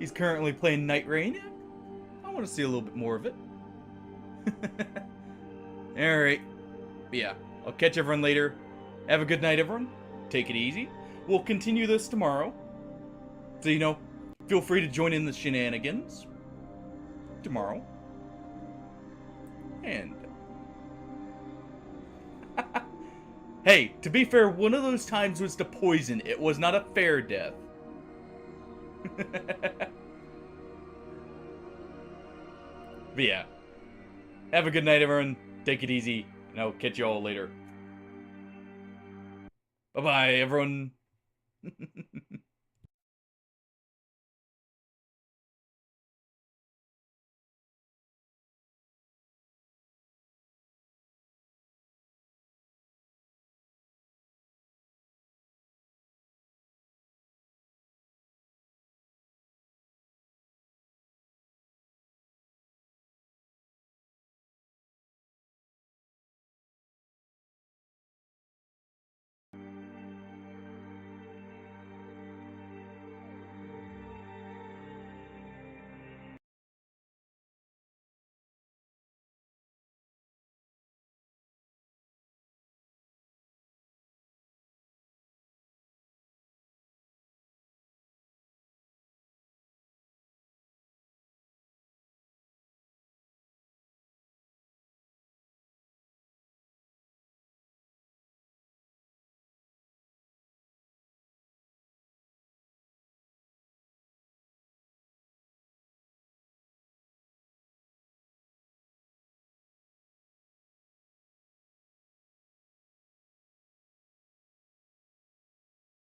He's currently playing Night Rain. I want to see a little bit more of it. Alright. Yeah, I'll catch everyone later. Have a good night, everyone. Take it easy. We'll continue this tomorrow. So, you know, feel free to join in the shenanigans tomorrow. And hey, to be fair, one of those times was to poison. It was not a fair death. But yeah. Have a good night, everyone. Take it easy, and I'll catch you all later. Bye-bye, everyone.